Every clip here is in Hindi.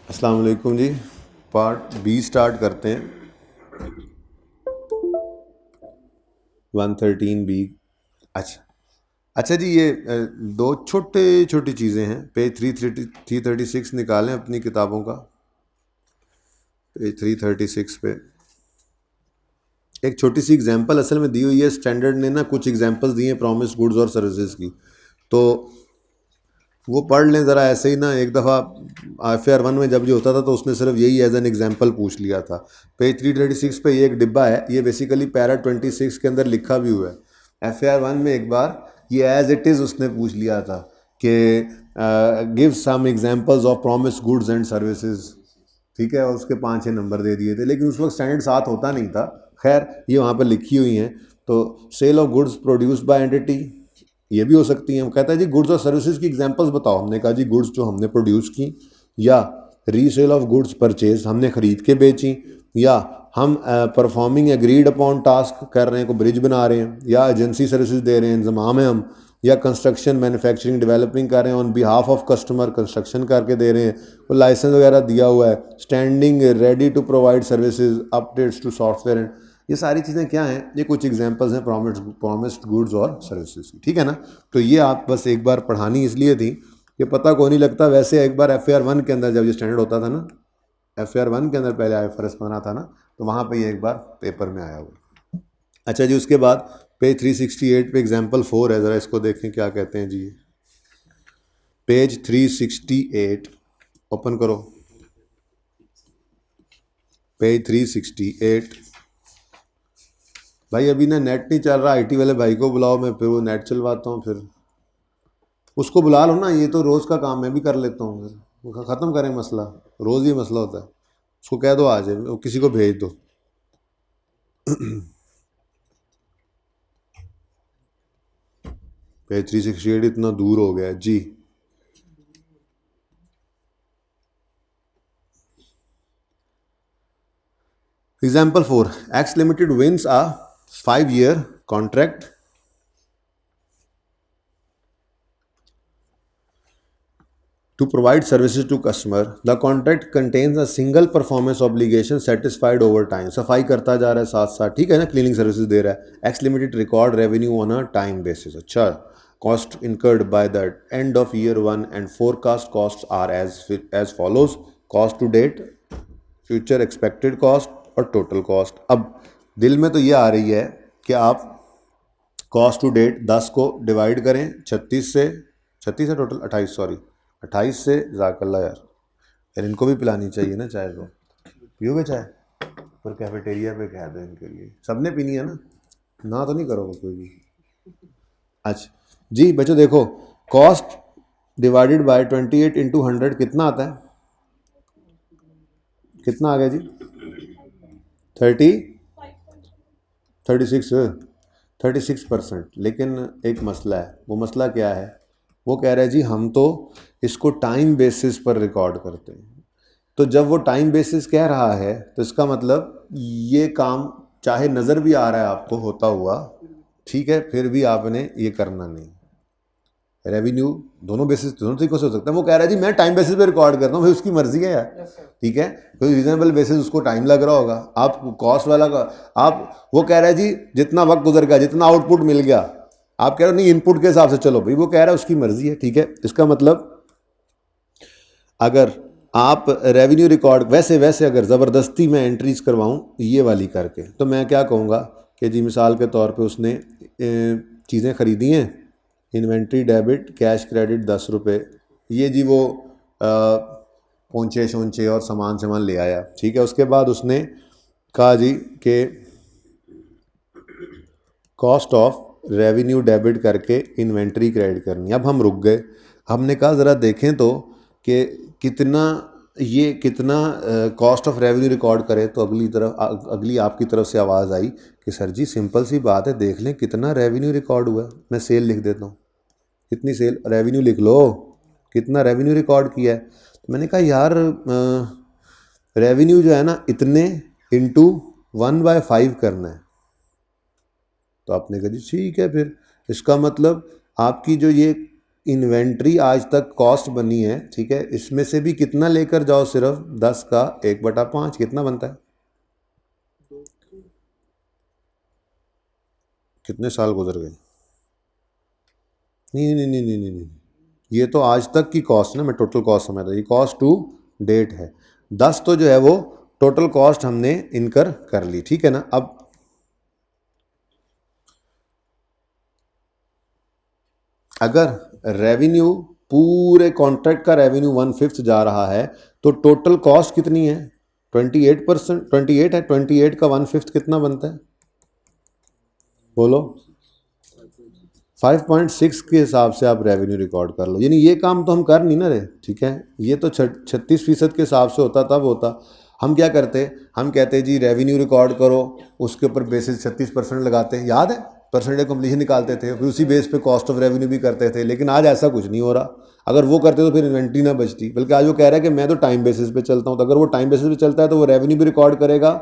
अस्सलाम वालेकुम जी। पार्ट बी स्टार्ट करते हैं। 113 बी। अच्छा अच्छा जी, ये दो छोटे छोटी चीज़ें हैं। पेज 336 निकालें अपनी किताबों का। पेज 336 पे एक छोटी सी एग्जांपल असल में दी हुई है। स्टैंडर्ड ने ना कुछ एग्जांपल्स दिए हैं प्रॉमिस गुड्स और सर्विसेज की, तो वो पढ़ लें ज़रा। ऐसे ही ना एक दफ़ा FAR 1 में जब ये होता था तो उसने सिर्फ यही एज एन एग्जांपल पूछ लिया था। पेज 336 पे ये एक डिब्बा है, ये बेसिकली पैरा 26 के अंदर लिखा भी हुआ है। FAR 1 में एक बार ये एज इट इज़ उसने पूछ लिया था कि give some examples of promise goods and services, ठीक है, और उसके 5-6 नंबर दे दिए थे, लेकिन उस वक्त स्टैंडर्ड 7 होता नहीं था। खैर ये वहाँ पर लिखी हुई हैं। तो sale of goods produced by entity, ये भी हो सकती हैं। कहता है जी गुड्स और सर्विसेज की एग्जांपल्स बताओ। हमने कहा जी गुड्स जो हमने प्रोड्यूस की, या रीसेल ऑफ गुड्स परचेज हमने खरीद के बेची, या हम परफॉर्मिंग एग्रीड अपॉन टास्क कर रहे हैं, को ब्रिज बना रहे हैं, या एजेंसी सर्विसेज दे रहे हैं, इंतजाम है हम, या कंस्ट्रक्शन मैन्युफैक्चरिंग डेवलपिंग कर रहे हैं on behalf of customer, construction करके दे रहे हैं, वो लाइसेंस वगैरह दिया हुआ है, standing ready to provide services, updates to software and, ये सारी चीज़ें क्या हैं? ये कुछ एग्जांपल्स हैं प्रॉमिस्ड गुड्स और सर्विसेज की, ठीक है ना। तो ये आप बस एक बार पढ़ानी इसलिए थी कि पता को नहीं लगता। वैसे एक बार FAR 1 के अंदर जब ये स्टैंडर्ड होता था ना, FAR 1 के अंदर पहले IFRS बना था ना, तो वहाँ पे ये एक बार पेपर में आया हुआ। अच्छा जी, उसके बाद पेज 368 पे एग्जाम्पल 4 है, ज़रा इसको देखें क्या कहते हैं जी। पेज 368 ओपन करो। पेज 368। भाई अभी ना नेट नहीं चल रहा, IT वाले भाई को बुलाओ, मैं फिर वो नेट चलवाता हूँ। फिर उसको बुला लो ना, ये तो रोज़ का काम मैं भी कर लेता हूँ। फिर ख़त्म करें मसला, रोज़ ये मसला होता है। उसको कह दो आ जाए, वो किसी को भेज दो। पेज 368 इतना दूर हो गया जी। Example 4, X limited wins a 5-year contract to provide services to customer. The contract contains a single performance obligation satisfied over time. सफाई करता जा रहा है साथ साथ, ठीक है ना, क्लीनिंग सर्विसेज दे रहा है। X limited record revenue on a time basis. अच्छा, cost incurred by the end of year 1 and forecast cost are as follows. Cost to date, future expected cost और टोटल कॉस्ट। अब दिल में तो ये आ रही है कि आप कॉस्ट टू डेट 10 को डिवाइड करें 36 से, 36 है टोटल 28, सॉरी 28 से। जाकल्ला यार इनको भी पिलानी चाहिए ना चाय। तो पियोगे चाय? पर कैफेटेरिया पे कह दो इनके लिए, सबने पीनी है ना तो नहीं करोगे कोई भी। अच्छा जी बच्चों देखो, कॉस्ट डिवाइडेड बाय 28 इंटू 100 कितना आता है? कितना आ गया जी? 36%। लेकिन एक मसला है, वो मसला क्या है? वो कह रहा है जी हम तो इसको टाइम बेसिस पर रिकॉर्ड करते हैं। तो जब वो टाइम बेसिस कह रहा है तो इसका मतलब ये काम चाहे नज़र भी आ रहा है आपको होता हुआ, ठीक है, फिर भी आपने ये करना नहीं। रेवेन्यू दोनों बेसिस, दोनों तरीकों से हो सकता है। वो कह रहा है जी मैं टाइम बेसिस पे रिकॉर्ड करता हूँ, भाई उसकी मर्जी है यार, ठीक है, कोई रीजनेबल बेसिस उसको टाइम लग रहा होगा। आप कॉस्ट वाला का आप, वो कह रहा है जी जितना वक्त गुजर गया, जितना आउटपुट मिल गया, आप कह रहे हो नहीं इनपुट के हिसाब से चलो, भाई वो कह रहा है उसकी मर्जी है, ठीक है। इसका मतलब अगर आप रेवेन्यू रिकॉर्ड वैसे अगर ज़बरदस्ती मैं एंट्रीज करवाऊँ ये वाली करके, तो मैं क्या कहूँगा कि जी मिसाल के तौर पे उसने चीज़ें ख़रीदी हैं, इन्वेंट्री डेबिट कैश क्रेडिट 10 रुपये, ये जी वो पोंछे शोंछे और सामान ले आया, ठीक है। उसके बाद उसने कहा जी कि कॉस्ट ऑफ रेवेन्यू डेबिट करके इन्वेंट्री क्रेडिट करनी। अब हम रुक गए, हमने कहा ज़रा देखें तो कि कितना कॉस्ट ऑफ रेवेन्यू रिकॉर्ड करे। तो अगली आपकी तरफ से आवाज़ आई कि सर जी सिंपल सी बात है, देख लें कितना रेवेन्यू रिकॉर्ड हुआ है। मैं सेल लिख देता हूँ, कितनी सेल, रेवेन्यू लिख लो, कितना रेवेन्यू रिकॉर्ड किया है। तो मैंने कहा यार रेवेन्यू जो है ना इतने इंटू 1/5 करना है। तो आपने कहा जी ठीक है, फिर इसका मतलब आपकी जो ये इन्वेंट्री आज तक कॉस्ट बनी है, ठीक है, इसमें से भी कितना लेकर जाओ, सिर्फ 10 का 1/5 कितना बनता है? कितने साल गुजर गए? नहीं नहीं नहीं नहीं नहीं नहीं, ये तो आज तक की कॉस्ट ना, मैं टोटल कॉस्ट समझ रहा, ये कॉस्ट टू डेट है। 10 तो जो है वो टोटल कॉस्ट हमने इनकर कर ली, ठीक है ना। अब अगर रेवेन्यू, पूरे कॉन्ट्रैक्ट का रेवेन्यू 1/5 जा रहा है तो टोटल कॉस्ट कितनी है? 28%, 28 है, 28 का 1/5 कितना बनता है बोलो? 5.6 के हिसाब से आप रेवेन्यू रिकॉर्ड कर लो। यानी ये काम तो हम कर नहीं ना रहे, ठीक है, ये तो 36% के हिसाब से होता तब होता। हम क्या करते, हम कहते जी रेवेन्यू रिकॉर्ड करो, उसके ऊपर बेसिस 36% लगाते हैं, याद है, परसेंटेज कंप्लीशन निकालते थे, फिर उसी बेस पे कॉस्ट ऑफ रेवेन्यू भी करते थे। लेकिन आज ऐसा कुछ नहीं हो रहा। अगर वो करते तो फिर इन्वेंट्री ना बचती, बल्कि आज वो कह रहा है कि मैं तो टाइम बेसिस पे चलता हूँ। तो अगर वो टाइम बेसिस पे चलता है तो वो रेवेन्यू भी रिकॉर्ड करेगा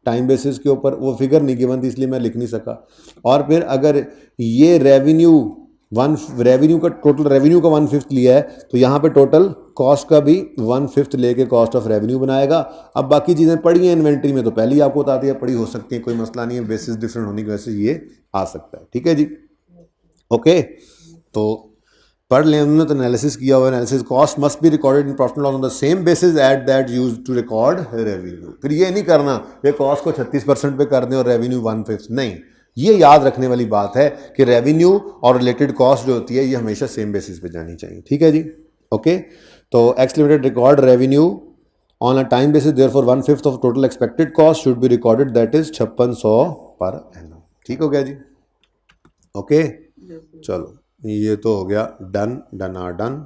टाइम बेसिस के ऊपर। वो फिगर नहीं गिवन थी इसलिए मैं लिख नहीं सका। और फिर अगर ये रेवेन्यू का टोटल रेवेन्यू का 1/5 लिया है तो यहाँ पे टोटल कॉस्ट का भी 1/5 लेके कॉस्ट ऑफ रेवेन्यू बनाएगा। अब बाकी चीज़ें पड़ी हैं इन्वेंट्री में तो पहले ही आपको बताती है, पड़ी हो सकती है, कोई मसला नहीं है, बेसिस डिफरेंट होने की वजह से ये आ सकता है, ठीक है जी। ओके, तो पढ़ लें, उन्होंने तो एनालिसिस किया हुआ, analysis cost must be recorded in profit and loss on the same basis at that use to record revenue. फिर ये नहीं करना ये कॉस्ट को 36% पे कर दें और रेवेन्यू 1/5, नहीं, ये याद रखने वाली बात है कि रेवेन्यू और रिलेटेड कॉस्ट जो होती है ये हमेशा सेम बेसिस पे जानी चाहिए, ठीक है जी। ओके, तो x limited record revenue on a time basis, therefore 1/5 of total expected cost should be recorded, that is 5600 per annum. ठीक हो गया जी। ओके, चलो ये तो हो गया डन, डन आर डन।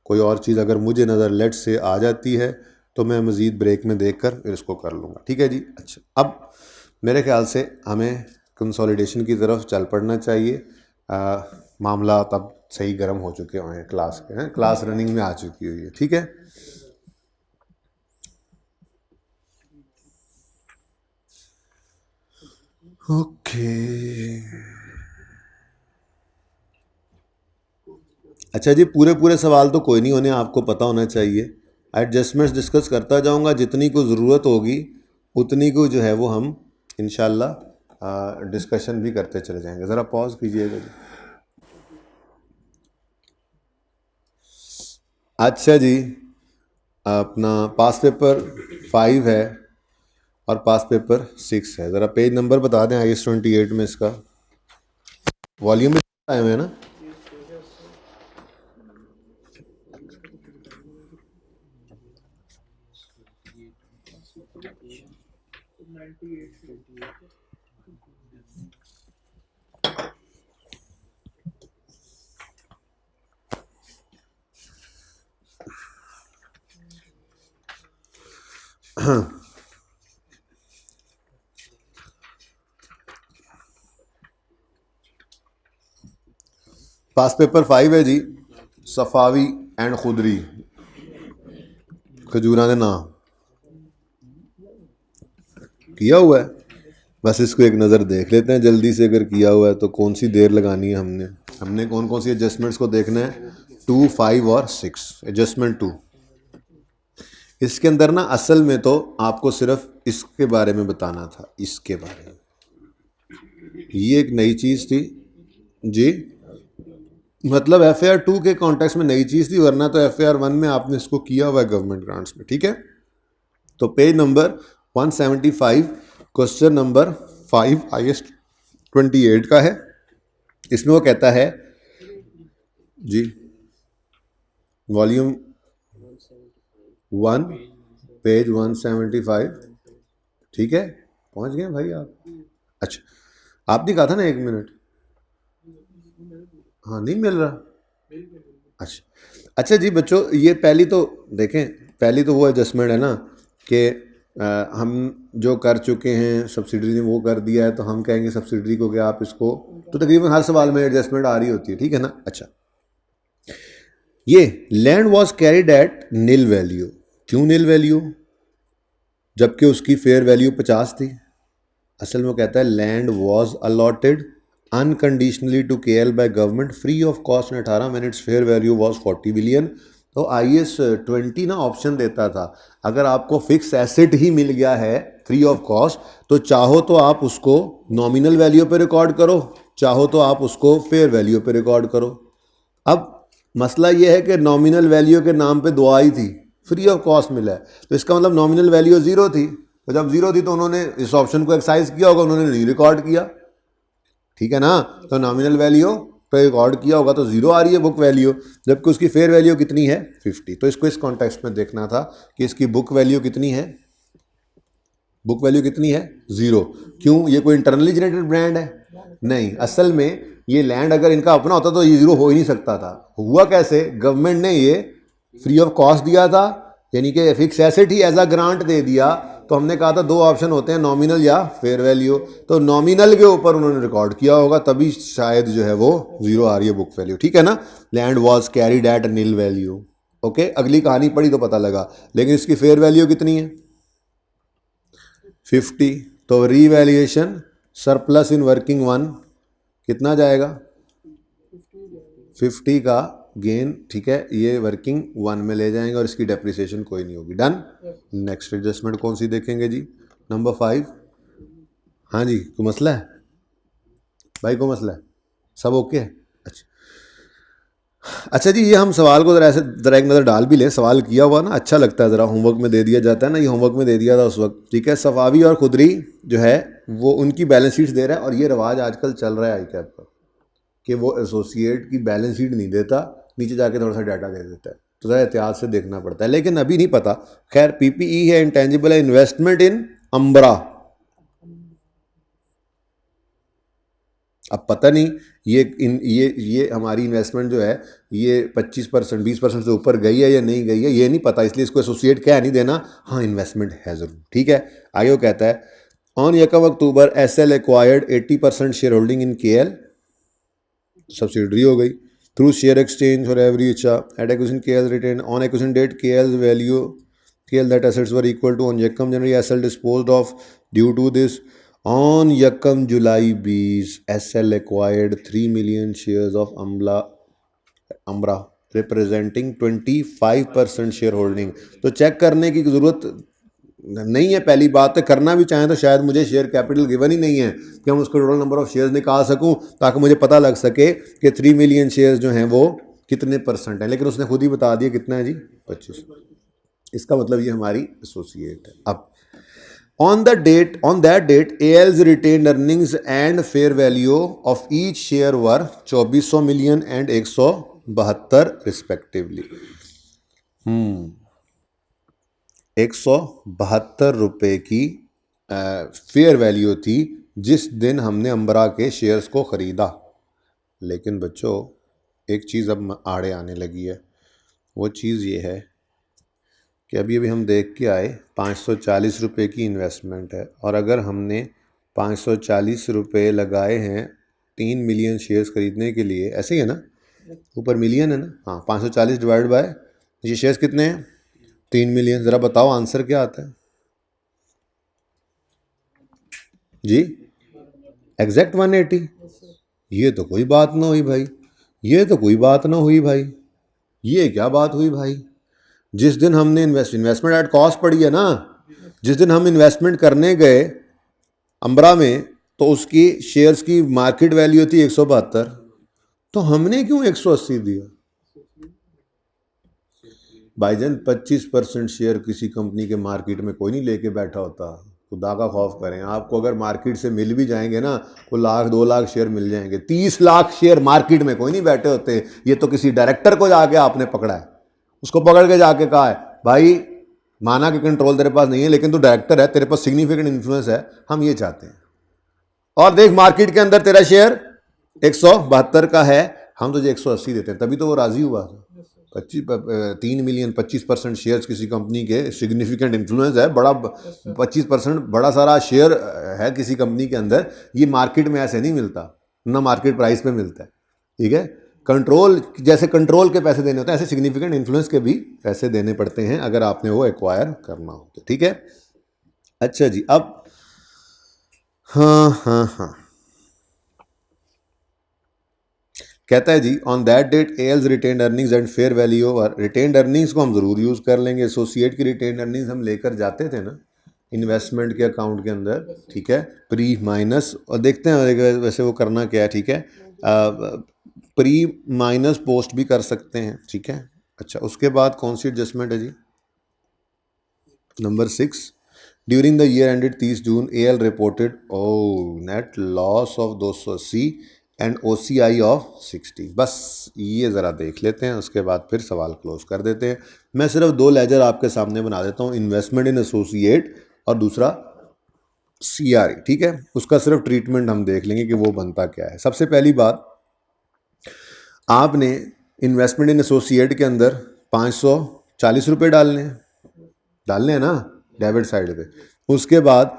कोई और चीज़ अगर मुझे नज़र लेट से आ जाती है तो मैं मज़ीद ब्रेक में देखकर फिर इसको कर लूँगा, ठीक है जी। अच्छा, अब मेरे ख्याल से हमें कंसोलिडेशन की तरफ चल पड़ना चाहिए। मामला तब सही गर्म हो चुके हुए हैं, क्लास के हैं, क्लास रनिंग में आ चुकी हुई है, ठीक है। ओके, अच्छा जी, पूरे सवाल तो कोई नहीं होने, आपको पता होना चाहिए। एडजस्टमेंट्स डिस्कस करता जाऊंगा, जितनी को ज़रूरत होगी उतनी को जो है वो हम इंशाल्लाह डिस्कशन भी करते चले जाएंगे। ज़रा पॉज कीजिएगा जी। अच्छा जी, अपना पास पेपर 5 है और पास पेपर 6 है। ज़रा पेज नंबर बता दें IS 28 में, इसका वॉल्यूम में आए हुए हैं ना। पास पेपर 5 है जी, सफावी एंड खुदरी, खजूरा ने नाम किया हुआ है। बस इसको एक नज़र देख लेते हैं जल्दी से, अगर किया हुआ है तो कौन सी देर लगानी है हमने कौन कौन सी एडजस्टमेंट्स को देखना है। 2, 5 और 6 एडजस्टमेंट 2। इसके अंदर ना असल में तो आपको सिर्फ इसके बारे में बताना था, इसके बारे में, ये एक नई चीज़ थी जी, मतलब FAR 2 के कॉन्टेक्स्ट में नई चीज़ थी, वरना तो FAR 1 में आपने इसको किया हुआ है गवर्नमेंट ग्रांट्स में, ठीक है। तो page number 175 question number 5 IS 28 का है। इसमें वो कहता है जी, वॉल्यूम 1 पेज 175, ठीक है, पहुंच गए भाई आप। अच्छा, आपने कहा था ना 1 मिनट, हाँ नहीं मिल रहा। अच्छा जी बच्चों, ये पहली तो देखें, पहली तो वो एडजस्टमेंट है ना कि हम जो कर चुके हैं सब्सिडरी ने वो कर दिया है, तो हम कहेंगे सब्सिडरी को कि आप इसको, तो तकरीबन हर सवाल में एडजस्टमेंट आ रही होती है, ठीक है ना। अच्छा, ये land was carried at nil value, क्यों नील वैल्यू जबकि उसकी फेयर वैल्यू 50 थी। असल में वो कहता है land was allotted unconditionally to KL by government free of cost in 18 minutes, fair value was 40 billion. तो IAS 20 ना ऑप्शन देता था, अगर आपको फिक्स एसेट ही मिल गया है फ्री ऑफ कॉस्ट तो चाहो तो आप उसको नॉमिनल वैल्यू पे रिकॉर्ड करो, चाहो तो आप उसको फेयर वैल्यू पे रिकॉर्ड करो। अब मसला ये है कि नॉमिनल वैल्यू के नाम पे दुआ ही थी, फ्री ऑफ कॉस्ट मिला है, तो इसका मतलब नॉमिनल वैल्यू ज़ीरो थी। तो जब ज़ीरो थी तो उन्होंने इस ऑप्शन को एक्सरसाइज किया होगा, उन्होंने नहीं रिकॉर्ड किया, ठीक है ना। तो नॉमिनल वैल्यू पे रिकॉर्ड किया होगा तो ज़ीरो आ रही है बुक वैल्यू, जबकि उसकी फेयर वैल्यू कितनी है 50। तो इसको इस कॉन्टेक्स्ट में देखना था कि इसकी बुक वैल्यू कितनी है, बुक वैल्यू कितनी है, ज़ीरो। क्यों, ये कोई इंटरनली जनरेटेड ब्रांड है? नहीं, असल में ये लैंड अगर इनका अपना होता तो ये ज़ीरो हो ही नहीं सकता था। हुआ कैसे, गवर्नमेंट ने ये फ्री ऑफ कॉस्ट दिया था, यानी कि फिक्स एसेट ही एज अ ग्रांट दे दिया। तो हमने कहा था दो ऑप्शन होते हैं, नॉमिनल या फेयर वैल्यू, तो नॉमिनल के ऊपर उन्होंने रिकॉर्ड किया होगा, तभी शायद जो है वो ज़ीरो आ रही है बुक वैल्यू, ठीक है ना। Land was carried at nil value, okay. अगली कहानी पढ़ी तो पता लगा, लेकिन इसकी फेयर वैल्यू कितनी है 50। तो revaluation surplus in working one कितना जाएगा 50 का गेन, ठीक है, ये वर्किंग वन में ले जाएंगे और इसकी डेप्रिसिएशन कोई नहीं होगी। डन। नेक्स्ट एडजस्टमेंट कौन सी देखेंगे जी, नंबर 5। हाँ जी, कोई मसला है भाई, कोई मसला है, सब ओके है? अच्छा जी, ये हम सवाल को ज़रा ऐसे ज़रा एक नज़र डाल भी लें, सवाल किया हुआ ना अच्छा लगता है, ज़रा होमवर्क में दे दिया जाता है ना, ये होमवर्क में दे दिया था उस वक्त, ठीक है। सफावी और खुदरी जो है वो उनकी बैलेंस शीट्स दे रहा है, और ये रवाज आजकल चल रहा है ICAP पर कि वो एसोसिएट की बैलेंस शीट नहीं देता, नीचे जाके थोड़ा सा डाटा दे देता है, तो ज़रा एहतियात से देखना पड़ता है, लेकिन अभी नहीं पता। खैर PPE है, इंटेंजिबल है, इन्वेस्टमेंट इन अम्बरा, अब पता नहीं ये हमारी इन्वेस्टमेंट जो है ये 25% 20% से ऊपर गई है या नहीं गई है, ये नहीं पता, इसलिए इसको एसोसिएट क्या नहीं देना। हाँ, इन्वेस्टमेंट है ज़रूर, ठीक है। आगे वो कहता है on 1 October SL acquired 80% share holding in KL, subsidiary हो गई, through share exchange for every इच्छा at acquisition KL retain on acquisition date KL's value KL that assets were equal to on यकम January SL disposed of due to this. On यकम जुलाई 20 SL acquired 3 million shares of Ambra representing 25% share holding. तो चेक करने की ज़रूरत नहीं है, पहली बात तो करना भी चाहें तो शायद मुझे शेयर कैपिटल गिवन ही नहीं है कि हम उसको टोटल नंबर ऑफ शेयर्स निकाल सकूं, ताकि मुझे पता लग सके कि 3 मिलियन शेयर्स जो हैं वो कितने परसेंट हैं, लेकिन उसने खुद ही बता दिया कितना है जी 25। इसका मतलब ये हमारी एसोसिएट है। अब on that date AL's retained earnings and fair value of each share were 2400 million and 172 respectively। 172 रुपये की फेयर वैल्यू थी जिस दिन हमने अंबरा के शेयर्स को ख़रीदा। लेकिन बच्चों एक चीज़ अब आड़े आने लगी है, वो चीज़ ये है कि अभी हम देख के आए 540 रुपये की इन्वेस्टमेंट है, और अगर हमने 540 रुपये लगाए हैं 3 मिलियन शेयर्स ख़रीदने के लिए, ऐसे ही है ना, ऊपर मिलियन है ना, हाँ, 540 डिवाइड बाय ये शेयर्स कितने हैं 3 मिलियन। ज़रा बताओ आंसर क्या आता है जी, एग्जैक्ट 180। ये तो कोई बात ना हुई भाई, ये तो कोई बात ना हुई भाई, ये क्या बात हुई भाई। जिस दिन हमने इन्वेस्टमेंट एट कॉस्ट पड़ी है ना, जिस दिन हम इन्वेस्टमेंट करने गए अंबरा में तो उसकी शेयर्स की मार्केट वैल्यू थी 172, तो हमने क्यों 180 दिया भाईजान। 25% शेयर किसी कंपनी के मार्केट में कोई नहीं लेके बैठा होता, खुदा का खौफ करें। आपको अगर मार्केट से मिल भी जाएंगे ना, को 1,00,000 2,00,000 शेयर मिल जाएंगे, 30 लाख शेयर मार्केट में कोई नहीं बैठे होते। ये तो किसी डायरेक्टर को जाके आपने पकड़ा है, उसको पकड़ के जाके कहा है भाई माना कि कंट्रोल तेरे पास नहीं है लेकिन तू डायरेक्टर है, तेरे पास सिग्निफिकेंट इन्फ्लुएंस है, हम ये चाहते हैं, और देख मार्केट के अंदर तेरा शेयर 172 का है, हम तुझे 180 देते हैं। तभी तो वो राजी हुआ था। 3 मिलियन 25% शेयर्स किसी कंपनी के सिग्निफिकेंट इन्फ्लुएंस है, बड़ा 25% बड़ा सारा शेयर है किसी कंपनी के अंदर, ये मार्केट में ऐसे नहीं मिलता, ना मार्केट प्राइस पे मिलता है, ठीक है। कंट्रोल, जैसे कंट्रोल के पैसे देने होते हैं ऐसे सिग्निफिकेंट इन्फ्लुएंस के भी पैसे देने पड़ते हैं अगर आपने वो एक्वायर करना हो तो, ठीक है। अच्छा जी, अब हाँ, कहता है जी on that date L's retain earnings and fair value और रिटेन अर्निंग्स को हम ज़रूर यूज़ कर लेंगे। एसोसिएट की रिटेन अर्निंग्स हम लेकर जाते थे ना इन्वेस्टमेंट के अकाउंट के अंदर, ठीक है, प्री माइनस, और देखते हैं वैसे वो करना क्या है, ठीक है, प्री माइनस पोस्ट भी कर सकते हैं, ठीक है। अच्छा, उसके बाद कौन सी एडजस्टमेंट है जी? Number 6, during the year ended 30 June L reported net loss of 280 and OCI of 60। बस ये ज़रा देख लेते हैं, उसके बाद फिर सवाल क्लोज कर देते हैं। मैं सिर्फ 2 लेजर आपके सामने बना देता हूँ, इन्वेस्टमेंट इन एसोसिएट और दूसरा CRE, ठीक है। उसका सिर्फ ट्रीटमेंट हम देख लेंगे कि वो बनता क्या है। सबसे पहली बात, आपने इन्वेस्टमेंट इन एसोसिएट के अंदर 540 रुपये डालने हैं ना डेबिट साइड पे। उसके बाद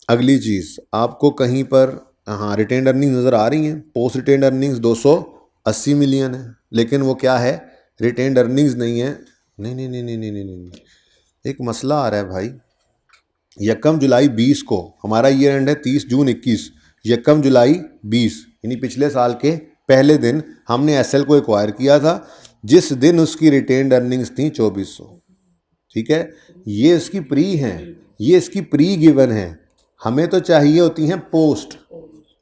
अगली चीज़ आपको कहीं पर, हाँ, रिटेन अर्निंग नज़र आ रही हैं, पोस्ट रिटेन अर्निंग्स 280 मिलियन है, लेकिन वो क्या है, रिटेन अर्निंग्स नहीं है। नहीं नहीं नहीं नहीं नहीं नहीं नहीं, एक मसला आ रहा है भाई। 1 जुलाई 20 को हमारा ईयर एंड है 30 जून 21, 1 जुलाई 20 यानी पिछले साल के पहले दिन हमने SL को एक्वायर किया था, जिस दिन उसकी रिटेन अर्निंग्स थी 2400, ठीक है। ये इसकी प्री हैं, ये इसकी प्री गिवन है, हमें तो चाहिए होती हैं पोस्ट।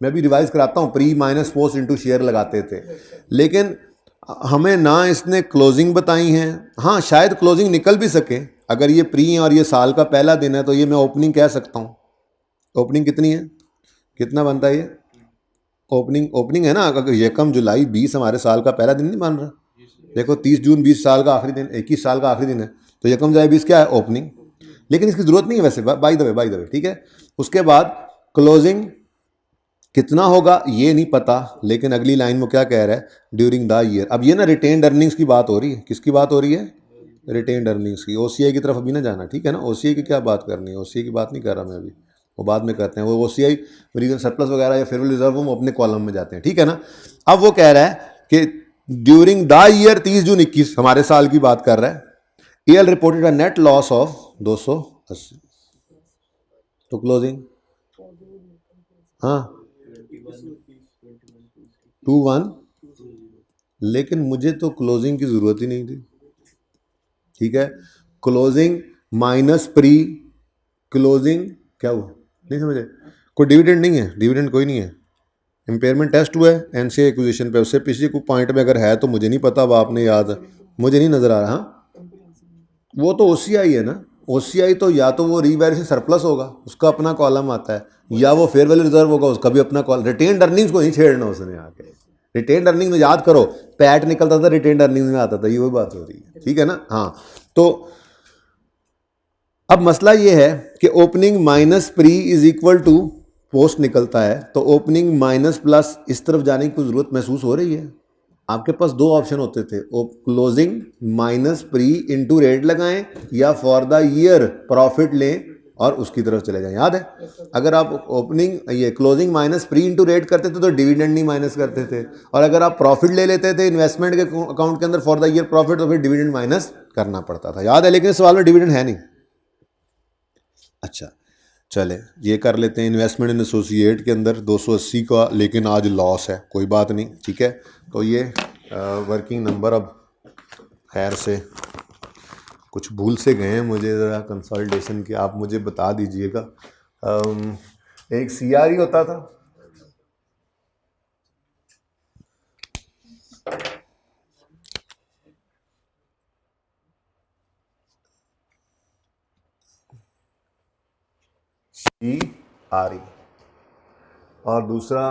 मैं भी रिवाइज कराता हूँ, pre minus post into share लगाते थे, लेकिन हमें ना इसने क्लोजिंग बताई हैं। हाँ, शायद क्लोजिंग निकल भी सके, अगर ये प्री है और ये साल का पहला दिन है तो ये मैं ओपनिंग कह सकता हूँ। ओपनिंग कितनी है, कितना बनता है ये ओपनिंग है ना। अगर 1 जुलाई 20 हमारे साल का पहला दिन नहीं मान रहा, देखो 30 जून 20 साल का आखिरी दिन, 21 साल का आखिरी दिन है, तो 1 जुलाई 20 क्या है, ओपनिंग। लेकिन इसकी ज़रूरत नहीं है वैसे, बाय द वे, ठीक है। उसके बाद क्लोजिंग कितना होगा ये नहीं पता, लेकिन अगली लाइन में क्या कह रहा है, ड्यूरिंग द ईयर। अब ये ना रिटेन्ड अर्निंग्स की बात हो रही है, किसकी बात हो रही है, रिटेन्ड अर्निंग्स की। OCI की तरफ अभी ना जाना, ठीक है ना। OCI की क्या बात करनी है, OCI की बात नहीं कर रहा मैं अभी, वो बाद में करते हैं। वो OCI रीजन सरप्लस वगैरह या फेवरेबल रिजर्व हम अपने कॉलम में जाते हैं, ठीक है ना। अब वो कह रहा है कि ड्यूरिंग द ईयर 30 जून 21 हमारे साल की बात कर रहा है, EL reported a net loss of 280, तो क्लोजिंग, हाँ 21, लेकिन मुझे तो क्लोजिंग की ज़रूरत ही नहीं थी, ठीक है। क्लोजिंग माइनस प्री क्लोजिंग क्या हुआ, नहीं समझे, कोई डिविडेंड नहीं है, डिविडेंड कोई नहीं है। इम्पेयरमेंट टेस्ट हुआ है NCA एक्विजिशन पे, उससे पिछले कोई पॉइंट में अगर है तो मुझे नहीं पता, अब आपने याद, मुझे नहीं नज़र आ रहा। हाँ, वो तो OCI है ना, OCI तो या तो वो रीवैल्यूएशन सरप्लस होगा, उसका अपना कॉलम आता है, या वो फेयर वैल्यू रिजर्व होगा, उसका भी अपना कॉलम। रिटेन्ड अर्निंग्स को नहीं छेड़ना उसने आके। रिटेन्ड अर्निंग में याद करो, पैट निकलता था, रिटेन्ड अर्निंग्स में आता था, ये वही बात हो रही है, ठीक है ना। हाँ, तो अब मसला ये है कि opening minus pre is equal to post निकलता है, तो ओपनिंग माइनस प्लस इस तरफ जाने की जरूरत महसूस हो रही है। आपके पास 2 ऑप्शन होते थे, closing minus pre into rate लगाएं, या फॉर द ईयर प्रॉफिट लें और उसकी तरफ चले जाएं। याद है, अगर आप ओपनिंग ये closing minus pre into rate करते थे तो डिविडेंड नहीं माइनस करते थे, और अगर आप प्रॉफिट ले लेते थे इन्वेस्टमेंट के अकाउंट के अंदर फॉर द ईयर प्रॉफिट, तो फिर डिविडेंड माइनस करना पड़ता था। याद है, लेकिन इस सवाल में डिविडेंड है नहीं। अच्छा, चले ये कर लेते हैं। इन्वेस्टमेंट इन एसोसिएट के अंदर 280 का, लेकिन आज लॉस है, कोई बात नहीं, ठीक है। तो ये वर्किंग नंबर अब खैर से कुछ भूल से गए हैं, मुझे ज़रा कंसल्टेशन की आप मुझे बता दीजिएगा। एक CRE होता था, CRE, और दूसरा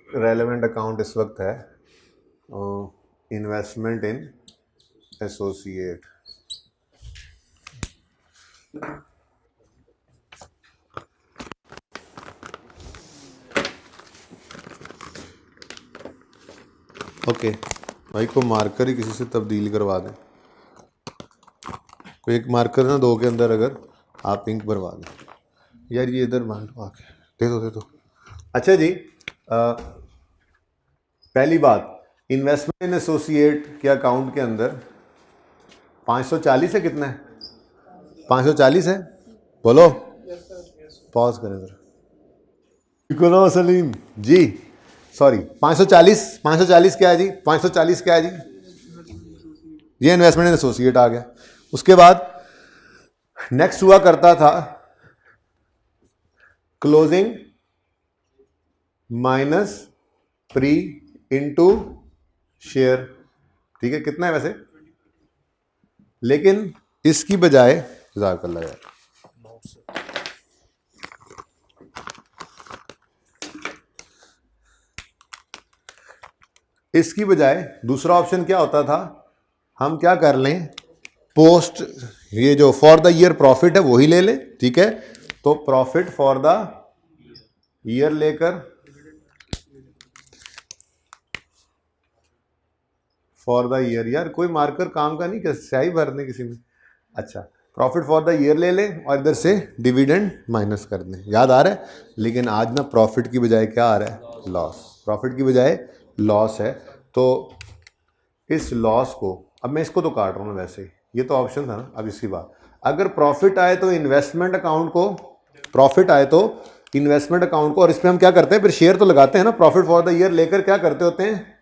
रेलेवेंट अकाउंट इस वक्त है इन्वेस्टमेंट इन एसोसिएट। ओके भाई, को मार्कर ही किसी से तब्दील करवा दें, कोई एक मार्कर ना 2 के अंदर अगर आप इंक भरवा दें। यार ये इधर मांगो आके, दे दो। अच्छा जी, पहली बात, इन्वेस्टमेंट इन एसोसिएट के अकाउंट के अंदर 540 है, कितना है, 540 है, बोलो, पॉज करें जरा। सलीम जी, सॉरी 540 क्या है जी, 540 क्या है जी, ये इन्वेस्टमेंट इन एसोसिएट आ गया। उसके बाद नेक्स्ट हुआ करता था closing minus pre into share, ठीक है, कितना है वैसे, लेकिन इसकी बजाय जज़ाकल्लाह यार, इसकी बजाय दूसरा ऑप्शन क्या होता था, हम क्या कर लें, पोस्ट ये जो फॉर द ईयर प्रॉफिट है वही ले लें, ठीक है, तो प्रॉफिट फॉर द ईयर लेकर फॉर द ईयर, यार कोई मार्कर काम का नहीं, स्याही भरने किसी में, अच्छा प्रॉफिट फॉर द ईयर ले लें और इधर से डिविडेंड माइनस कर दें, याद आ रहा है। लेकिन आज ना प्रॉफिट की बजाय क्या आ रहा है, लॉस, प्रॉफिट की बजाय लॉस है। तो इस लॉस को, अब मैं इसको तो काट रहा हूँ ना, वैसे ये तो ऑप्शन था ना। अब इसकी बात, अगर प्रॉफिट आए तो इन्वेस्टमेंट अकाउंट को, प्रॉफिट आए तो इन्वेस्टमेंट अकाउंट को, और इस पर हम क्या करते हैं, फिर शेयर तो लगाते हैं ना, प्रॉफिट फॉर द ईयर लेकर क्या करते होते हैं,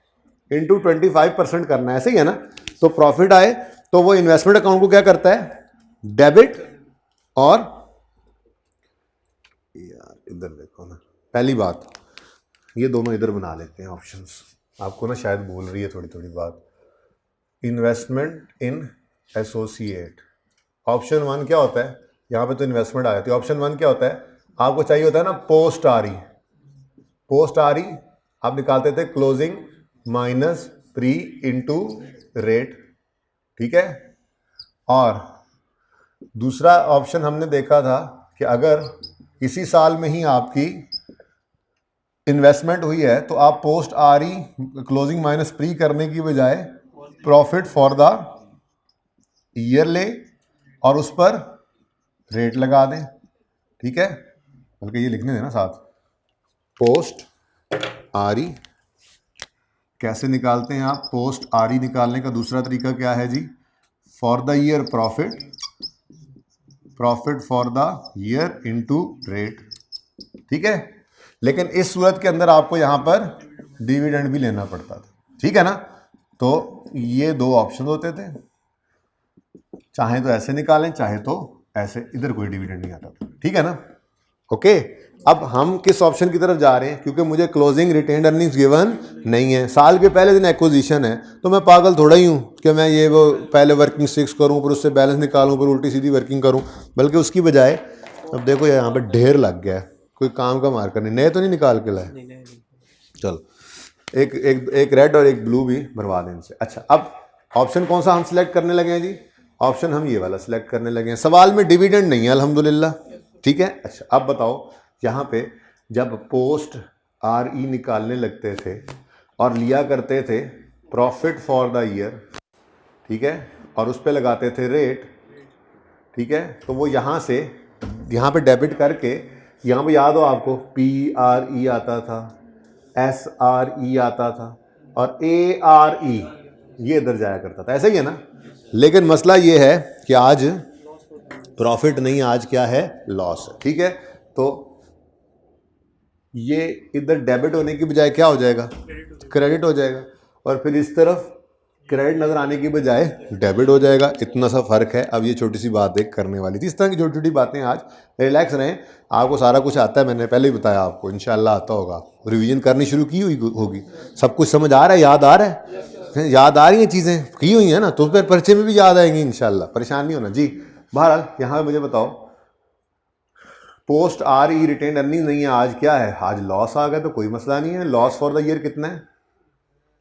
इंटू 25% करना है, ऐसे ही है ना। तो प्रॉफिट आए तो वो इन्वेस्टमेंट अकाउंट को क्या करता है, डेबिट, और यार इधर देखो ना, पहली बात ये दोनों इधर बना लेते हैं ऑप्शंस, आपको ना शायद भूल रही है थोड़ी थोड़ी बात। इन्वेस्टमेंट इन एसोसिएट, ऑप्शन 1 क्या होता है, यहाँ पे तो इन्वेस्टमेंट आ जाती है। ऑप्शन 1 क्या होता है, आपको चाहिए होता है ना पोस्ट आरी, पोस्ट आरी आप निकालते थे closing minus pre into rate, ठीक है। और दूसरा ऑप्शन हमने देखा था कि अगर इसी साल में ही आपकी इन्वेस्टमेंट हुई है तो आप पोस्ट आरी क्लोजिंग माइनस प्री करने की बजाय प्रॉफिट फॉर द ईयर ले और उस पर रेट लगा दें, ठीक है, बल्कि ये लिखने देना साथ, पोस्ट आरी कैसे निकालते हैं आप, पोस्ट आरी निकालने का दूसरा तरीका क्या है जी, for the year profit, profit for the year into rate, ठीक है। लेकिन इस सूरत के अंदर आपको यहां पर डिविडेंड भी लेना पड़ता था, ठीक है ना। तो ये दो ऑप्शन होते थे, चाहे तो ऐसे निकालें चाहे तो ऐसे, इधर कोई डिविडेंड नहीं आता था, ठीक है ना। ओके, अब हम किस ऑप्शन की तरफ जा रहे हैं, क्योंकि मुझे क्लोजिंग रिटेन्ड अर्निंग्स गिवन नहीं है, साल के पहले दिन एक्विजिशन है, तो मैं पागल थोड़ा ही हूँ कि मैं ये वो पहले वर्किंग 6 करूँ फिर उससे बैलेंस निकालूँ फिर उल्टी सीधी वर्किंग करूँ, बल्कि उसकी बजाय अब देखो यहाँ पे ढेर लग गया है, कोई काम का मार्कर नहीं, नए तो नहीं निकाल के लाए, चलो एक एक एक रेड और एक ब्लू भी भरवा दें इनसे। अच्छा, अब ऑप्शन कौन सा हम सिलेक्ट करने लगे हैं जी, ऑप्शन हम ये वाला सिलेक्ट करने लगे हैं। सवाल में डिविडेंड नहीं है अल्हम्दुलिल्लाह, ठीक है। अच्छा, अब बताओ यहाँ पे जब पोस्ट आर ई निकालने लगते थे और लिया करते थे प्रॉफिट फॉर द ईयर, ठीक है, और उस पर लगाते थे रेट, ठीक है, तो वो यहाँ से यहाँ पे डेबिट करके, यहाँ पे याद हो आपको पी आर ई आता था, एस आर ई आता था और ए आर ई ये इधर जाया करता था, ऐसा ही है ना। लेकिन मसला ये है कि आज प्रॉफिट नहीं, आज क्या है, लॉस है, ठीक है। तो ये इधर डेबिट होने की बजाय क्या हो जाएगा, क्रेडिट हो जाएगा, और फिर इस तरफ क्रेडिट नज़र आने की बजाय डेबिट हो जाएगा, इतना सा फ़र्क है। अब ये छोटी सी बात एक करने वाली थी, इस तरह की छोटी छोटी बातें, आज रिलैक्स रहें, आपको सारा कुछ आता है, मैंने पहले ही बताया आपको, इंशाल्लाह आता होगा, रिवीजन करनी शुरू की हुई होगी, सब कुछ समझ आ रहा है, याद आ रहा है, याद आ रही हैं चीज़ें, की हुई हैं ना, तो फिर परिचय में भी याद आएंगी इंशाल्लाह, परेशान नहीं होना जी। बहरहाल यहाँ मुझे बताओ, post R E retain earning नहीं है, आज क्या है, आज लॉस आ गया, तो कोई मसला नहीं है। लॉस फॉर द ईयर कितना है,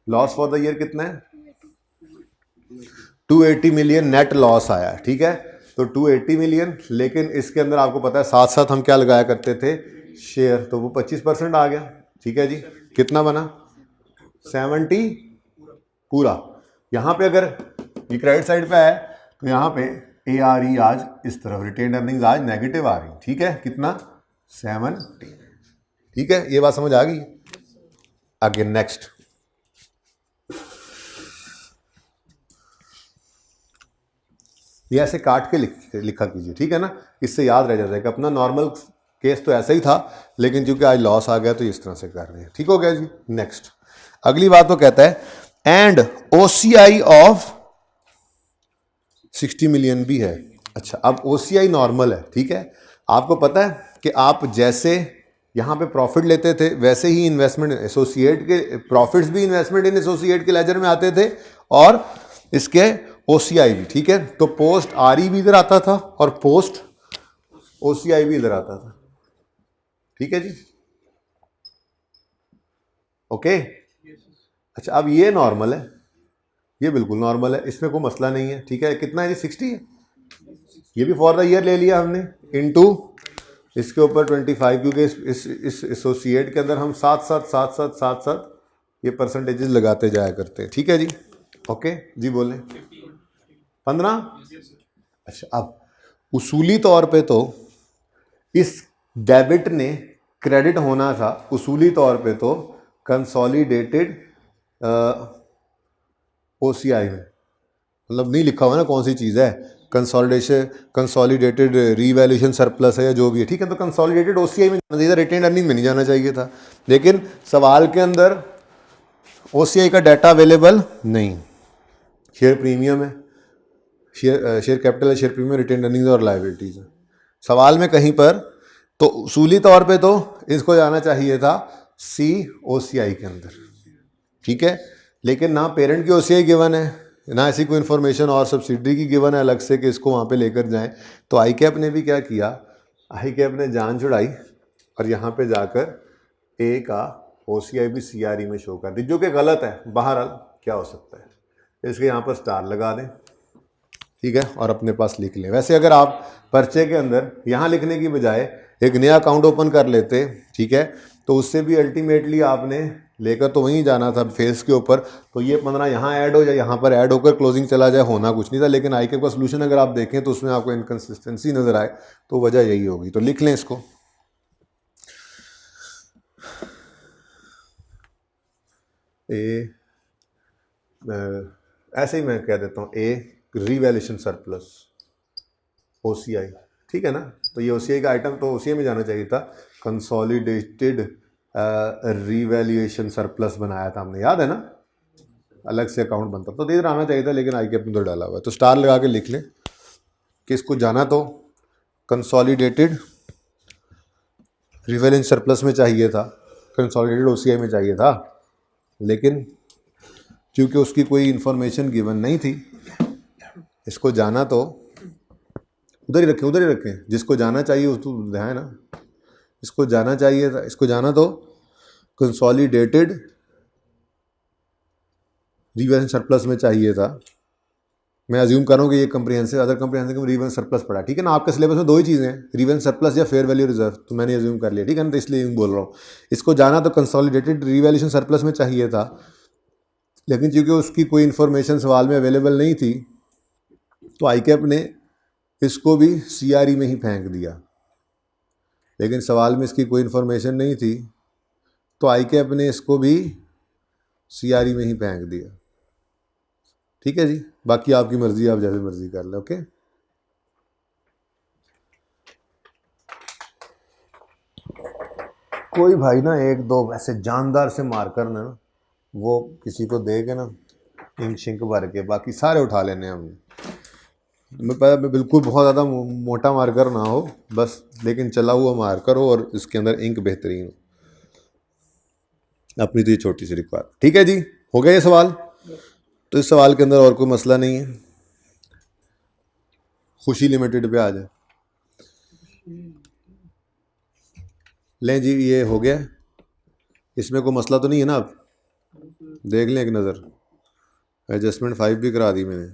लॉस फॉर द ईयर कितना है, 280 मिलियन नेट लॉस आया, ठीक है, तो 280 मिलियन, लेकिन इसके अंदर आपको पता है साथ साथ हम क्या लगाया करते थे, शेयर, तो वो 25% आ गया, ठीक है जी, कितना बना 70 पूरा। यहाँ पे अगर ये क्रेडिट साइड पे है तो यहाँ पे ए आर ई आज इस तरफ, रिटेन अर्निंग्स आज नेगेटिव आ रही, ठीक है, कितना 70, ठीक है, ये बात समझ आ गई। आगे नेक्स्ट, ये ऐसे काट के लिखा कीजिए, ठीक है ना, इससे याद रह जाता है कि अपना नॉर्मल केस तो ऐसा ही था, लेकिन चूंकि आज लॉस आ गया तो इस तरह से कर रहे हैं। ठीक हो गया जी। नेक्स्ट अगली बात तो कहता है एंड OCI ऑफ 60 मिलियन भी है। अच्छा, अब OCI नॉर्मल है, ठीक है। आपको पता है कि आप जैसे यहाँ पे प्रॉफिट लेते थे वैसे ही इन्वेस्टमेंट एसोसिएट के प्रॉफिट्स भी इन्वेस्टमेंट इन एसोसिएट के लेजर में आते थे और इसके OCI भी, ठीक है। तो पोस्ट RE भी इधर आता था और पोस्ट OCI भी इधर आता था, ठीक है जी। ओके अच्छा, अब ये नॉर्मल है, ये बिल्कुल नॉर्मल है, इसमें कोई मसला नहीं है, ठीक है। कितना है जी? 60 है। ये भी फॉर द ईयर ले लिया हमने, इनटू इसके ऊपर 25, क्योंकि इस एसोसिएट के अंदर हम साथ ये परसेंटेजेस लगाते जाया करते हैं, ठीक है जी। ओके जी, बोले 15। अच्छा, अब उसूली तौर पे तो इस डेबिट ने क्रेडिट होना था, उसूली तौर पे तो कंसोलिडेटेड OCI में, मतलब नहीं लिखा हुआ ना कौन सी चीज़ है, कंसोलिडेटेड रीवैल्यूएशन सरप्लस है या जो भी है, ठीक है। तो कंसोलिडेटेड OCI में जाना चाहिए था, रिटेन अर्निंग में नहीं जाना चाहिए था। लेकिन सवाल के अंदर OCI का डाटा अवेलेबल नहीं, शेयर प्रीमियम है, शेयर कैपिटल है, शेयर प्रीमियम, रिटेन अर्निंग और लायबिलिटीज़ है सवाल में कहीं पर। तो उसूली तौर पे तो इसको जाना चाहिए था COCI के अंदर, ठीक है। लेकिन ना पेरेंट की OCI गिवन है, ना ऐसी कोई इन्फॉर्मेशन और सब्सिडरी की गिवन है अलग से कि इसको वहाँ पे लेकर जाएं। तो ICAP ने भी क्या किया, ICAP ने जान छुड़ाई और यहाँ पे जाकर A का OCI भी CRE में शो कर दी, जो कि गलत है। बहरहाल क्या हो सकता है, इसके यहाँ पर स्टार लगा दें, ठीक है, और अपने पास लिख लें। वैसे अगर आप पर्चे के अंदर यहाँ लिखने की बजाय एक नया अकाउंट ओपन कर लेते, ठीक है, तो उससे भी अल्टीमेटली आपने लेकर तो वहीं जाना था फेस के ऊपर। तो ये 15 यहाँ ऐड हो जाए, यहाँ पर ऐड होकर क्लोजिंग चला जाए, होना कुछ नहीं था। लेकिन ICAP का सोल्यूशन अगर आप देखें तो उसमें आपको इनकन्सिस्टेंसी नजर आए, तो वजह यही होगी। तो लिख लें इसको, ऐसे ही मैं कह देता हूँ A रीवैल्यूएशन सरप्लस OCI, ठीक है ना। तो ये OCI का आइटम तो OCI में जाना चाहिए था, कंसोलिडेटेड रीवैल्यूएशन सरप्लस बनाया था हमने, याद है ना, अलग से अकाउंट बनता तो इधर आना चाहिए था, लेकिन ICAP में तो डाला हुआ है। तो स्टार लगा के लिख लें कि इसको जाना तो कंसोलिडेटेड रीवैल्यूएशन सरप्लस में चाहिए था, कंसोलिडेटेड OCI में चाहिए था, लेकिन क्योंकि उसकी कोई इंफॉर्मेशन गिवन नहीं थी, इसको जाना तो उधर ही रखें जिसको जाना चाहिए उसको है ना, इसको जाना चाहिए था, इसको जाना तो कंसोलिडेटेड रीवैल्यूएशन सरप्लस में चाहिए था। मैं अज्यूम कर रहा हूँ कि ये comprehensive other comprehensive revaluation surplus पड़ा, ठीक है ना। आपके सिलेबस में दो ही चीज़ें हैं, रीवैल्यूएशन सरप्लस या फेयर वैल्यू रिजर्व, तो मैंने अज्यूम कर लिया, ठीक है ना। तो इसलिए यूँ बोल रहा हूँ, इसको जाना तो कंसोलिडेटेड रीवैल्यूएशन सरप्लस में चाहिए था, लेकिन चूंकि उसकी कोई इन्फॉर्मेशन सवाल में अवेलेबल नहीं थी, तो ICAP ने इसको भी CRE में ही फेंक दिया। लेकिन सवाल में इसकी कोई इन्फॉर्मेशन नहीं थी, तो ICAP ने इसको भी CRE में ही फेंक दिया, ठीक है जी। बाकी आपकी मर्जी, आप जैसे मर्जी कर लें। ओके, कोई भाई ना एक दो ऐसे जानदार से मार कर ना वो किसी को दे के ना इंक शिंक भर के, बाकी सारे उठा लेने हमने। मैं बिल्कुल बहुत ज़्यादा मोटा मार्कर ना हो बस, लेकिन चला हुआ मार्कर हो और इसके अंदर इंक बेहतरीन हो, अपनी तो ये छोटी सी रिक्वायरमेंट, ठीक है जी। हो गया ये सवाल। तो इस सवाल के अंदर और कोई मसला नहीं है। खुशी लिमिटेड पे आ जाए, लें जी, ये हो गया, इसमें कोई मसला तो नहीं है ना। आप देख लें एक नज़र, एडजस्टमेंट 5 भी करा दी मैंने,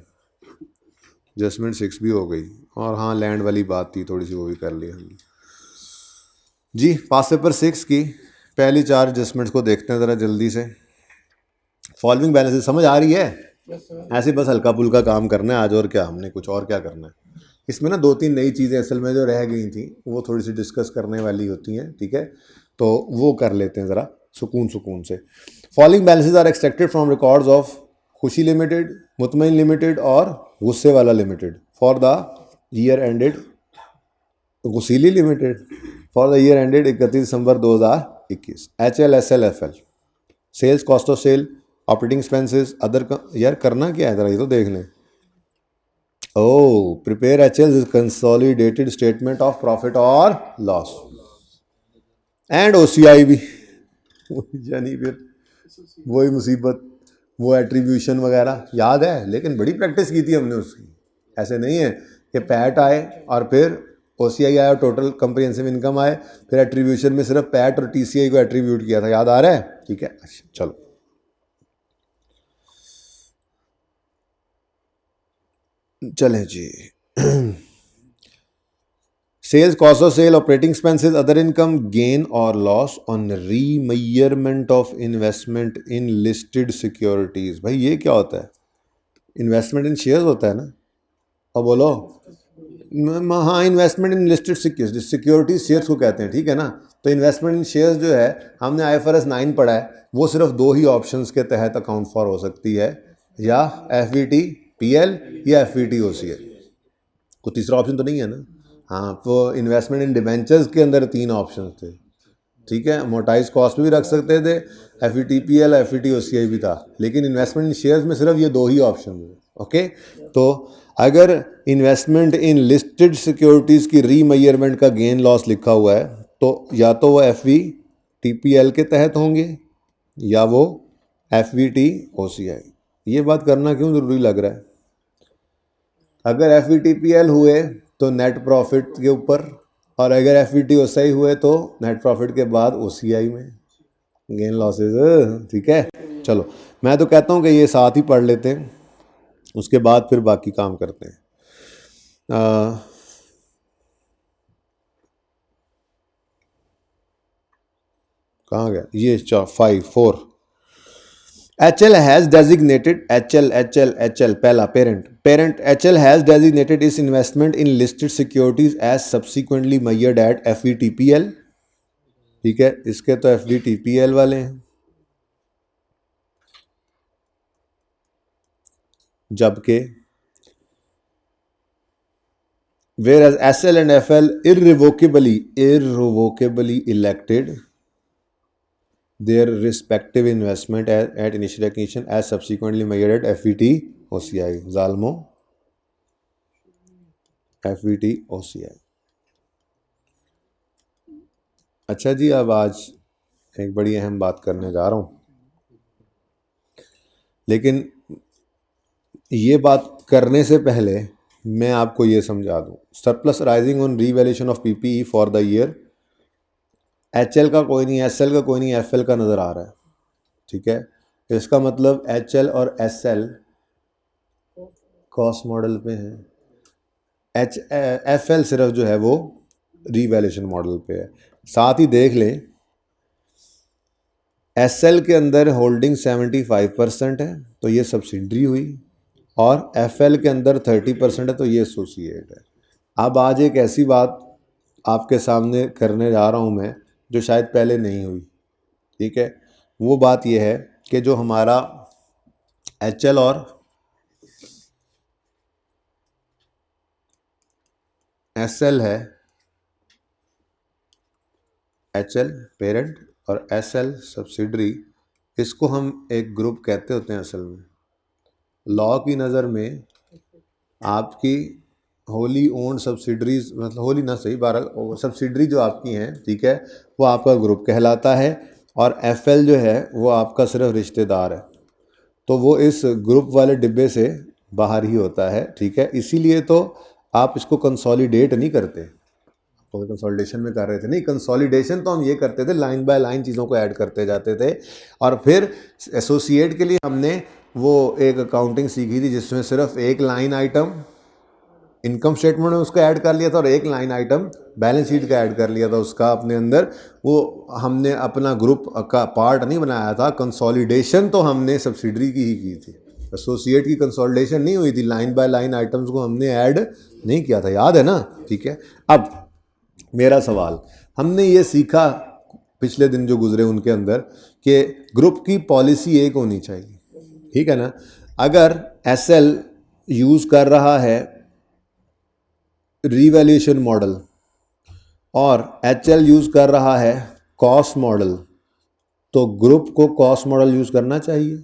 एडजस्टमेंट 6 भी हो गई, और हाँ लैंड वाली बात थी थोड़ी सी, वो भी कर ली हमने जी। पास पेपर 6 की पहली 4 एडजस्टमेंट्स को देखते हैं ज़रा जल्दी से। फॉलोइंग बैलेंसेस समझ आ रही है? ऐसे बस हल्का फुल्का काम करना है आज, और क्या, हमने कुछ और क्या करना है। इसमें ना 2-3 नई चीज़ें असल में जो रह गई थी वो थोड़ी सी डिस्कस करने वाली होती हैं, ठीक है, तो वो कर लेते हैं ज़रा सुकून से। Following balances are extracted from records of Khushi limited, मुतमईन लिमिटेड और गुस्से वाला limited for the year ended, गुसीली limited for the year ended 31 December 2021। HLSLFL sales, cost of sale, operating expenses, other. यार करना क्या है, जरा ये तो देख लें। ओ prepare HL consolidated statement of profit और लॉस एंड OCI भी यानी फिर वही मुसीबत, वो एट्रीब्यूशन वगैरह याद है, लेकिन बड़ी प्रैक्टिस की थी हमने उसकी। ऐसे नहीं है कि पैट आए और फिर OCI आया, टोटल कंप्रिहेंसिव इनकम आए, फिर एट्रीब्यूशन में सिर्फ पैट और TCI को एट्रीब्यूट किया था। याद आ रहा है? ठीक है, अच्छा चलो। चलें जी। Sales, cost of sale, operating expenses, other income, gain और loss on remeasurement of investment in listed securities. भाई ये क्या होता है? इन्वेस्टमेंट इन शेयर्स होता है ना? और बोलो। हाँ, investment in listed securities shares को कहते हैं, ठीक है ना? तो इन्वेस्टमेंट इन शेयर्स जो है, हमने IFRS 9 पढ़ा है, वो सिर्फ 2 ही ऑप्शंस के तहत अकाउंट फॉर हो सकती है, या FVT PL या FVT OCI। कोई तीसरा ऑप्शन तो नहीं है ना? हाँ, तो इन्वेस्टमेंट इन डिवेंचर्स के अंदर 3 ऑप्शन थे, ठीक है? मोटाइज कॉस्ट भी रख सकते थे, FVT PL, FVT OCI भी था, लेकिन इन्वेस्टमेंट इन शेयर्स में सिर्फ ये 2 ही ऑप्शन थे। ओके, तो अगर इन्वेस्टमेंट इन लिस्टेड सिक्योरिटीज़ की रीमेयरमेंट का गेन लॉस लिखा हुआ है, तो या तो वो FVTPL के तहत होंगे या वो FVT OCI। ये बात करना क्यों ज़रूरी लग रहा है? अगर FVTPL हुए तो नेट प्रॉफिट के ऊपर, और अगर FVT OCI हुए तो नेट प्रॉफिट के बाद OCI में गेन लॉसेज। ठीक है, चलो मैं तो कहता हूँ कि ये साथ ही पढ़ लेते हैं, उसके बाद फिर बाकी काम करते हैं। कहाँ गया ये? 4 HL has designated HL पहला parent HL has designated its investment in listed securities as subsequently measured at FVTPL। ठीक है, इसके तो FVTPL वाले हैं, जबकि whereas SL and FL irrevocably elected their respective investment at initial recognition as subsequently measured at FVT OCI। जालमो FVT OCI। अच्छा जी, अब आज एक बड़ी अहम बात करने जा रहा हूँ, लेकिन ये बात करने से पहले मैं आपको ये समझा दूँ। Surplus rising on revaluation of PPE for the year, HL का कोई नहीं, SL का कोई नहीं, FL का नज़र आ रहा है, ठीक है? इसका मतलब HL और SL कॉस्ट मॉडल पे हैं, FL सिर्फ जो है वो रीवैल्यूएशन मॉडल पे है। साथ ही देख लें, SL के अंदर होल्डिंग 75% है तो ये सब्सिडरी हुई, और FL के अंदर 30% है तो ये एसोसिएट है। अब आज एक ऐसी बात आपके सामने करने जा रहा हूँ मैं जो शायद पहले नहीं हुई, ठीक है? वो बात ये है कि जो हमारा HL और SL है, HL पेरेंट और SL सब्सिडरी, इसको हम एक ग्रुप कहते होते हैं। असल में लॉ की नज़र में आपकी होली ओन्ड सब्सिडरीज, मतलब होली ना सही, 12 सब्सिडरी जो आपकी हैं, ठीक है, वो आपका ग्रुप कहलाता है, और FL जो है वो आपका सिर्फ रिश्तेदार है, तो वो इस ग्रुप वाले डिब्बे से बाहर ही होता है, ठीक है? इसीलिए तो आप इसको कंसोलिडेट नहीं करते। तो कंसोलिडेशन में कर रहे थे, नहीं, कंसोलिडेशन तो हम ये करते थे, लाइन बाय लाइन चीज़ों को ऐड करते जाते थे, और फिर एसोसिएट के लिए हमने वो एक अकाउंटिंग सीखी थी जिसमें सिर्फ एक लाइन आइटम इनकम स्टेटमेंट में उसको ऐड कर लिया था और एक लाइन आइटम बैलेंस शीट का ऐड कर लिया था उसका अपने अंदर। वो हमने अपना ग्रुप का पार्ट नहीं बनाया था। कंसोलिडेशन तो हमने सब्सिडरी की ही की थी, एसोसिएट की कंसोलिडेशन नहीं हुई थी, लाइन बाय लाइन आइटम्स को हमने ऐड नहीं किया था, याद है ना? ठीक है, अब मेरा सवाल, हमने ये सीखा पिछले दिन जो गुजरे उनके अंदर कि ग्रुप की पॉलिसी एक होनी चाहिए, ठीक है ना? अगर SL यूज़ कर रहा है रीवैल्यूएशन मॉडल और HL यूज़ कर रहा है कॉस्ट मॉडल, तो ग्रुप को कॉस्ट मॉडल यूज़ करना चाहिए।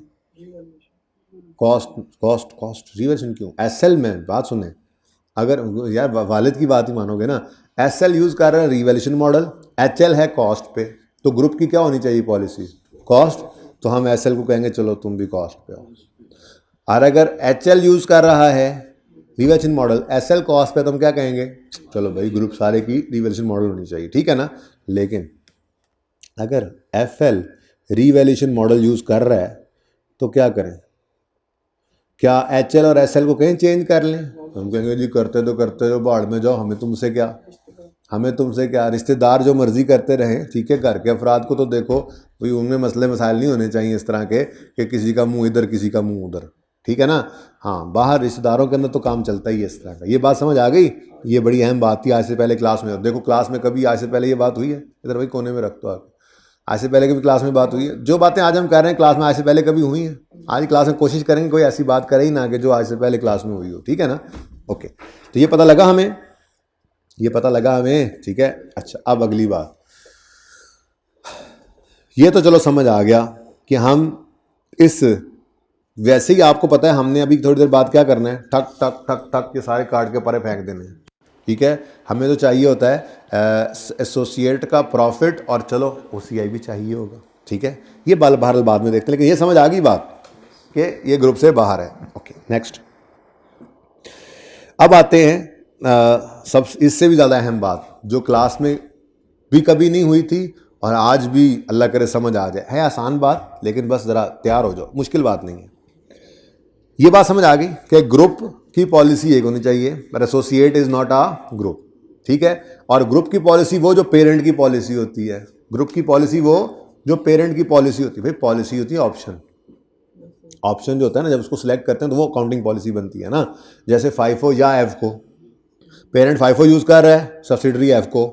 कॉस्ट कॉस्ट कॉस्ट रिवर्सन क्यों? SL में बात सुने, अगर यार वालिद की बात ही मानोगे ना, SL यूज़ कर रहा है रिवैल्यूएशन मॉडल, HL है कॉस्ट पे, तो ग्रुप की क्या होनी चाहिए पॉलिसी? कॉस्ट। तो हम SL को कहेंगे चलो तुम भी कॉस्ट पे आओ। और अगर HL यूज़ कर रहा है रिवैल्यूएशन मॉडल, SL कॉस्ट पे, तो हम क्या कहेंगे? चलो भाई ग्रुप सारे की रिवैल्यूएशन मॉडल होनी चाहिए, ठीक है ना। लेकिन अगर FL रिवैल्यूएशन मॉडल यूज़ कर रहा है तो क्या करें? क्या HL और SL को कहीं चेंज कर लें? हम कहेंगे जी करते तो करते जो बाढ़ में जाओ, हमें तुमसे क्या, हमें तुमसे क्या, रिश्तेदार जो मर्जी करते रहें, ठीक है। घर के अफराद को तो देखो भाई, उनमें मसले मसाइल नहीं होने चाहिए इस तरह के कि किसी का मुंह इधर किसी का मुंह उधर, ठीक है ना। हाँ, बाहर रिश्तेदारों के अंदर तो काम चलता ही है इस तरह का। ये बात समझ आ गई? ये बड़ी अहम बात थी आज से पहले क्लास में। देखो क्लास में कभी आज से पहले ये बात हुई है? इधर भाई कोने में रख दो आके। आज से पहले कभी क्लास में बात हुई है? जो बातें आज हम कर रहे हैं क्लास में आज से पहले कभी हुई हैं? आज क्लास में कोशिश करेंगे कोई ऐसी बात करे ही ना कि जो आज से पहले क्लास में हुई हो, ठीक है ना। ओके, तो ये पता लगा हमें, ये पता लगा हमें, ठीक है। अच्छा, अब अगली बात, ये तो चलो समझ आ गया कि हम इस, वैसे ही आपको पता है हमने अभी थोड़ी देर बाद क्या करना है, ठक ठक ठक ठक के सारे काट के परे फेंक देने हैं, ठीक है। हमें तो चाहिए होता है एसोसिएट का प्रॉफिट, और चलो OCI भी चाहिए होगा, ठीक है। ये बहरहाल बाद में देखते हैं, लेकिन ये समझ आ गई बात कि ये ग्रुप से बाहर है। Okay, next. अब आते हैं सब इससे भी ज़्यादा अहम बात, जो क्लास में भी कभी नहीं हुई थी और आज भी अल्लाह करे समझ आ जाए। है आसान बात, लेकिन बस ज़रा तैयार हो जाओ, मुश्किल बात नहीं है। ये बात समझ आ गई कि ग्रुप की पॉलिसी एक होनी चाहिए, पर associate is not a group, ठीक है। और ग्रुप की पॉलिसी वो जो पेरेंट की पॉलिसी होती है, ग्रुप की पॉलिसी वो जो पेरेंट की पॉलिसी होती है। भाई पॉलिसी होती है ऑप्शन, ऑप्शन जो होता है ना, जब उसको सिलेक्ट करते हैं तो वो अकाउंटिंग पॉलिसी बनती है ना। जैसे FIFO या EFCO, पेरेंट FIFO यूज़ कर रहा है, सब्सिडरी EFCO,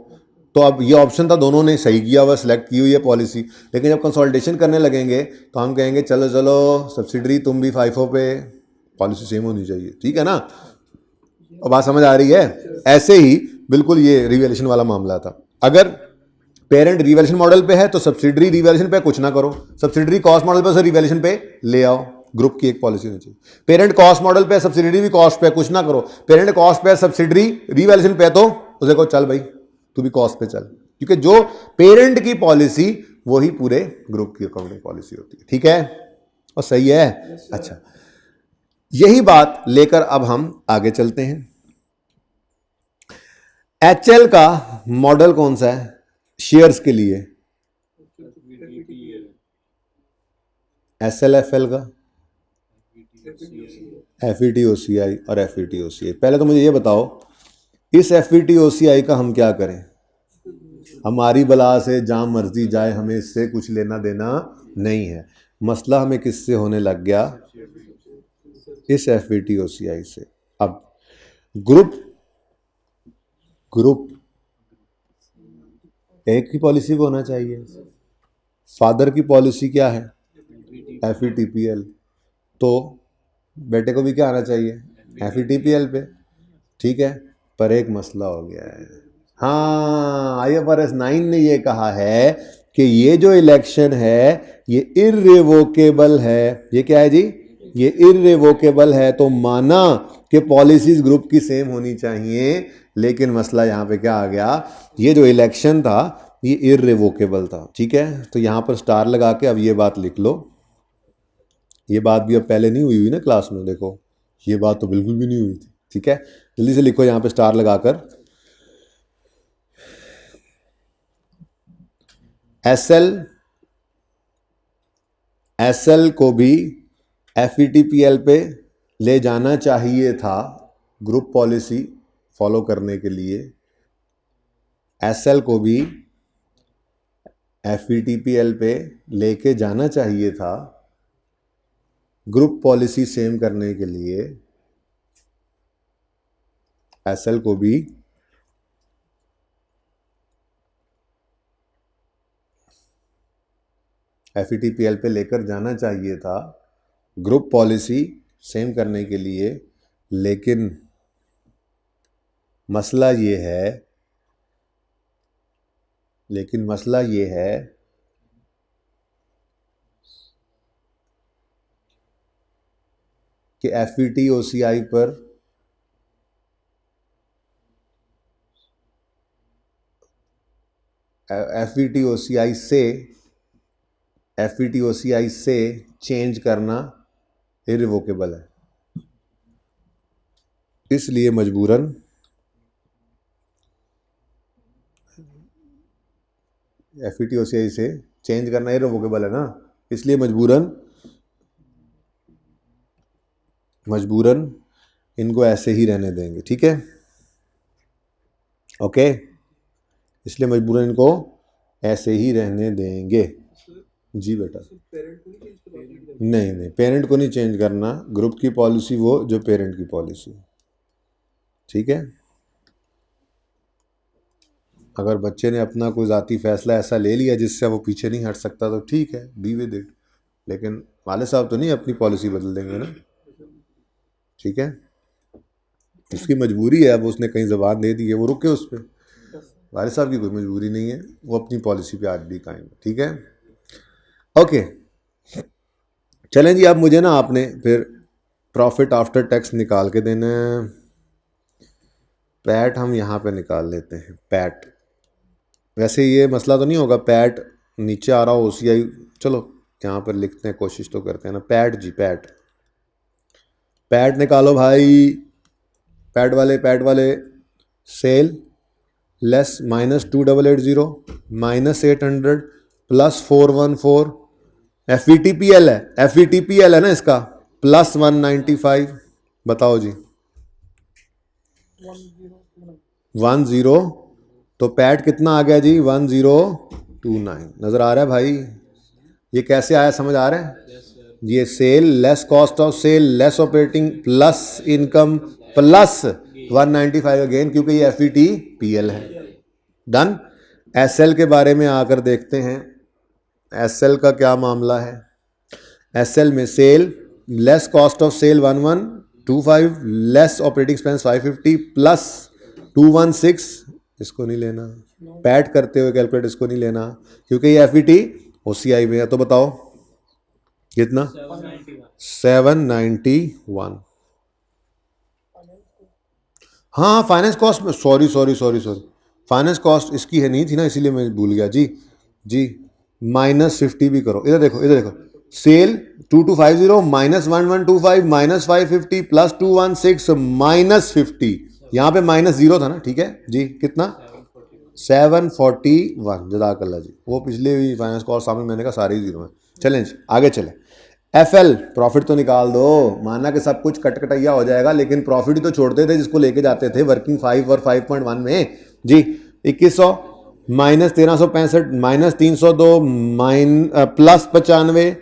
तो अब ये ऑप्शन था, दोनों ने सही किया हुआ, सिलेक्ट की हुई है पॉलिसी। लेकिन जब कंसोलिडेशन करने लगेंगे तो हम कहेंगे चलो चलो सब्सिडरी तुम भी FIFO पे, पॉलिसी सेम होनी चाहिए, ठीक है ना। और बात समझ आ रही है? ऐसे ही बिल्कुल ये रिवैल्यूएशन वाला मामला था। अगर पेरेंट रिवैल्यूएशन मॉडल पे है तो सब्सिडरी रिवैल्यूएशन पे कुछ ना करो, सब्सिडरी कॉस्ट मॉडल पे रिवैल्यूएशन पे ले आओ। ग्रुप की एक पॉलिसी होनी चाहिए। पेरेंट कॉस्ट मॉडल पे, सब्सिडरी भी कॉस्ट पे, कुछ ना करो। पेरेंट कॉस्ट पे, सब्सिडरी रिवैल्यूएशन पे, तो उसे कहो चल भाई तू भी कॉस्ट पे चल, क्योंकि जो पेरेंट की पॉलिसी वही पूरे ग्रुप की अकाउंटिंग पॉलिसी होती है, ठीक है। और सही है? अच्छा, यही बात लेकर अब हम आगे चलते हैं। HL का मॉडल कौन सा है शेयर्स के लिए? SLFL का, FET OCI और FET OCI। पहले तो मुझे ये बताओ, इस FET OCI का हम क्या करें? हमारी बला से जहां मर्जी जाए, हमें इससे कुछ लेना देना नहीं है। मसला हमें किससे होने लग गया? इस FET OCI से। अब ग्रुप ग्रुप एक ही पॉलिसी को होना चाहिए। फादर की पॉलिसी क्या है? FETPL, तो बेटे को भी क्या आना चाहिए? FETPL पे, ठीक है। पर एक मसला हो गया है, हाँ, IFRS 9 ने ये कहा है कि ये जो इलेक्शन है ये इर्रेवोकेबल है। ये क्या है जी? ये इर्रेवोकेबल है, तो माना कि पॉलिसीज ग्रुप की सेम होनी चाहिए, लेकिन मसला यहाँ पे क्या आ गया? ये जो इलेक्शन था ये इर्रेवोकेबल था, ठीक है। तो यहाँ पर स्टार लगा के अब ये बात लिख लो। ये बात भी अब पहले नहीं हुई ना क्लास में, देखो ये बात तो बिल्कुल भी नहीं हुई थी, ठीक है। जल्दी से लिखो यहाँ पे स्टार लगाकर। एसएल को भी FETPL पे ले जाना चाहिए था ग्रुप पॉलिसी फॉलो करने के लिए। एसएल को भी FETPL पे लेके जाना चाहिए था ग्रुप पॉलिसी सेम करने के लिए। एसएल को भी FETPL पे लेकर जाना चाहिए था ग्रुप पॉलिसी सेम करने के लिए, लेकिन मसला ये है लेकिन मसला ये है कि एफईटी ओसीआई पर एफईटी ओसीआई से चेंज करना इरिवोकेबल है, इसलिए मजबूरन एफईटी ओसीआई से चेंज करना इरिवोकेबल है ना, इसलिए मजबूरन इनको ऐसे ही रहने देंगे, ठीक है, ओके, इसलिए मजबूरन इनको ऐसे ही रहने देंगे। जी बेटा, नहीं, पेरेंट को नहीं चेंज करना, ग्रुप की पॉलिसी वो जो पेरेंट की पॉलिसी, ठीक है। अगर बच्चे ने अपना कोई ज़ाती फैसला ऐसा ले लिया जिससे वो पीछे नहीं हट सकता तो ठीक है, बी विद इट, लेकिन वाले साहब तो नहीं अपनी पॉलिसी बदल देंगे ना, ठीक है, उसकी मजबूरी है, अब उसने कहीं ज़बान दे दी है, वो रुके उस पर, वाले साहब की कोई मजबूरी नहीं है, वो अपनी पॉलिसी पे आज भी कायम है, ठीक है, ओके। चलें जी, अब मुझे ना आपने फिर प्रॉफिट आफ्टर टैक्स निकाल के देना है। पैट हम यहाँ पे निकाल लेते हैं, पैट, वैसे ये मसला तो नहीं होगा, पैट नीचे आ रहा हो ओसीआई, चलो यहाँ पर लिखते हैं, कोशिश तो करते हैं ना, पैट जी, पैट निकालो भाई, पैट वाले सेल लेस -2880 -800 +414 एफईटीपीएल है ना इसका, +195, बताओ जी 10, तो पैट कितना आ गया जी 1029, नज़र आ रहा है भाई, ये कैसे आया, समझ आ रहा है, ये sale less cost of sale less operating plus income plus 195 again, क्योंकि ये एफईटीपीएल है, डन। एसएल के बारे में आकर देखते हैं, एसएल का क्या मामला है। एसएल में sale less cost of sale 1125 less operating expense 550 plus 216, इसको नहीं लेना, पैट करते हुए कैलकुलेट इसको नहीं लेना, क्योंकि ये एफईटी ओसीआई में है, तो बताओ कितना 791। हाँ, फाइनेंस कॉस्ट में सॉरी फाइनेंस कॉस्ट इसकी है नहीं थी ना, इसीलिए मैं भूल गया जी -50 भी करो, इधर देखो, सेल 2250 -1125 -550 +216 -50, यहाँ पे -0 था ना, ठीक है जी, कितना 741, जज़ाकल्लाह जी, वो पिछले भी फाइनेंस कॉस्ट सामने मैंने कहा सारे ही 0 हैं। चलें जी, आगे चलें, एफएल प्रॉफिट तो निकाल दो, माना कि सब कुछ कटकटैया हो जाएगा, लेकिन प्रॉफिट ही तो छोड़ते थे जिसको लेके जाते थे वर्किंग 5 और 5.1 में जी, 2100 -1365 -302 +95,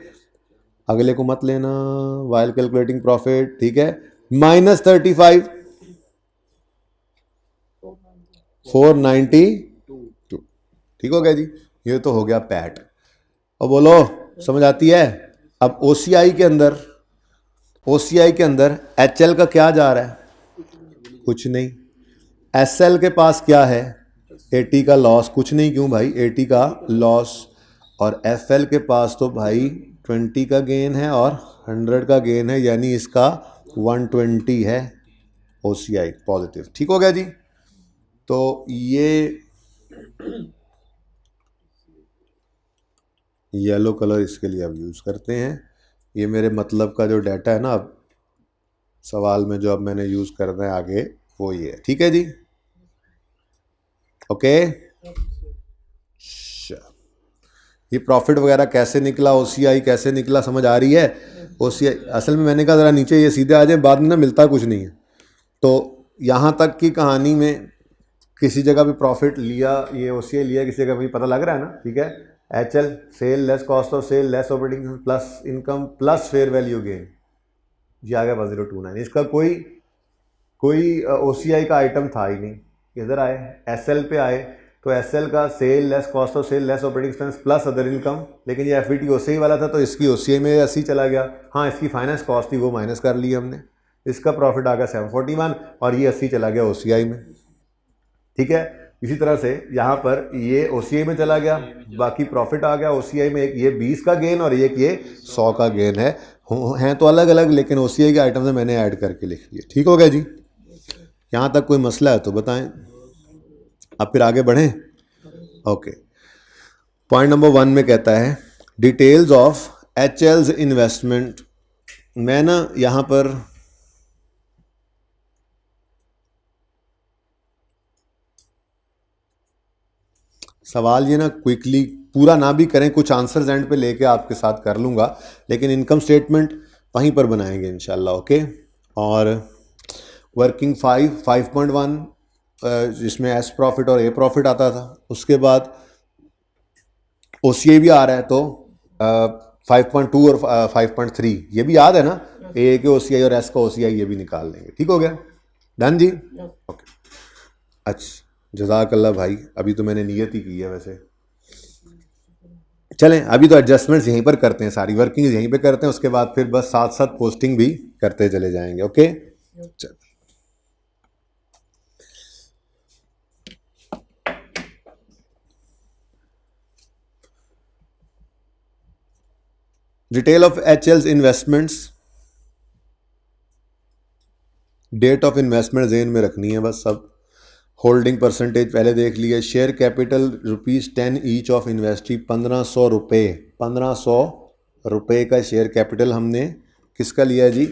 अगले को मत लेना वाइल कैलकुलेटिंग प्रॉफिट, ठीक है, -35 492, ठीक हो गया जी, ये तो हो गया पैट। अब बोलो समझ आती है। अब ओसीआई के अंदर एचएल का क्या जा रहा है, कुछ नहीं, एसएल के पास क्या है 80 का लॉस, कुछ नहीं, क्यों भाई 80 का लॉस, और एफएल के पास तो भाई 20 का गेन है और 100 का गेन है, यानी इसका 120 है ओसीआई पॉजिटिव, ठीक हो गया जी। तो ये येलो कलर इसके लिए अब यूज़ करते हैं, ये मेरे मतलब का जो डाटा है ना, अब सवाल में जो अब मैंने यूज़ करना है आगे वो ये है, ठीक है जी, ओके। ये प्रॉफिट वगैरह कैसे निकला, ओसीआई कैसे निकला, समझ आ रही है। ओसीआई असल में मैंने कहा ज़रा नीचे ये सीधे आ जाए, बाद में ना मिलता कुछ नहीं है, तो यहाँ तक की कहानी में किसी जगह भी प्रॉफिट लिया, ये ओसीआई लिया किसी जगह भी, पता लग रहा है ना, ठीक है। HL sale less cost of sale less operating plus income plus fair value gain, ये आ गया 1029, इसका कोई ओसीआई का आइटम था ही नहीं। इधर आए एसएल पे आए तो एसएल का sale less cost of sale less operating expense plus other income, लेकिन ये एफईटी ओसीआई वाला था तो इसकी ओसीआई में ऐसे ही चला गया। हाँ, इसकी फाइनेंस कॉस्ट थी वो माइनस कर ली हमने, इसका प्रॉफिट आ गया 741 और ये 80 चला गया ओसीआई में, ठीक है। इसी तरह से यहाँ पर ये OCI में चला गया, बाकी प्रॉफिट आ गया OCI में, एक ये 20 का गेन और एक ये 100 का गेन है, हैं तो अलग अलग लेकिन OCI के आइटम से मैंने ऐड करके लिख लिया। ठीक हो गया जी? यहाँ तक कोई मसला है तो बताएं, अब फिर आगे बढ़ें। ओके, पॉइंट नंबर 1 में कहता है डिटेल्स ऑफ HL's इन्वेस्टमेंट। मैं ना यहाँ पर सवाल ये ना क्विकली पूरा ना भी करें, कुछ आंसर्स एंड पे लेके आपके साथ कर लूँगा, लेकिन इनकम स्टेटमेंट वहीं पर बनाएंगे इंशाल्लाह। ओके, और वर्किंग 5.1 जिसमें एस प्रॉफिट और ए प्रॉफिट आता था, उसके बाद OCI भी आ रहा है तो 5.2 और 5.3 ये भी याद है ना, ए के OCI और एस का OCI ये भी निकाल लेंगे। ठीक हो गया? डन जी? ओके, अच्छा, जज़ाकल्लाह भाई, अभी तो मैंने नियत ही की है वैसे। चलें, अभी तो एडजस्टमेंट्स यहीं पर करते हैं, सारी वर्किंग यहीं पे करते हैं, उसके बाद फिर बस साथ साथ पोस्टिंग भी करते चले जाएंगे। ओके, चल detail of HL's investments, date of investment जेन में रखनी है बस सब। होल्डिंग परसेंटेज पहले देख लिया। Share capital ₹10 each of investee, 1500 रुपये, 1500 रुपये का शेयर कैपिटल हमने किसका लिया जी?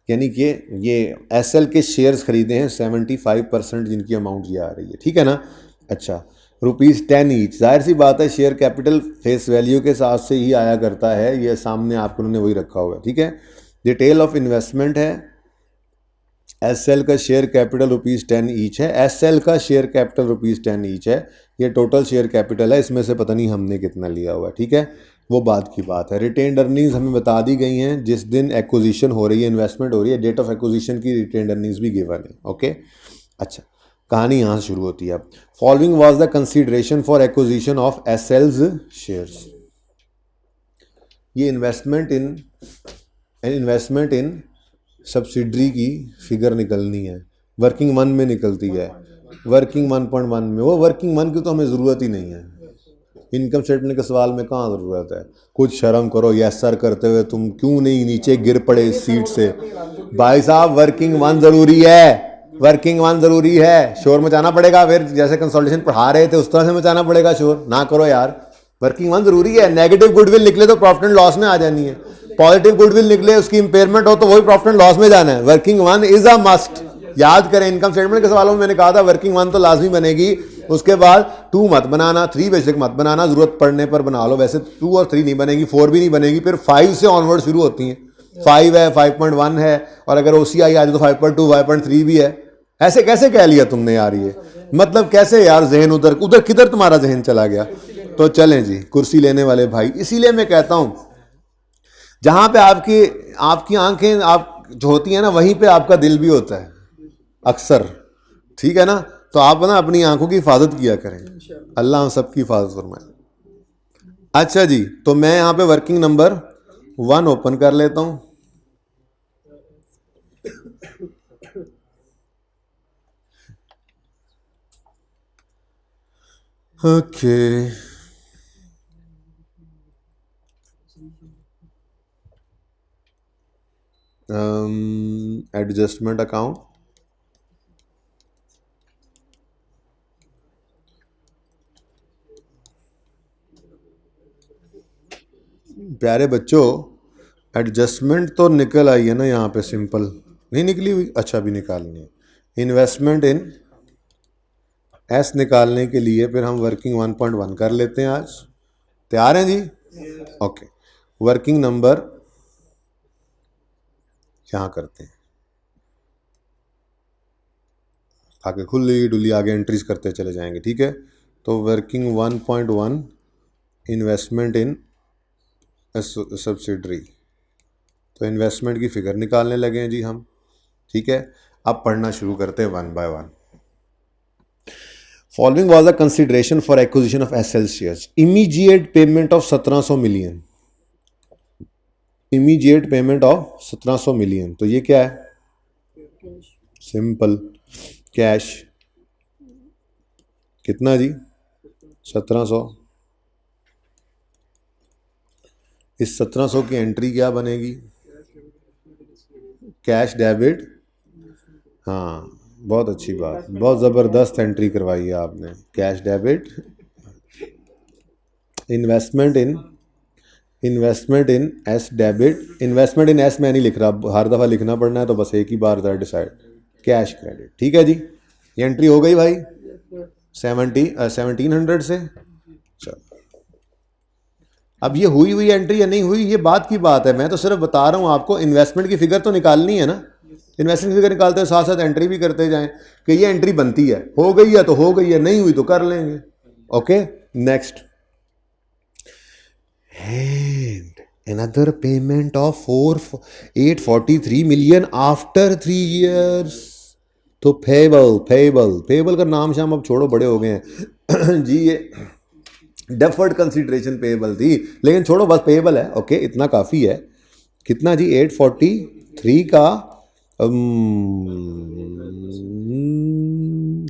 यानी कि ये SL के शेयर्स खरीदे हैं 75% जिनकी अमाउंट ये आ रही है। ठीक है ना? अच्छा, ₹10 ईच, जाहिर सी बात है शेयर कैपिटल फेस वैल्यू के हिसाब से ही आया करता है, ये सामने आपको उन्होंने वही रखा हुआ है। ठीक है, डिटेल ऑफ इन्वेस्टमेंट है, SL का शेयर कैपिटल ₹10 ईच है, SL का शेयर कैपिटल ₹10 ईच है, ये टोटल शेयर कैपिटल है, इसमें से पता नहीं हमने कितना लिया हुआ है। ठीक है, वो बात की बात है। रिटेन्ड अर्निंग्स हमें बता दी गई हैं, जिस दिन एक्विजिशन हो रही है, इन्वेस्टमेंट हो रही है, डेट ऑफ एक्विजिशन की रिटेन्ड अर्निंग्स भी गिवन है। ओके, अच्छा, कहानी यहाँ से शुरू होती है। अब following was the consideration for acquisition of SL's shares. ये इन्वेस्टमेंट इन सब्सिडरी की फिगर निकलनी है, वर्किंग 1 में निकलती है, वर्किंग 1.1 में। वो वर्किंग 1 की तो हमें ज़रूरत ही नहीं है, इनकम स्टेटमेंट के सवाल में कहाँ ज़रूरत है। कुछ शर्म करो, यस सर करते हुए तुम क्यों नहीं नीचे गिर पड़े इस सीट से? भाई साहब, वर्किंग 1 ज़रूरी है, वर्किंग 1 ज़रूरी है। शोर मचाना पड़ेगा, फिर जैसे कंसल्टेशन पढ़ा रहे थे उस तरह से मचाना पड़ेगा शोर, ना करो यार। वर्किंग 1 ज़रूरी है। नेगेटिव गुडविल निकले तो प्रॉफिट एंड लॉस में आ जानी है, पॉजिटिव गुडविल निकले उसकी इंपेयरमेंट हो तो वही प्रॉफिट एंड लॉस में जाना है। Working 1 is a must. याद करें, इनकम स्टेटमेंट के सवालों में मैंने कहा था वर्किंग 1 तो लाजमी बनेगी, उसके बाद 2 मत बनाना, 3 बेशक मत बनाना, जरूरत पड़ने पर बना लो। वैसे 2 और 3 नहीं बनेगी, 4 भी नहीं बनेगी, फिर 5 से ऑनवर्ड शुरू होती हैं। 5 है, 5.1 है, और अगर OCI आ जाए तो 5.2, 5.3 भी है। ऐसे कैसे कह लिया तुमने यार? ये मतलब कैसे यार? जहन उधर उधर किधर तुम्हारा जहन चला गया? तो चलें जी, कुर्सी लेने वाले भाई, इसीलिए मैं कहता हूं जहां पे आपकी आंखें आप जो होती हैं ना, वहीं पे आपका दिल भी होता है अक्सर। ठीक है ना? तो आप ना अपनी आंखों की हिफाजत किया करें, अल्लाह हम सबकी हिफाजत फरमाए। अच्छा जी, तो मैं यहाँ पे वर्किंग नंबर 1 ओपन कर लेता हूँ। ओके, एडजस्टमेंट अकाउंट, प्यारे बच्चों एडजस्टमेंट तो निकल आई है ना यहाँ पे? सिंपल नहीं निकली हुई? अच्छा, अभी निकालनी है। इन्वेस्टमेंट इन एस निकालने के लिए फिर हम वर्किंग 1.1 कर लेते हैं आज। तैयार हैं जी? ओके, वर्किंग नंबर यहाँ करते हैं, आगे खुली डुली आगे एंट्रीज करते चले जाएंगे। ठीक है, तो वर्किंग 1.1 इन्वेस्टमेंट इन सब्सिडरी, तो इन्वेस्टमेंट की फिगर निकालने लगे हैं जी हम। ठीक है, अब पढ़ना शुरू करते हैं 1 by 1। Following was the consideration for acquisition of SL shares. Immediate payment of 1700 million, immediate payment of 1700 million, तो ये क्या है? सिंपल कैश, कितना जी? 1700। इस 1700 की एंट्री क्या बनेगी? Cash debit. हाँ, बहुत अच्छी बात, बहुत ज़बरदस्त एंट्री करवाई है आपने। Cash debit, investment in S debit. Investment in S मैं नहीं लिख रहा, हर दफ़ा लिखना पड़ना है तो बस एक ही बार था डिसाइड। कैश क्रेडिट, ठीक है जी, ये एंट्री हो गई भाई 1700 से। चलो, अब ये हुई हुई एंट्री या नहीं हुई, ये बात की बात है, मैं तो सिर्फ बता रहा हूँ आपको। इन्वेस्टमेंट की फिगर तो निकालनी है ना, इन्वेस्टमेंट की फिगर निकालते हैं साथ साथ एंट्री भी करते जाएं कि ये एंट्री बनती है, हो गई है तो हो गई है, नहीं हुई तो कर लेंगे। Okay, next. And another payment of 843 million after 3 years। तो पेबल का नाम शाम अब छोड़ो, बड़े हो गए हैं जी। ये डेफर्ड कंसिडरेशन पेबल थी, लेकिन छोड़ो, बस पेबल है। ओके, इतना काफ़ी है। कितना जी? 843 का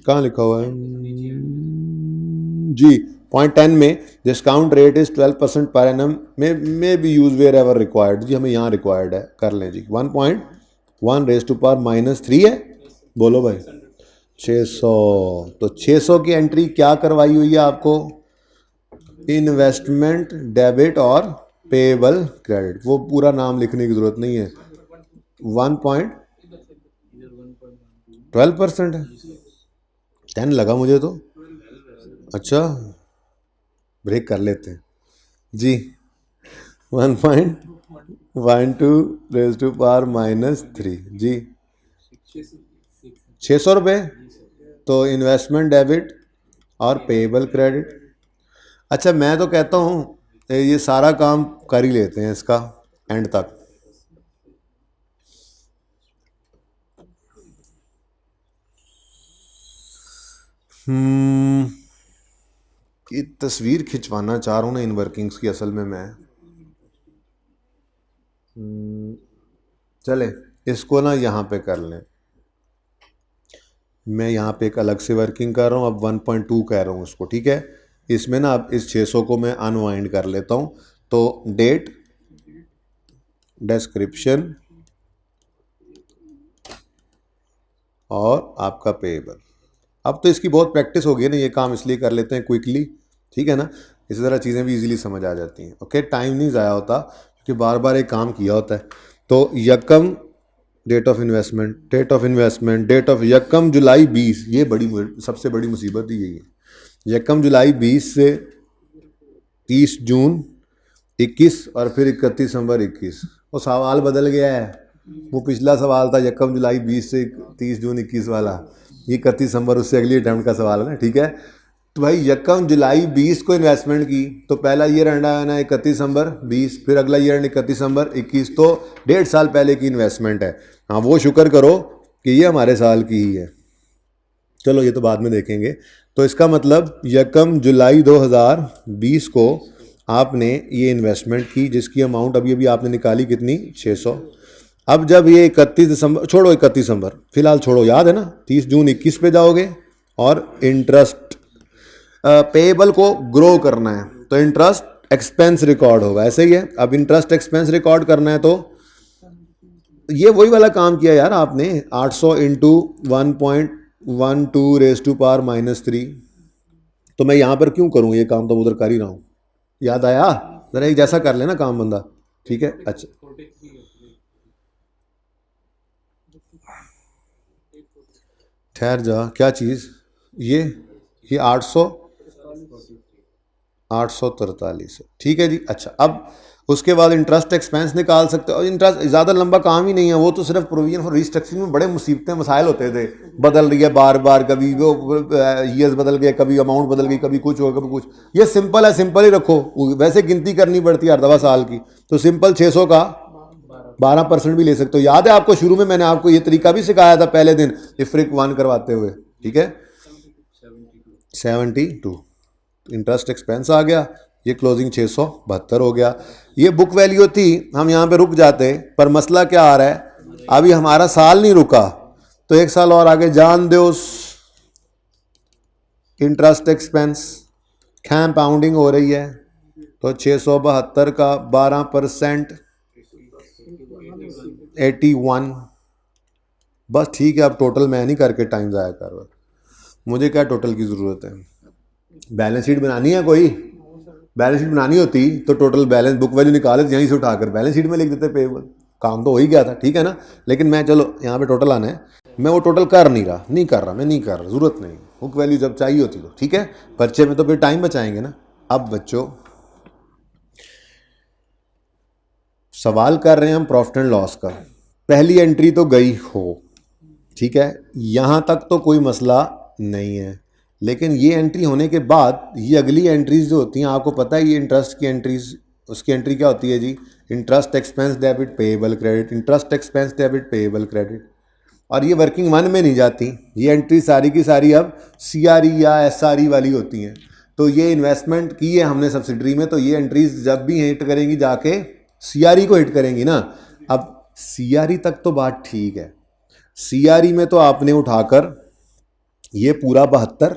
कहाँ लिखा हुआ है जी? 0.10 में डिस्काउंट रेट इज 12% पर एनम में be used wherever required. जी हमें यहाँ रिक्वायर्ड है, कर लें जी। 1.1 रेज टू पावर -3 है। बोलो भाई। 600। तो 600 की एंट्री क्या करवाई हुई है आपको? इन्वेस्टमेंट डेबिट और पेएबल क्रेडिट। वो पूरा नाम लिखने की जरूरत नहीं है। 1.12% है। 10 लगा मुझे तो। अच्छा, ब्रेक कर लेते हैं जी। 1.12 रेज टू पावर -3 जी। 600 रुपये। तो इन्वेस्टमेंट डेबिट और पेएबल क्रेडिट। अच्छा, मैं तो कहता हूँ ये सारा काम कर ही लेते हैं इसका एंड तक। ये तस्वीर खिंचवाना चाह रहा हूँ ना इन वर्किंग्स की, असल में मैं चले इसको ना यहाँ पे कर लें। मैं यहाँ पे एक अलग से वर्किंग कर रहा हूँ, अब 1.2 कह रहा हूँ इसको, ठीक है। इसमें ना अब इस 600 को मैं अनवाइंड कर लेता हूँ। तो डेट, डिस्क्रिप्शन और आपका पेएबल। अब तो इसकी बहुत प्रैक्टिस हो गई है ना, ये काम इसलिए कर लेते हैं क्विकली, ठीक है ना। इसी तरह चीज़ें भी इजीली समझ आ जाती हैं। ओके, टाइम नहीं ज़ाया होता क्योंकि बार बार एक काम किया होता है। तो यकम date of investment, date of यकम जुलाई 20, ये सबसे बड़ी मुसीबत ही यही है। यकम जुलाई 20 से 30 जून 21 और फिर 31 दिसंबर 21। वो सवाल बदल गया है, वो पिछला सवाल था यकम जुलाई 20 से 30 जून 21 वाला, ये 31 दिसंबर उससे अगली अटैम्प्ट का सवाल है ना, ठीक है। तो भाई यकम जुलाई 20 को इन्वेस्टमेंट की तो पहला ईयर एंड आया ना 31 दिसंबर 20, फिर अगला ईयर एंड 31 दिसंबर 21, तो 1.5 साल पहले की इन्वेस्टमेंट है। हाँ, वो शुक्र करो कि ये हमारे साल की ही है। चलो ये तो बाद में देखेंगे। तो इसका मतलब यकम जुलाई 2020 को आपने ये इन्वेस्टमेंट की, जिसकी अमाउंट अभी अभी आपने निकाली कितनी? 600। अब जब ये 31 दिसंबर, छोड़ो 31 दिसंबर फिलहाल छोड़ो, याद है ना, 30 जून 21 पे जाओगे और इंटरेस्ट पेएबल को ग्रो करना है तो इंटरेस्ट एक्सपेंस रिकॉर्ड होगा, ऐसे ही है। अब इंटरेस्ट एक्सपेंस रिकॉर्ड करना है तो ये वही वाला काम किया यार आपने, 800 इंटू 1.12 रेज टू पावर -3। तो मैं यहाँ पर क्यों करूँ ये काम, तो उधर कर ही रहा हूँ। याद आया? जरा एक जैसा कर लेना काम बंदा, ठीक है। अच्छा, ठहर जा, क्या चीज़? ये 843, ठीक है जी। अच्छा, अब उसके बाद इंटरेस्ट एक्सपेंस निकाल सकते हो। इंटरेस्ट ज़्यादा लंबा काम ही नहीं है, वो तो सिर्फ प्रोविजन फॉर रीस्ट्रक्चरिंग में बड़े मुसीबतें मसाइल होते थे, बदल रही है बार बार, कभी वो ईयर्स बदल गए, कभी अमाउंट बदल गई, कभी कुछ हो कभी कुछ। ये सिंपल है, सिंपल ही रखो। वैसे गिनती करनी पड़ती है हर दफ़ा साल की, तो सिंपल 600 का 12% भी ले सकते हो। याद है आपको शुरू में मैंने आपको ये तरीका भी सिखाया था पहले दिन इफ्रिक 1 करवाते हुए, ठीक है। 72 इंटरेस्ट एक्सपेंस आ गया, ये क्लोजिंग 672 हो गया। ये बुक वैल्यू थी, हम यहाँ पे रुक जाते, पर मसला क्या आ रहा है, अभी हमारा साल नहीं रुका तो 1 साल और आगे जान दो। इंटरेस्ट एक्सपेंस कंपाउंडिंग हो रही है, तो 672 का 12% 81। बस ठीक है, अब टोटल मैं नहीं करके टाइम ज़ाया कर रहा, मुझे क्या टोटल की ज़रूरत है। बैलेंस शीट बनानी है, कोई बैलेंस शीट बनानी होती तो टोटल बैलेंस बुक वैल्यू निकाले यहीं से उठाकर बैलेंस शीट में लिख देते पेएबल, काम तो हो ही गया था, ठीक है ना। लेकिन मैं चलो यहाँ पे टोटल आना है, मैं वो टोटल कर नहीं रहा, मैं नहीं कर रहा, ज़रूरत नहीं, बुक वैल्यू जब चाहिए होती तो ठीक है, पर्चे में तो फिर टाइम बचाएंगे ना। अब बच्चों सवाल कर रहे हैं हम प्रॉफिट एंड लॉस का, पहली एंट्री तो गई हो, ठीक है, यहाँ तक तो कोई मसला नहीं है। लेकिन ये एंट्री होने के बाद ये अगली एंट्रीज जो होती हैं, आपको पता है ये इंटरेस्ट की एंट्रीज, उसकी एंट्री क्या होती है जी, interest expense debit payable credit, interest expense debit payable credit. और ये वर्किंग वन में नहीं जाती, ये एंट्री सारी की सारी अब CRE या SRE वाली होती हैं। तो ये इन्वेस्टमेंट की है हमने सब्सिडरी में, तो ये एंट्रीज जब भी हिट करेंगी जाके CRE को हिट करेंगी ना। अब CRE तक तो बात ठीक है, CRE में तो आपने उठाकर ये पूरा 72,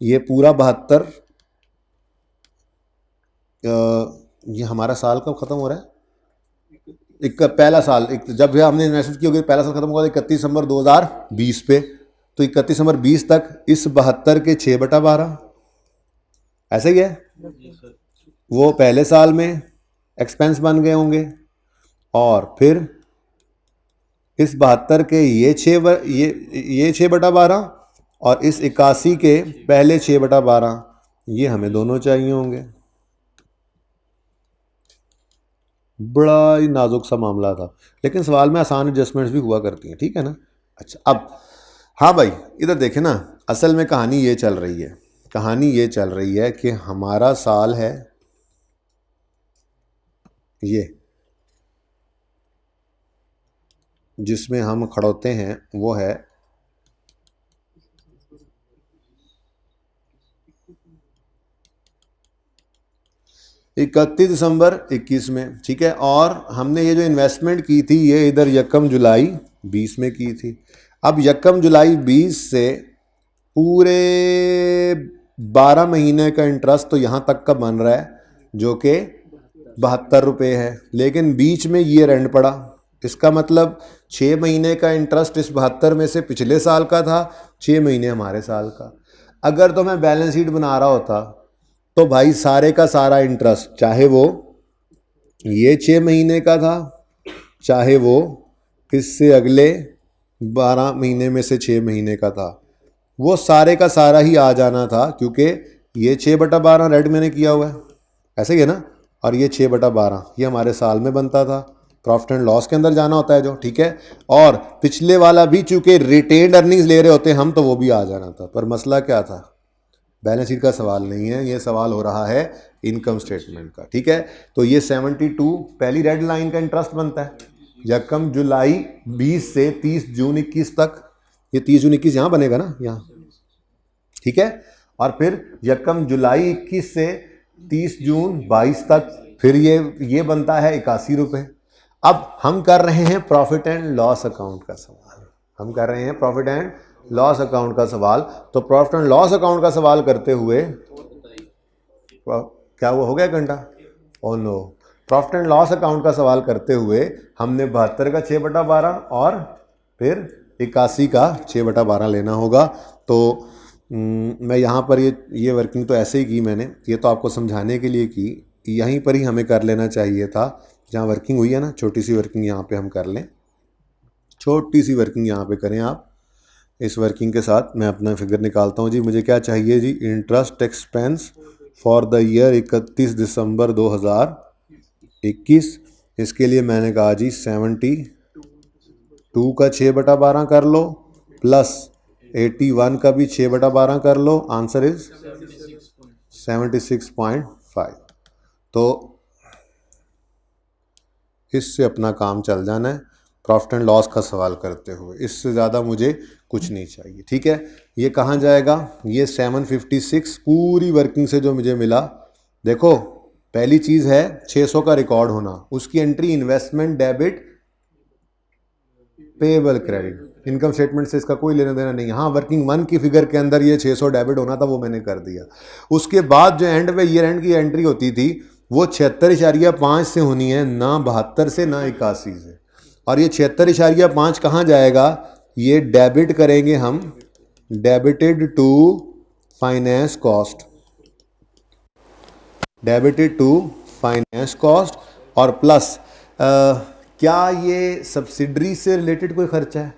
ये पूरा 72, ये हमारा साल कब ख़त्म हो रहा है, पहला साल जब हमने इन्वेस्टमेंट की होगी पहला साल खत्म होगा 31 दिसंबर 2020 पे, तो 31 दिसंबर 20 तक इस 72 के 6/12 ऐसे ही है, वो पहले साल में एक्सपेंस बन गए होंगे, और फिर इस 72 के ये 6/12 और इस 81 के पहले 6/12, ये हमें दोनों चाहिए होंगे। बड़ा ही नाजुक सा मामला था, लेकिन सवाल में आसान एडजस्टमेंट्स भी हुआ करती हैं, ठीक है ना। अच्छा अब हाँ भाई इधर देखें ना, असल में कहानी ये चल रही है, कहानी ये चल रही है कि हमारा साल है ये, जिसमें हम खड़ोते हैं वो है 31 दिसंबर 21 में, ठीक है। और हमने ये जो इन्वेस्टमेंट की थी ये इधर 1 जुलाई 20 में की थी। अब 1 जुलाई 20 से पूरे 12 महीने का इंटरेस्ट तो यहाँ तक का बन रहा है जो कि 72 रुपये है, लेकिन बीच में ईयर एंड पड़ा, इसका मतलब 6 महीने का इंटरेस्ट इस 72 में से पिछले साल का था, 6 महीने हमारे साल का। अगर तो मैं बैलेंस शीट बना रहा होता तो भाई सारे का सारा इंटरेस्ट, चाहे वो ये 6 महीने का था, चाहे वो इससे अगले 12 महीने में से 6 महीने का था, वो सारे का सारा ही आ जाना था, क्योंकि ये 6/12 रेड मैंने किया हुआ है, ऐसे ही है ना, और ये 6/12 ये हमारे साल में बनता था, प्रॉफिट एंड लॉस के अंदर जाना होता है जो, ठीक है। और पिछले वाला भी चूंकि रिटेन्ड अर्निंग्स ले रहे होते हम, तो वो भी आ जाना था। पर मसला क्या था, बैलेंस शीट का सवाल नहीं है, ये सवाल हो रहा है इनकम स्टेटमेंट का, ठीक है। तो ये 72 पहली रेड लाइन का इंटरेस्ट बनता है 1 जुलाई 20 से 30 जून 21 तक, ये 30 जून 21 यहाँ बनेगा ना, यहाँ, ठीक है। और फिर 1 जुलाई 21 से 30 जून 22 तक फिर ये बनता है 81 रुपये। अब हम कर रहे हैं प्रॉफिट एंड लॉस अकाउंट का सवाल, हम कर रहे हैं प्रॉफिट एंड लॉस अकाउंट का सवाल। तो प्रॉफिट एंड लॉस अकाउंट का सवाल करते हुए क्या वो हो गया घंटा, oh no, profit and loss account का सवाल करते हुए हमने 72 का 6/12 और फिर 81 का 6/12 लेना होगा। तो मैं यहाँ पर ये वर्किंग तो ऐसे ही की मैंने, ये तो आपको समझाने के लिए की, यहीं पर ही हमें कर लेना चाहिए था जहाँ वर्किंग हुई है ना। छोटी सी वर्किंग यहाँ पे हम कर लें, छोटी सी वर्किंग यहाँ पे करें आप। इस वर्किंग के साथ मैं अपना फिगर निकालता हूँ जी। मुझे क्या चाहिए जी, interest expense for the year 31 December 2021। इसके लिए मैंने कहा जी 72 का 6/12 कर लो, प्लस 81 का भी 6/12 कर लो, आंसर इज 76.5। तो इससे अपना काम चल जाना है प्रॉफिट एंड लॉस का सवाल करते हुए, इससे ज़्यादा मुझे कुछ नहीं चाहिए, ठीक है। ये कहाँ जाएगा, ये 756 पूरी वर्किंग से जो मुझे मिला। देखो पहली चीज़ है 600 का रिकॉर्ड होना, उसकी entry investment debit payable credit, income statement से इसका कोई लेना देना नहीं है। हाँ, वर्किंग वन की फिगर के अंदर ये 600 डेबिट होना था, वो मैंने कर दिया। उसके बाद जो एंड पे ईयर एंड की एंट्री होती थी वो 76.5 से होनी है, ना 72 से ना 81 से। और ये 76.5 कहाँ जाएगा, ये डेबिट करेंगे हम, debited to finance cost, debited to finance cost. और प्लस क्या ये सब्सिडरी से रिलेटेड कोई खर्चा है?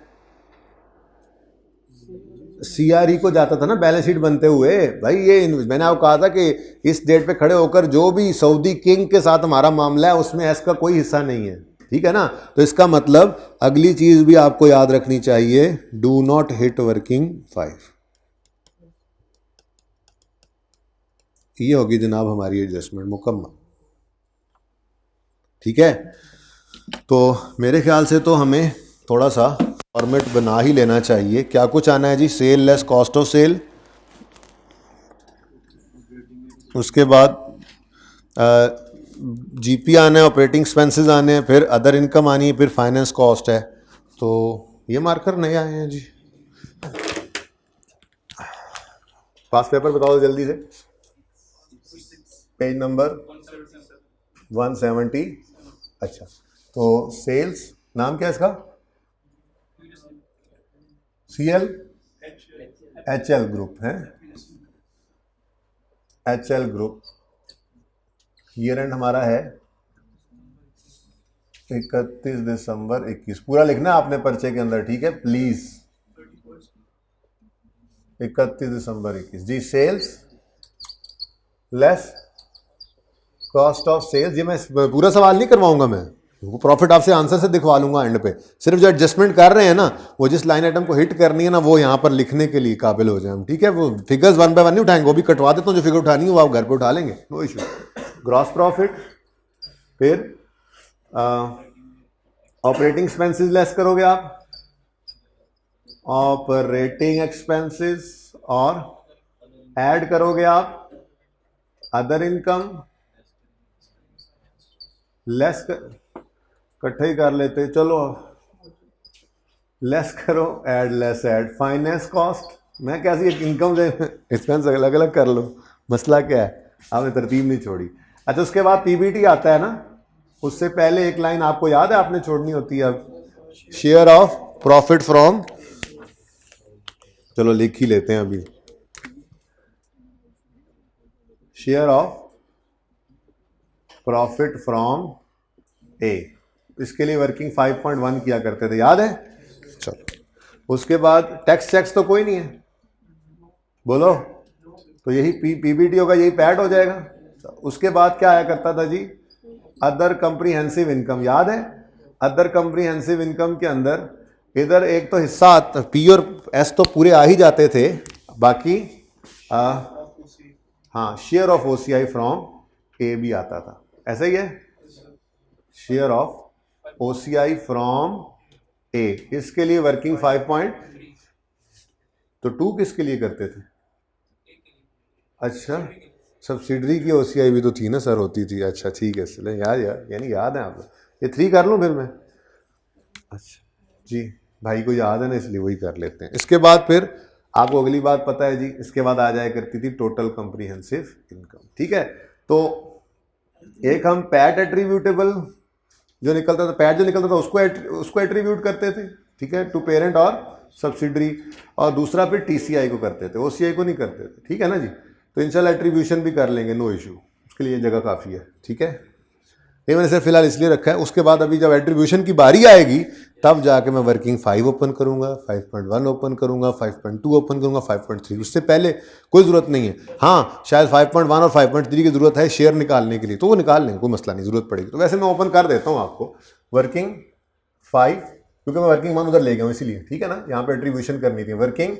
सीआरई को जाता था ना बैलेंस शीट बनते हुए भाई। ये मैंने आपको कहा था कि इस डेट पे खड़े होकर जो भी सऊदी किंग के साथ हमारा मामला है उसमें एस का कोई हिस्सा नहीं है, ठीक है ना। तो इसका मतलब अगली चीज भी आपको याद रखनी चाहिए, डू नॉट हिट वर्किंग 5। ये होगी जनाब हमारी एडजस्टमेंट मुकम्मल, ठीक है। तो मेरे ख्याल से तो हमें थोड़ा सा फॉर्मेट बना ही लेना चाहिए। क्या कुछ आना है जी, sale less cost of sale, उसके बाद जीपी आना है, ऑपरेटिंग एक्सपेंसेस आने हैं, फिर अदर इनकम आनी है, फिर फाइनेंस कॉस्ट है। तो ये मार्कर नए आए हैं जी। पास पेपर बताओ जल्दी से, पेज नंबर 170। अच्छा, तो सेल्स नाम क्या है इसका, CL HL ग्रुप है, HL ग्रुप। ईयर एंड हमारा है 31 दिसंबर 21। पूरा लिखना है आपने पर्चे के अंदर, ठीक है प्लीज। 31 दिसंबर 21 जी। Sales less cost of sales, ये मैं पूरा सवाल नहीं करवाऊंगा, मैं वो प्रॉफिट आपसे आंसर से दिखवा लूंगा एंड पे। सिर्फ जो एडजस्टमेंट कर रहे हैं ना, वो जिस लाइन आइटम को हिट करनी है ना, वो यहाँ पर लिखने के लिए काबिल हो जाए हम, ठीक है। वो फिगर्स 1 बाय 1 नहीं उठाएंगे, वो भी कटवा देता हूँ, जो फिगर उठानी है वो आप घर पे उठा लेंगे, नो इशू। ग्रॉस प्रॉफिट, फिर ऑपरेटिंग एक्सपेंसेस लेस करोगे आप, ऑपरेटिंग एक्सपेंसेस, और ऐड करोगे आप अदर इनकम लेस, इकट्ठे ही कर लेते, चलो लेस करो, add less add, finance cost. मैं कैसी इनकम से एक्सपेंस अलग अलग कर लो, मसला क्या है, आपने तरतीब नहीं छोड़ी। अच्छा, उसके बाद पीबीटी आता है ना, उससे पहले एक लाइन आपको याद है आपने छोड़नी होती है, अब शेयर ऑफ प्रॉफिट फ्रॉम, चलो लिख ही लेते हैं अभी, शेयर ऑफ प्रॉफिट फ्रॉम ए। इसके लिए वर्किंग 5.1 किया करते थे, याद है। चलो, उसके बाद टैक्स तो कोई नहीं है, बोलो, तो यही पीबीटी होगा, यही पैड हो जाएगा। उसके बाद क्या आया करता था जी, अदर कंप्रीहेंसिव इनकम, याद है। अदर कंप्रीहेंसिव इनकम के अंदर इधर एक तो हिस्सा पी और एस तो पूरे आ ही जाते थे, बाकी हाँ शेयर ऑफ ओसीआई फ्रॉम ए भी आता था, ऐसा ही है, शेयर ऑफ OCI फ्रॉम ए। इसके लिए वर्किंग 5 तो 2 किसके लिए करते थे, अच्छा सब्सिडरी की OCI भी तो थी ना सर, होती थी, अच्छा ठीक है, चले याद यानी याद है आप, ये 3 कर लूँ फिर मैं, अच्छा जी भाई को याद है ना, इसलिए वही कर लेते हैं। इसके बाद फिर आपको अगली बात पता है जी, इसके बाद आ जाया करती थी टोटल कंप्रीहेंसिव इनकम, ठीक है। तो एक हम पैट एट्रीब्यूटेबल जो निकलता था, पैट जो निकलता था उसको एट्रीब्यूट करते थे, ठीक है, टू पेरेंट और सब्सिडरी, और दूसरा फिर TCI को करते थे, OCI को नहीं करते थे, ठीक है ना जी। तो इंशाल्लाह एट्रीब्यूशन भी कर लेंगे, नो इशू, उसके लिए जगह काफ़ी है, ठीक है। ये मैंने सिर्फ फिलहाल इसलिए रखा है, उसके बाद अभी जब एट्रीब्यूशन की बारी आएगी तब जाके मैं वर्किंग 5 ओपन करूंगा, 5.1 ओपन करूंगा, 5.2 ओपन करूंगा, 5.3, उससे पहले कोई ज़रूरत नहीं है। हाँ शायद 5.1 और 5.3 की ज़रूरत है शेयर निकालने के लिए, तो वो निकाल लेंगे, कोई मसला नहीं, ज़रूरत पड़ेगी तो। वैसे मैं ओपन कर देता हूँ आपको वर्किंग 5, क्योंकि मैं वर्किंग 1 उधर ले गया हूँ इसीलिए, ठीक है ना, यहाँ पर एट्रीब्यूशन करनी थी। वर्किंग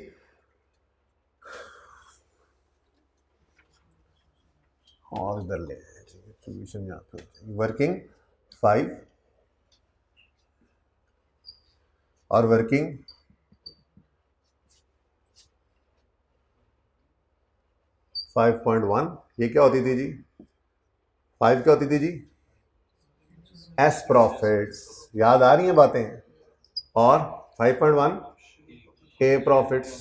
और इधर ले एट्रीब्यूशन यहाँ पे, वर्किंग 5 और वर्किंग 5.1, ये क्या होती थी जी, 5 क्या होती थी जी, एस प्रॉफिट्स, याद आ रही हैं बातें, और 5.1 ए प्रॉफिट्स।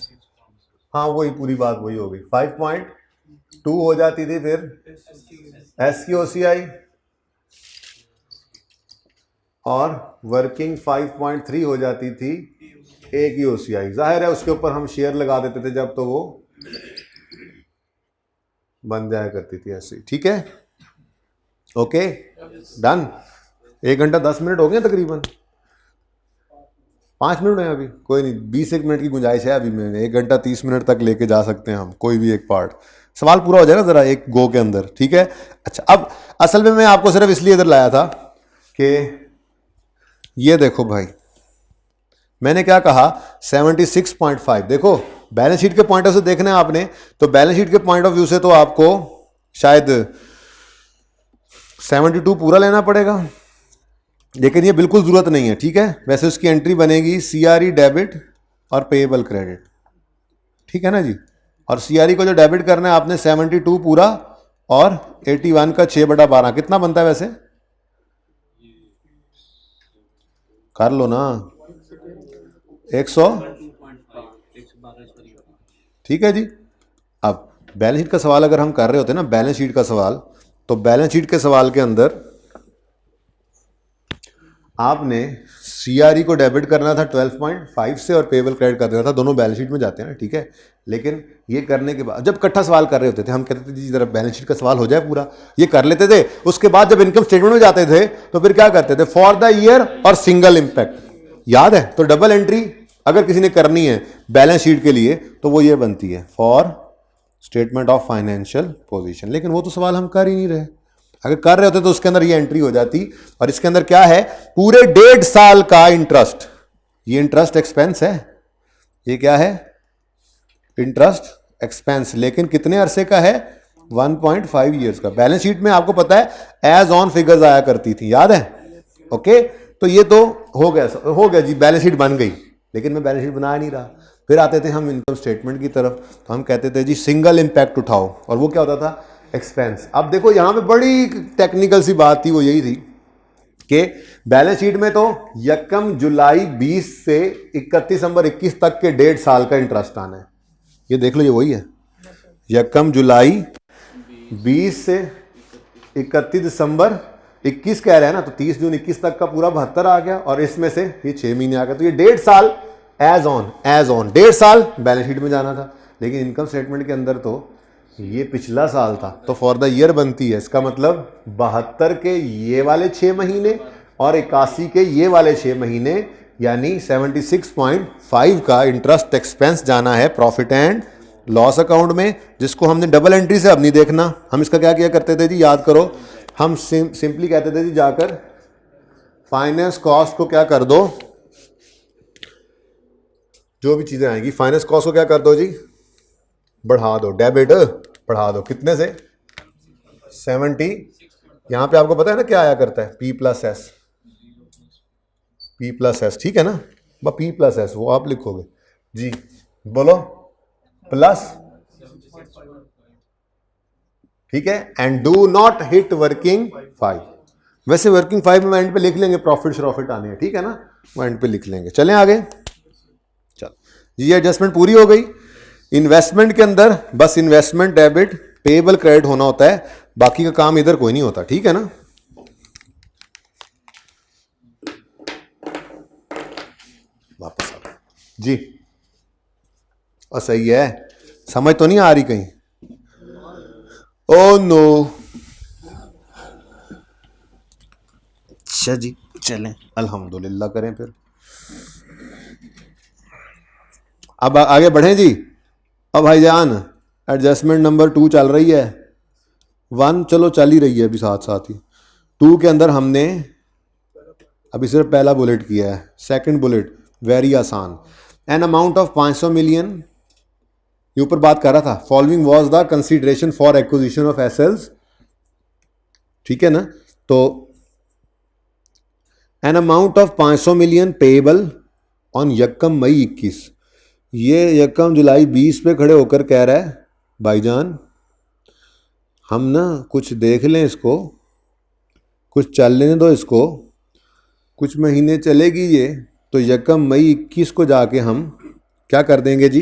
हाँ वही पूरी बात वही हो गई। 5.2 हो जाती थी फिर एस की ओसीआई और वर्किंग 5.3 हो जाती थी ए की ओसीआई। जाहिर है उसके ऊपर हम शेयर लगा देते थे जब तो वो बन जाया करती थी ऐसी। ठीक है, ओके डन। 1 घंटा 10 मिनट हो गए तकरीबन, 5 मिनट है अभी, कोई नहीं, 20 मिनट की गुंजाइश है अभी में। 1 घंटा 30 मिनट तक लेके जा सकते हैं हम कोई भी एक पार्ट। सवाल पूरा हो जाएगा जरा एक गो के अंदर, ठीक है। अच्छा अब असल में मैं आपको सिर्फ इसलिए इधर लाया था कि ये देखो भाई, मैंने क्या कहा 76.5। देखो बैलेंस शीट के पॉइंट ऑफ व्यू से देखना है आपने, तो बैलेंस शीट के पॉइंट ऑफ व्यू से तो आपको शायद 72 पूरा लेना पड़ेगा, लेकिन ये बिल्कुल जरूरत नहीं है, ठीक है। वैसे उसकी एंट्री बनेगी सीआरई डेबिट और पेएबल क्रेडिट, ठीक है ना जी। और सीआरई को जो डेबिट करना है आपने 72 पूरा और 81 का 6/12 कितना बनता है वैसे, कर लो ना 100, ठीक है जी। अब बैलेंस शीट का सवाल अगर हम कर रहे होते हैं ना, बैलेंस शीट का सवाल, तो बैलेंस शीट के सवाल के अंदर आपने सीआरई को डेबिट करना था 12.5 से और पेएबल क्रेडिट कर देना था, दोनों बैलेंस शीट में जाते हैं ना, ठीक है। लेकिन ये करने के बाद जब इकट्ठा सवाल कर रहे होते थे हम कहते थे जी जरा बैलेंस शीट का सवाल हो जाए पूरा, ये कर लेते थे। उसके बाद जब इनकम स्टेटमेंट में जाते थे तो फिर क्या करते थे, फॉर द ईयर और सिंगल इंपैक्ट, याद है। तो डबल एंट्री अगर किसी ने करनी है बैलेंस शीट के लिए तो वो ये बनती है for statement of financial position, लेकिन वो तो सवाल हम कर ही नहीं रहे। अगर कर रहे होते तो उसके अंदर ये एंट्री हो जाती। और इसके अंदर क्या है, पूरे 1.5 साल का इंटरेस्ट, ये इंटरेस्ट एक्सपेंस है, ये क्या है इंटरेस्ट एक्सपेंस, लेकिन कितने अरसे का है 1.5 ईयर्स का। बैलेंस शीट में आपको पता है एज ऑन फिगर्स आया करती थी, याद है, ओके। तो ये तो हो गया जी, बैलेंस शीट बन गई, लेकिन मैं बैलेंस शीट बना नहीं रहा। फिर आते थे हम इनकम स्टेटमेंट की तरफ, तो हम कहते थे जी सिंगल इंपैक्ट उठाओ, और वो क्या होता था एक्सपेंस। अब देखो यहां पे बड़ी टेक्निकल सी बात थी, वो यही थी कि बैलेंस शीट में तो यकम जुलाई 20 से 31 दिसंबर 21 तक के 1.5 साल का इंटरेस्ट आना है। ये देख लो ये वही है, यकम जुलाई 20 से 31 दिसंबर 21 कह रहे हैं ना, तो 30 जून 21 तक का पूरा 72 आ गया, और इसमें से ये 6 महीने आ गए, तो ये 1.5 साल एज ऑन 1.5 साल बैलेंस शीट में जाना था। लेकिन इनकम स्टेटमेंट के अंदर तो ये पिछला साल था, तो फॉर द ईयर बनती है। इसका मतलब 72 के ये वाले 6 महीने और 81 के ये वाले 6 महीने, यानी 76.5 का इंटरेस्ट एक्सपेंस जाना है प्रॉफिट एंड लॉस अकाउंट में, जिसको हमने डबल एंट्री से अब नहीं देखना। हम इसका क्या किया करते थे जी, याद करो, हम सिंपली कहते थे जी जाकर फाइनेंस कॉस्ट को क्या कर दो, जो भी चीजें आएंगी फाइनेंस कॉस्ट को क्या कर दो जी, बढ़ा दो, डेबिट बढ़ा दो, कितने से 70। यहां पे आपको पता है ना क्या आया करता है, P प्लस एस, ठीक है ना, P प्लस एस वो आप लिखोगे जी, बोलो प्लस, ठीक है। And do not hit working 5। वैसे वर्किंग 5 में एंड पे लिख लेंगे, प्रॉफिट आने हैं, ठीक है ना, वो एंड पे लिख लेंगे। चलें आगे, चल जी, एडजस्टमेंट पूरी हो गई। इन्वेस्टमेंट के अंदर बस इन्वेस्टमेंट डेबिट पेएबल क्रेडिट होना होता है, बाकी का काम इधर कोई नहीं होता, ठीक है ना। वापस आ जी, और सही है, समझ तो नहीं आ रही कहीं, ओ नो। अच्छा जी चलें, अल्हम्दुलिल्लाह करें फिर। अब आगे बढ़ें जी। अब भाईजान एडजस्टमेंट नंबर 2 चल रही है, 1 चलो चल ही रही है अभी साथ साथ ही। 2 के अंदर हमने अभी सिर्फ पहला बुलेट किया है, सेकंड बुलेट वेरी आसान, एन अमाउंट ऑफ 500 मिलियन, ये ऊपर बात कर रहा था, following was the consideration for acquisition of assets, ठीक है ना। तो an amount of 500 million payable on यकम मई 21, ये यकम जुलाई 20 पे खड़े होकर कह रहा है भाईजान हम ना कुछ देख लें इसको, कुछ चल लेने दो इसको, कुछ महीने चलेगी ये, तो यकम मई 21 को जाके हम क्या कर देंगे जी,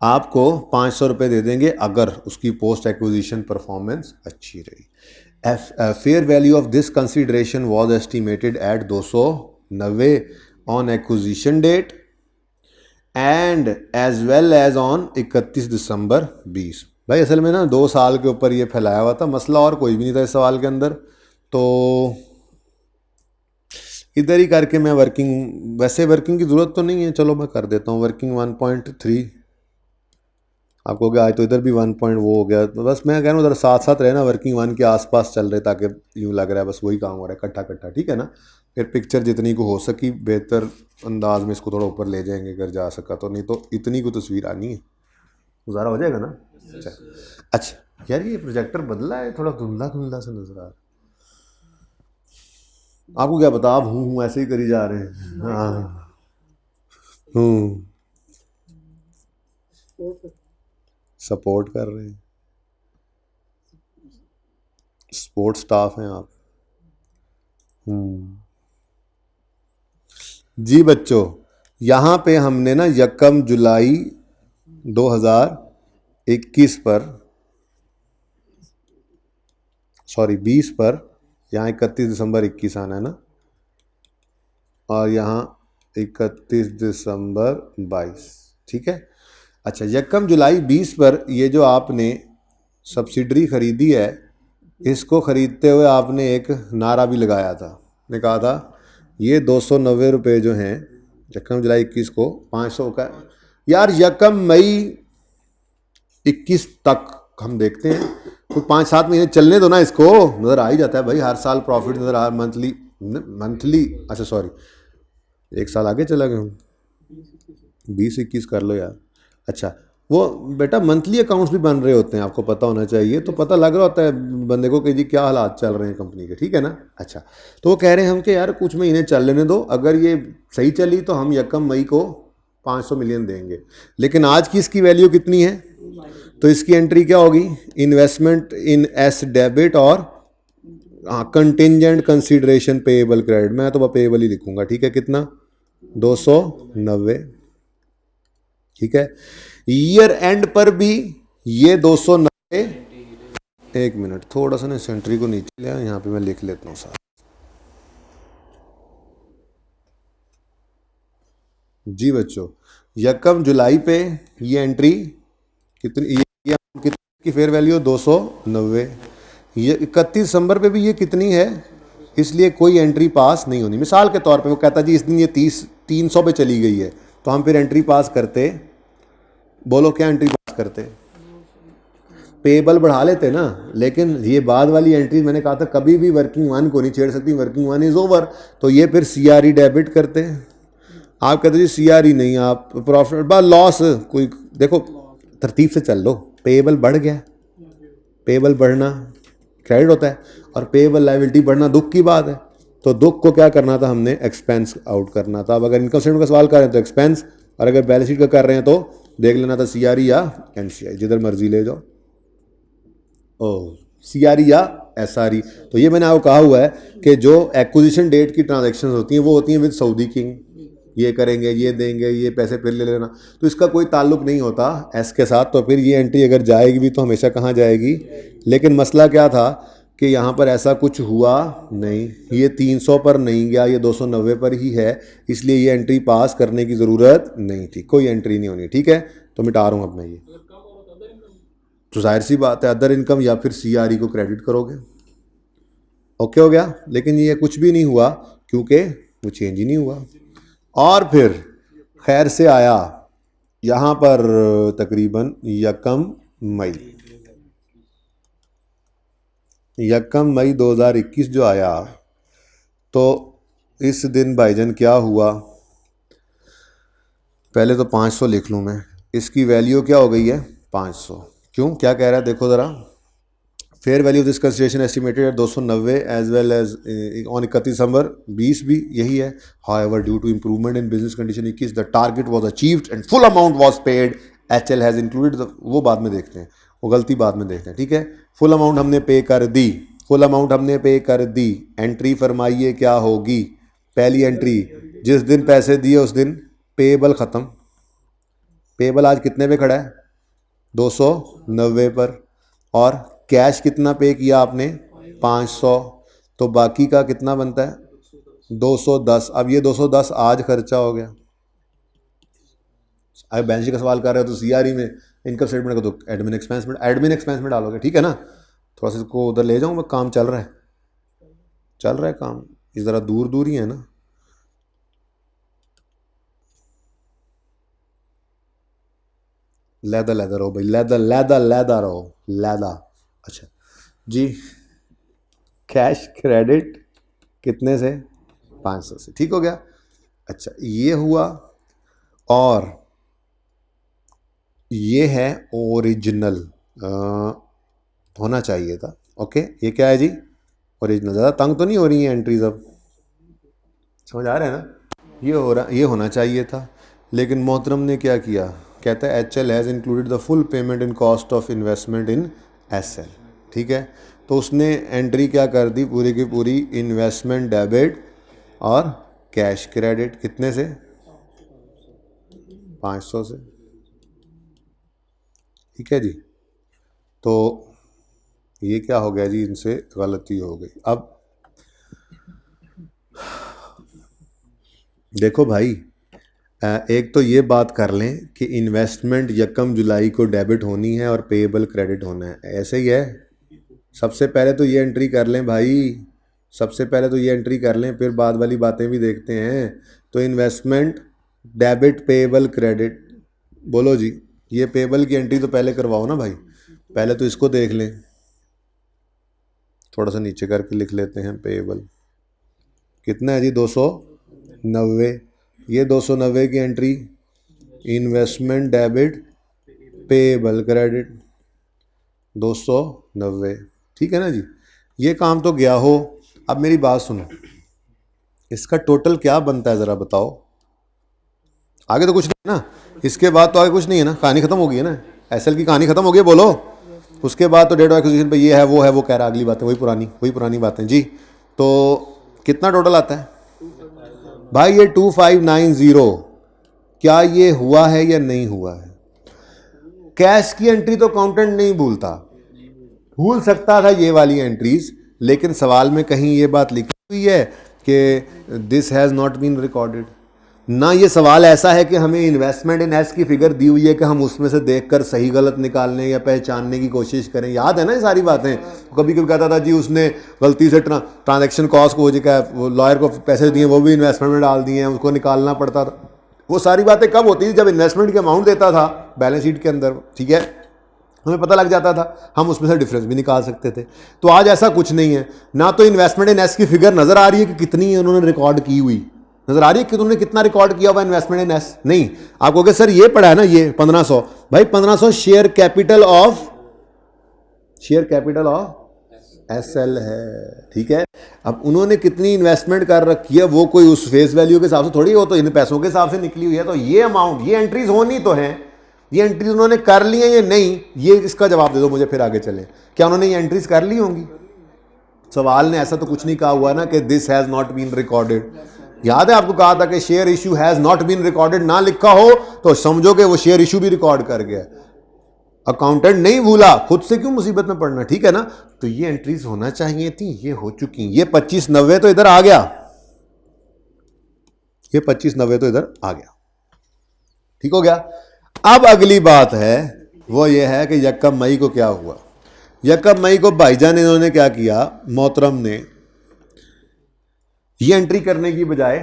आपको 500 रुपये दे देंगे अगर उसकी पोस्ट एक्विजिशन परफॉर्मेंस अच्छी रही। Fair value of this consideration was estimated at 290 on acquisition date and as well as on 31 December 20। भाई असल में ना 2 साल के ऊपर ये फैलाया हुआ था मसला, और कोई भी नहीं था इस सवाल के अंदर, तो इधर ही करके मैं वर्किंग, वैसे वर्किंग की ज़रूरत तो नहीं है, चलो मैं कर देता हूँ वर्किंग 1.3। आपको क्या आज तो इधर भी 1 पॉइंट वो हो गया, तो बस मैं कह रहा हूँ उधर साथ साथ रहे ना, वर्किंग 1 के आसपास चल रहे ताकि यूँ लग रहा है बस वही काम हो रहा है इकट्ठा इकट्ठा, ठीक है ना। फिर पिक्चर जितनी को हो सकी बेहतर अंदाज में इसको थोड़ा ऊपर ले जाएंगे अगर जा सका तो, नहीं तो इतनी को तस्वीर आनी है, गुजारा हो जाएगा ना। अच्छा यार ये प्रोजेक्टर बदला है, थोड़ा धुंधला धुंधला सा नजर आ रहा है, आपको क्या पता, आप हूँ ऐसे ही करी जा रहे हैं। हाँ सपोर्ट कर रहे हैं, स्पोर्ट स्टाफ हैं आप। जी बच्चों, यहाँ पे हमने ना 1 जुलाई 2021 पर, सॉरी 20 पर, यहाँ 31 दिसंबर 21 आना है ना, और यहाँ 31 दिसंबर 22, ठीक है। अच्छा 1 जुलाई 20 पर ये जो आपने सब्सिडरी ख़रीदी है, इसको ख़रीदते हुए आपने एक नारा भी लगाया था, ने कहा था ये 290 रुपये जो हैं 1 जुलाई 21 को 500 का, यार 1 मई 21 तक हम देखते हैं, तो 5-7 महीने चलने दो ना, इसको नज़र आ ही जाता है भाई, हर साल प्रॉफिट नज़र आ, मंथली अच्छा सॉरी 1 साल आगे चला गया हूँ, 20-21 कर लो यार। अच्छा वो बेटा मंथली अकाउंट्स भी बन रहे होते हैं, आपको पता होना चाहिए, तो पता लग रहा होता है बंदे को कि जी क्या हालात चल रहे हैं कंपनी के, ठीक है ना। अच्छा तो वो कह रहे हैं हम कि यार कुछ महीने चल लेने दो, अगर ये सही चली तो हम 1 मई को 500 मिलियन देंगे। लेकिन आज की इसकी वैल्यू कितनी है, तो इसकी एंट्री क्या होगी, इन्वेस्टमेंट इन एस डेबिट और कंटिंजेंट कंसिडरेशन पेएबल क्रेडिट, मैं तो पेएबल ही लिखूंगा, ठीक है, कितना 290, ठीक है। ईयर एंड पर भी ये 290, एक मिनट थोड़ा सा ना सेंट्री को नीचे लिया, यहाँ पे मैं लिख लेता हूँ साहब। जी बच्चों 1 जुलाई पे ये एंट्री कितनी, ये कितनी की फेयर वैल्यू 290, ये 31 दिसंबर पे भी ये कितनी है, इसलिए कोई एंट्री पास नहीं होनी। मिसाल के तौर पे वो कहता जी इस दिन ये 300 पे चली गई है, तो हम फिर एंट्री पास करते, बोलो क्या एंट्री पास करते, पेएबल बढ़ा लेते ना। लेकिन ये बाद वाली एंट्री मैंने कहा था कभी भी वर्किंग 1 को नहीं छेड़ सकती, वर्किंग 1 इज़ ओवर, तो ये फिर CRE डेबिट करते हैं। आप कहते जी CRE नहीं, आप प्रॉफिट बा लॉस, कोई देखो तरतीब से चल लो, पेएबल बढ़ गया, पेएबल बढ़ना क्रेडिट होता है, और पेएबल लायबिलिटी बढ़ना दुख की बात है, तो दुख को क्या करना था हमने, एक्सपेंस आउट करना था। अब अगर इनकम स्टेटमेंट का सवाल कर रहे हैं तो एक्सपेंस, और अगर बैलेंस शीट का कर रहे हैं तो देख लेना था CRE या NCI, जिधर मर्जी ले जाओ, CRE या SRE। तो ये मैंने आपको कहा हुआ है कि जो एक्विजिशन डेट की ट्रांजैक्शंस होती हैं वो होती हैं विद सऊदी किंग, ये करेंगे, ये देंगे, ये पैसे फिर ले लेना, तो इसका कोई ताल्लुक नहीं होता एस के साथ। तो फिर ये एंट्री अगर जाएगी भी तो हमेशा कहाँ जाएगी, लेकिन मसला क्या था कि यहाँ पर ऐसा कुछ हुआ नहीं, ये 300 पर नहीं गया, ये 290 पर ही है, इसलिए ये एंट्री पास करने की ज़रूरत नहीं थी, कोई एंट्री नहीं होनी, ठीक है। तो मिटा रहा हूँ अब मैं ये, तो जाहिर सी बात है अदर इनकम या फिर CRE को क्रेडिट करोगे, ओके हो गया। लेकिन ये कुछ भी नहीं हुआ क्योंकि वो चेंज ही नहीं हुआ। और फिर खैर से आया यहाँ पर तकरीबन 1 मई 2021 जो आया, तो इस दिन भाईजान क्या हुआ, पहले तो 500 लिख लूँ मैं, इसकी वैल्यू क्या हो गई है 500, क्यों क्या कह रहा है देखो ज़रा, fair value of this consideration estimated at 290 as well as on 31 December 20 भी यही है। However due to improvement in business condition 21 the target was achieved and full amount was paid, HL has included, वो बाद में देखते हैं, वो गलती बाद में देखते हैं, ठीक है। फुल अमाउंट हमने पे कर दी, फुल अमाउंट हमने पे कर दी, एंट्री फरमाइए क्या होगी, पहली एंट्री, जिस दिन पैसे दिए उस दिन पेएबल ख़त्म। पेएबल आज कितने पे खड़ा है? 290 पर। और कैश कितना पे किया आपने? 500। तो बाकी का कितना बनता है? 210। अब ये 210 आज खर्चा हो गया। अगर बैलेंस शीट का सवाल कर रहे हो तो सीआरई में, इनकम स्टेटमेंट का तो एडमिन एक्सपेंस में डालोगे, ठीक है ना। थोड़ा सा इसको उधर ले जाऊँ मैं, काम चल रहा है काम, इस ज़रा दूर दूर ही है ना। लैदा रहो भाई, लैदा रहो, लैदा। अच्छा जी, कैश क्रेडिट कितने से? 500 से, ठीक हो गया। अच्छा ये हुआ, और ये है ओरिजिनल, होना चाहिए था। ओके, ये क्या है जी? ओरिजिनल। ज़्यादा तंग तो नहीं हो रही है एंट्रीज? अब समझ आ रहा है ना? ये होना चाहिए था, लेकिन मोहतरम ने क्या किया? कहता है HL has included the full payment in cost of investment in SL, ठीक है। तो उसने एंट्री क्या कर दी? पूरी की पूरी इन्वेस्टमेंट डेबिट और कैश क्रेडिट कितने से? 500 से, ठीक है जी। तो ये क्या हो गया जी? इनसे गलती हो गई। अब देखो भाई, एक तो ये बात कर लें कि इन्वेस्टमेंट 1 जुलाई को डेबिट होनी है और पेएबल क्रेडिट होना है, ऐसे ही है। सबसे पहले तो ये एंट्री कर लें भाई, सबसे पहले तो ये एंट्री कर लें, फिर बाद वाली बातें भी देखते हैं। तो इन्वेस्टमेंट डेबिट पेएबल क्रेडिट, बोलो जी। ये पेएबल की एंट्री तो पहले करवाओ ना भाई, पहले तो इसको देख लें। थोड़ा सा नीचे करके लिख लेते हैं। पेएबल कितना है जी? 290। ये 290 की entry investment debit payable credit 290, ठीक है ना जी। ये काम तो गया हो। अब मेरी बात सुनो, इसका टोटल क्या बनता है ज़रा बताओ। आगे तो कुछ नहीं है ना, इसके बाद तो आगे कुछ नहीं है ना, कहानी खत्म हो गई है ना, एसएल की कहानी खत्म हो गई है, बोलो। उसके बाद तो डेट ऑफ एक्विजिशन पे ये है वो कह रहा, अगली बातें वही पुरानी बातें जी। तो कितना टोटल आता है भाई? ये 2590। क्या ये हुआ है या नहीं हुआ है? कैश की एंट्री तो अकाउंटेंट नहीं भूल सकता था ये वाली एंट्रीज, लेकिन सवाल में कहीं ये बात लिखी हुई है कि this has not been recorded ना। ये सवाल ऐसा है कि हमें इन्वेस्टमेंट इन एस की फिगर दी हुई है कि हम उसमें से देखकर सही गलत निकालने या पहचानने की कोशिश करें। याद है ना ये सारी बातें? कभी कभी कहता था जी उसने गलती से ट्रांजैक्शन कॉस्ट को वो लॉयर को पैसे दिए, वो भी इन्वेस्टमेंट में डाल दिए हैं, उसको निकालना पड़ता था। वो सारी बातें कब होती थी? जब इन्वेस्टमेंट के अमाउंट देता था बैलेंस शीट के अंदर, ठीक है, हमें पता लग जाता था, हम उसमें से डिफरेंस भी निकाल सकते थे। तो आज ऐसा कुछ नहीं है ना। तो इन्वेस्टमेंट इन एस की फिगर नजर आ रही है कि कितनी उन्होंने रिकॉर्ड की हुई, नजर आ रही है कि उन्होंने कितना रिकॉर्ड किया हुआ इन्वेस्टमेंट इन एस? नहीं। आप कहोगे सर ये पड़ा है ना ये 1500, भाई 1500 शेयर कैपिटल ऑफ एसएल है, ठीक है। अब उन्होंने कितनी इन्वेस्टमेंट कर रखी है वो कोई उस फेस वैल्यू के हिसाब से थोड़ी, वो तो इन पैसों के हिसाब से निकली हुई है। तो ये अमाउंट, ये एंट्रीज होनी तो है, ये एंट्रीज उन्होंने कर ली है या नहीं, ये इसका जवाब दे दो मुझे, फिर आगे चलें। क्या उन्होंने ये एंट्रीज कर ली होंगी? सवाल ने ऐसा तो कुछ नहीं कहा हुआ ना कि this has not been recorded. याद है आपको कहा था कि share issue has not been recorded ना लिखा हो तो समझोगे वो शेयर इशू भी रिकॉर्ड कर गया। अकाउंटेंट नहीं भूला, खुद से क्यों मुसीबत में पड़ना, ठीक है ना। तो ये एंट्रीज होना चाहिए थी, ये हो चुकी। ये 2590 तो इधर आ गया, ये 2590 तो इधर आ गया, ठीक हो गया। अब अगली बात है वो ये है कि 1 मई को क्या हुआ। 1 मई को भाईजान इन्होंने क्या किया, मोहतरम ने ये एंट्री करने की बजाय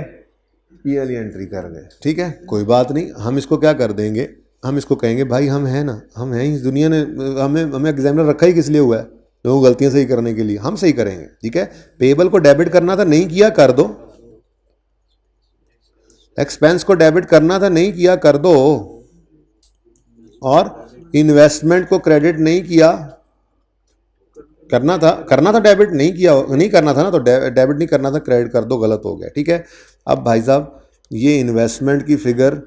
ये वाली एंट्री कर गए, ठीक है। कोई बात नहीं, हम इसको क्या कर देंगे, हम इसको कहेंगे भाई हम हैं ना, हम हैं, इस दुनिया ने हमें एग्जामिनर रखा ही किस लिए हुआ है? लोगों गलतियां सही करने के लिए, हम सही करेंगे, ठीक है। पेएबल को डेबिट करना था, नहीं किया, कर दो। एक्सपेंस को डेबिट करना था, नहीं किया, कर दो। और इन्वेस्टमेंट को क्रेडिट नहीं किया, करना था डेबिट, नहीं किया, नहीं करना था ना, तो डेबिट नहीं करना था, क्रेडिट कर दो, गलत हो गया, ठीक है। अब भाई साहब ये इन्वेस्टमेंट की फिगर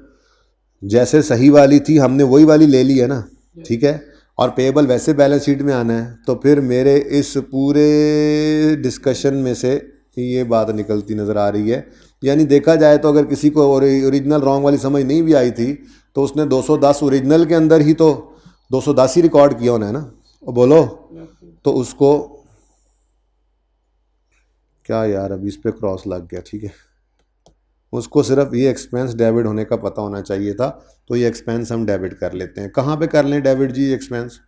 जैसे सही वाली थी हमने वही वाली ले ली है ना, ठीक है। और पेएबल वैसे बैलेंस शीट में आना है, तो फिर मेरे इस पूरे डिस्कशन में से ये बात निकलती नज़र आ रही है यानी देखा जाए तो अगर किसी को ओरिजिनल रॉन्ग वाली समझ नहीं भी आई थी तो उसने 210 ओरिजिनल के अंदर ही तो 210 ही रिकॉर्ड किया होना है ना। और बोलो तो उसको क्या यार, अभी इस पे क्रॉस लग गया, ठीक है। उसको सिर्फ ये एक्सपेंस डेबिट होने का पता होना चाहिए था, तो ये एक्सपेंस हम डेबिट कर लेते हैं। कहाँ पे कर लें डेबिट जी एक्सपेंस?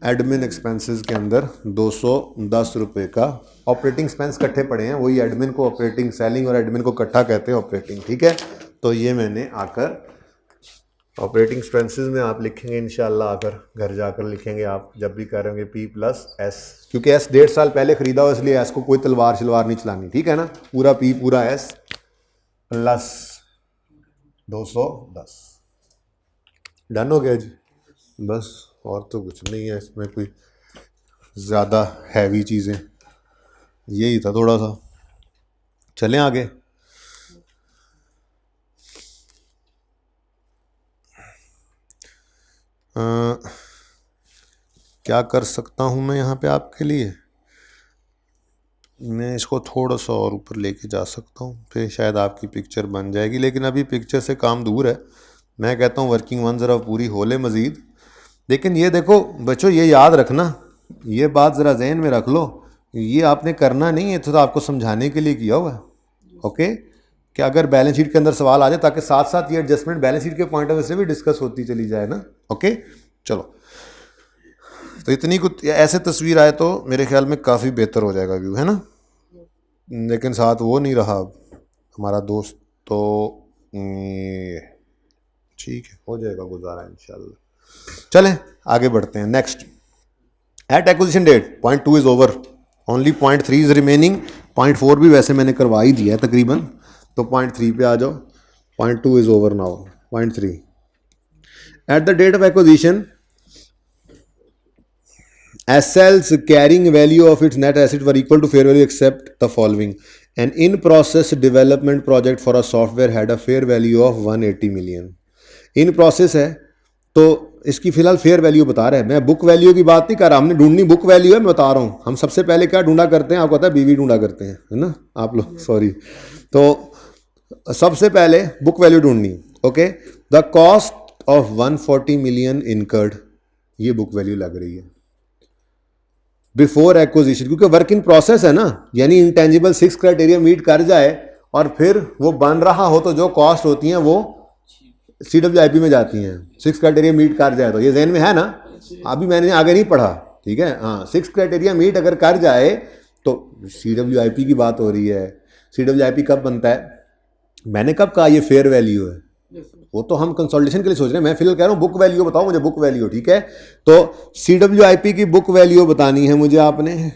एडमिन एक्सपेंसेस के अंदर 210 रुपये का ऑपरेटिंग एक्सपेंस इकट्ठे पड़े हैं, वही एडमिन को ऑपरेटिंग, सेलिंग और एडमिन को इकट्ठा कहते हैं ऑपरेटिंग, ठीक है। तो ये मैंने आकर ऑपरेटिंग एक्सपेंसेस में आप लिखेंगे इंशाल्लाह, आकर घर जाकर लिखेंगे आप जब भी करेंगे P+S, क्योंकि S 1.5 साल पहले खरीदा हो इसलिए S को कोई तलवार शलवार नहीं चलानी, ठीक है ना। पूरा P पूरा S प्लस 210 डन हो गया जी। बस और तो कुछ नहीं है इसमें, कोई ज़्यादा हैवी चीज़ें, यही था थोड़ा सा। चलें आगे। क्या कर सकता हूँ मैं यहाँ पे आपके लिए? मैं इसको थोड़ा सा और ऊपर लेके जा सकता हूँ, फिर शायद आपकी पिक्चर बन जाएगी, लेकिन अभी पिक्चर से काम दूर है। मैं कहता हूँ वर्किंग वन ज़रा पूरी हो ले मज़ीद। लेकिन ये देखो बच्चों, ये याद रखना, ये बात ज़रा जहन में रख लो, ये आपने करना नहीं है, तो आपको समझाने के लिए किया हुआ है, ओके। कि अगर बैलेंस शीट के अंदर सवाल आ जाए, ताकि साथ साथ ये एडजस्टमेंट बैलेंस शीट के पॉइंट ऑफ व्यू से भी डिस्कस होती चली जाए ना, ओके। चलो, तो इतनी कुछ ऐसे तस्वीर आए तो मेरे ख्याल में काफ़ी बेहतर हो जाएगा व्यू, है ना। लेकिन साथ वो नहीं रहा हमारा दोस्त, तो ठीक है, हो जाएगा गुजारा इंशाल्लाह। चलें आगे बढ़ते हैं। Next, at acquisition date point 2 is over, only point 3 is remaining. Point 4 भी वैसे मैंने करवा ही दिया है तकरीबन, तो पॉइंट 3 पे आ जाओ। Point 2 is over now. Point 3, at the date of acquisition SL's carrying value of its net asset were equal to fair value except the following. An in-process development project for a software had a fair value of 180 million. In process है तो इसकी फिलहाल फेयर वैल्यू बता रहा है। मैं बुक वैल्यू की बात नहीं कर रहा, हमने ढूंढनी बुक वैल्यू है, मैं बता रहा हूँ। हम सबसे पहले क्या ढूंढा करते हैं, आपको पता है, बीवी ढूंढा करते हैं, है ना आप लोग, सॉरी। तो सबसे पहले बुक वैल्यू ढूंढनी, okay. The cost of 140 million incurred, ये बुक वैल्यू लग रही है बिफोर एक्विजिशन, क्योंकि वर्क इन प्रोसेस है ना, यानी इंटेंजिबल 6 क्राइटेरिया मीट कर जाए और फिर वो बन रहा हो, तो जो कॉस्ट होती हैं वो CWIP में जाती हैं। 6 क्राइटेरिया मीट कर जाए तो, ये जहन में है ना, अभी मैंने आगे नहीं पढ़ा, ठीक है। हाँ, 6 क्राइटेरिया मीट अगर कर जाए तो CWIP की बात हो रही है। CWIP कब बनता है? मैंने कब कहा ये फेयर वैल्यू है? वो तो हम कंसल्टेशन के लिए सोच रहे हैं, मैं फिलहाल कह रहा हूँ बुक वैल्यू बताओ मुझे, बुक वैल्यू, ठीक है। तो CWIP की बुक वैल्यू बतानी है मुझे आपने,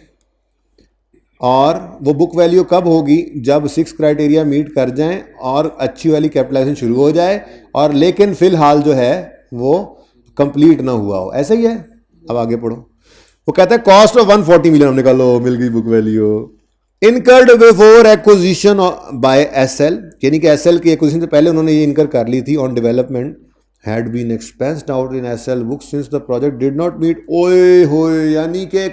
और वो बुक वैल्यू कब होगी? जब 6 क्राइटेरिया मीट कर जाएं और अच्छी वाली कैपिटलाइजेशन शुरू हो जाए, और लेकिन फिलहाल जो है वो कंप्लीट ना हुआ हो, ऐसा ही है। अब आगे पढ़ो। वो कहता है कॉस्ट ऑफ 140 मिलियन, हमने कहा लो मिल गई book value. Incurred before acquisition bye SL, यानी कि SL की एक्विजिशन से पहले उन्होंने ये इनकर कर ली थी। On development had been expensed out in SL book since the project did not meet, ओए होए, यानी कि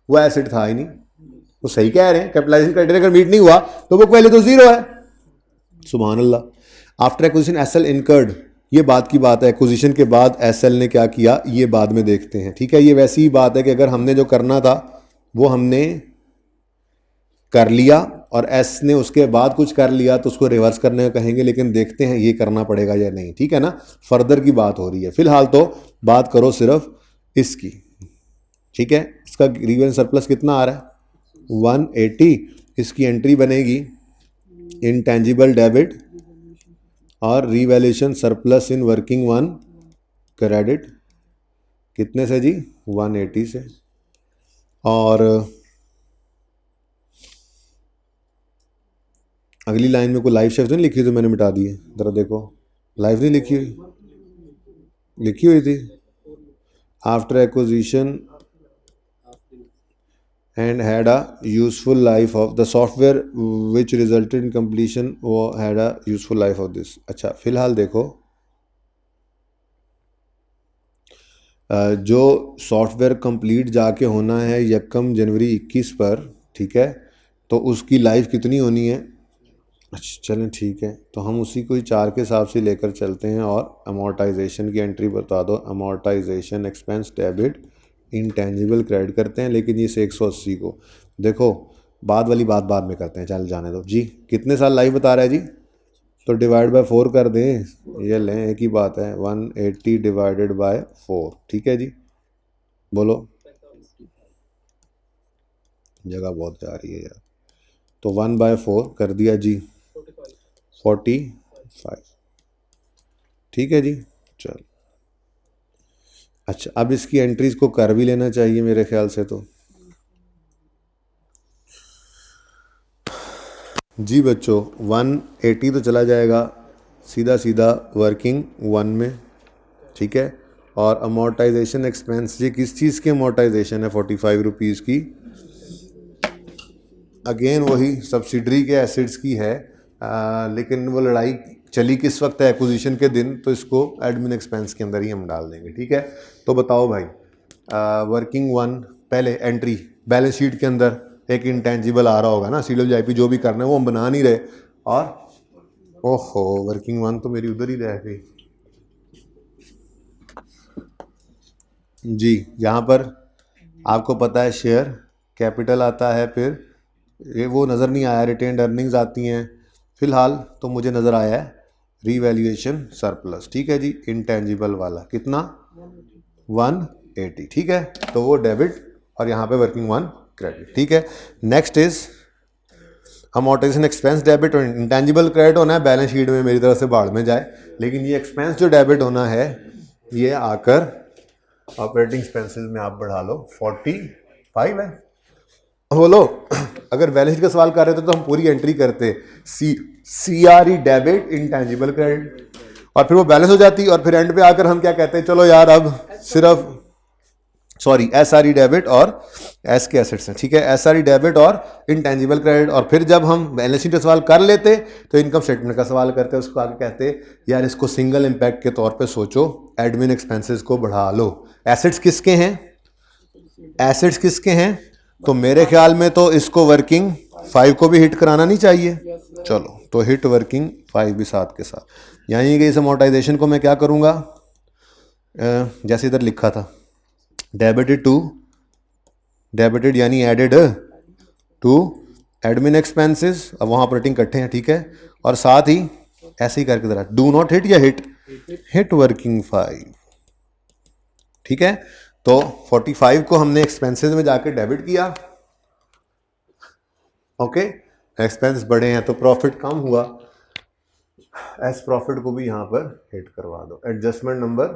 वो एसेट था ही नहीं। वो सही कह रहे हैं, कैपिटलाइजेशन क्राइटेरिया अगर मीट नहीं हुआ तो बुक वैल्यू तो जीरो है। सुभान अल्लाह। आफ्टर एक्विजिशन SL इनकर्ड, ये बात की बात है, एक्विजिशन के बाद SL ने क्या किया ये बाद में देखते हैं, ठीक है। ये वैसी ही बात है कि अगर हमने जो करना था वो हमने कर लिया और S ने उसके बाद कुछ कर लिया तो उसको रिवर्स करने का कहेंगे, लेकिन देखते हैं ये करना पड़ेगा या नहीं, ठीक है ना। फर्दर की बात हो रही है, फिलहाल तो बात करो सिर्फ इसकी, ठीक है। इसका रीवेल सरप्लस कितना आ रहा है? 180। इसकी एंट्री बनेगी इंटेंजिबल डेबिट और revaluation surplus in working one credit, कितने से जी? 180 से। और अगली लाइन में कोई लाइव शेफ नहीं लिखी, तो मैंने मिटा दी है, जरा देखो, लाइव नहीं लिखी हुई, लिखी हुई थी। After acquisition and had a useful life of the software which resulted in completion, वो had a useful life of this। अच्छा, फिलहाल देखो जो सॉफ्टवेयर कंप्लीट जाके होना है 1 जनवरी 21 पर, ठीक है, तो उसकी लाइफ कितनी होनी है? अच्छा चलें ठीक है, तो हम उसी को ही 4 के हिसाब से लेकर चलते हैं और अमोर्टाइजेशन की एंट्री बता दो। Amortisation expense debit intangible credit करते हैं, लेकिन ये से 180 को देखो बाद वाली बात बाद में करते हैं, चल जाने दो जी। कितने साल लाइफ बता रहा है जी, तो डिवाइड बाय 4 कर दें, ये लें एक ही बात है, 180 डिवाइडेड बाय 4। ठीक है जी, बोलो, जगह बहुत जा रही है यार। तो 1/4 कर दिया जी, 45। ठीक है जी, चल। अच्छा अब इसकी एंट्रीज को कर भी लेना चाहिए मेरे ख्याल से तो। जी बच्चों 180 तो चला जाएगा सीधा सीधा वर्किंग 1 में। ठीक है, और अमोर्टाइजेशन एक्सपेंस, ये किस चीज़ की अमोर्टाइजेशन है 45 रुपीज़ की, अगेन वही सब्सिडरी के एसिड्स की है। लेकिन वो लड़ाई चली किस वक्त है, एक्विजिशन के दिन, तो इसको एडमिन एक्सपेंस के अंदर ही हम डाल देंगे। ठीक है, तो बताओ भाई, वर्किंग 1 पहले एंट्री बैलेंस शीट के अंदर एक इंटेंजिबल आ रहा होगा ना, CWIP जो भी करना है वो हम बना नहीं रहे, और ओहो वर्किंग 1 तो मेरी उधर ही रह गई जी। यहाँ पर आपको पता है शेयर कैपिटल आता है, फिर ये वो नज़र नहीं आया, रिटेन्ड अर्निंग्स आती हैं, फ़िलहाल तो मुझे नज़र आया है रीवैल्यूएशन सरप्लस। ठीक है जी, इंटेंजिबल वाला कितना 180। ठीक है, तो वो डेबिट और यहाँ पे वर्किंग 1 क्रेडिट। ठीक है, next is amortisation expense debit और इंटेंजिबल क्रेडिट होना है बैलेंस शीट में, मेरी तरफ से बाढ़ में जाए, लेकिन ये एक्सपेंस जो डेबिट होना है ये आकर ऑपरेटिंग एक्सपेंसेस में आप बढ़ा लो, 45 है। बोलो अगर बैलेंस शीट का सवाल कर रहे थे तो हम पूरी एंट्री करते CRE डेबिट इंटेंजिबल क्रेडिट, और फिर वो बैलेंस हो जाती, और फिर एंड पे आकर हम क्या कहते हैं, चलो यार अब सिर्फ सॉरी SRE डेबिट और एस के एसेट्स हैं। ठीक है, SRE डेबिट और इंटेंजिबल क्रेडिट, और फिर जब हम बैलेंस शीट का सवाल कर लेते तो इनकम स्टेटमेंट का सवाल करते, उसको आगे कहते यार इसको सिंगल इम्पैक्ट के तौर पे सोचो, एडमिन एक्सपेंसेस को बढ़ा लो। एसेट्स किसके हैं, एसेट्स किसके हैं, तो मेरे ख्याल में तो इसको वर्किंग 5 को भी हिट कराना नहीं चाहिए। चलो तो हिट वर्किंग 5 भी साथ के साथ, यानी कि इस अमोर्टाइजेशन को मैं क्या करूँगा, जैसे इधर लिखा था डेबिटेड टू, डेबिटेड यानी एडेड टू एडमिन एक्सपेंसेस, अब वहाँ ऑपरेटिंग इकट्ठे हैं। ठीक है, और साथ ही ऐसे ही करके जरा डू नॉट हिट या हिट वर्किंग 5। ठीक है, तो 45 को हमने एक्सपेंसेस में जाके डेबिट किया। ओके, एक्सपेंस बढ़े हैं तो प्रॉफिट कम हुआ, एस प्रॉफिट को भी यहां पर हिट करवा दो। एडजस्टमेंट नंबर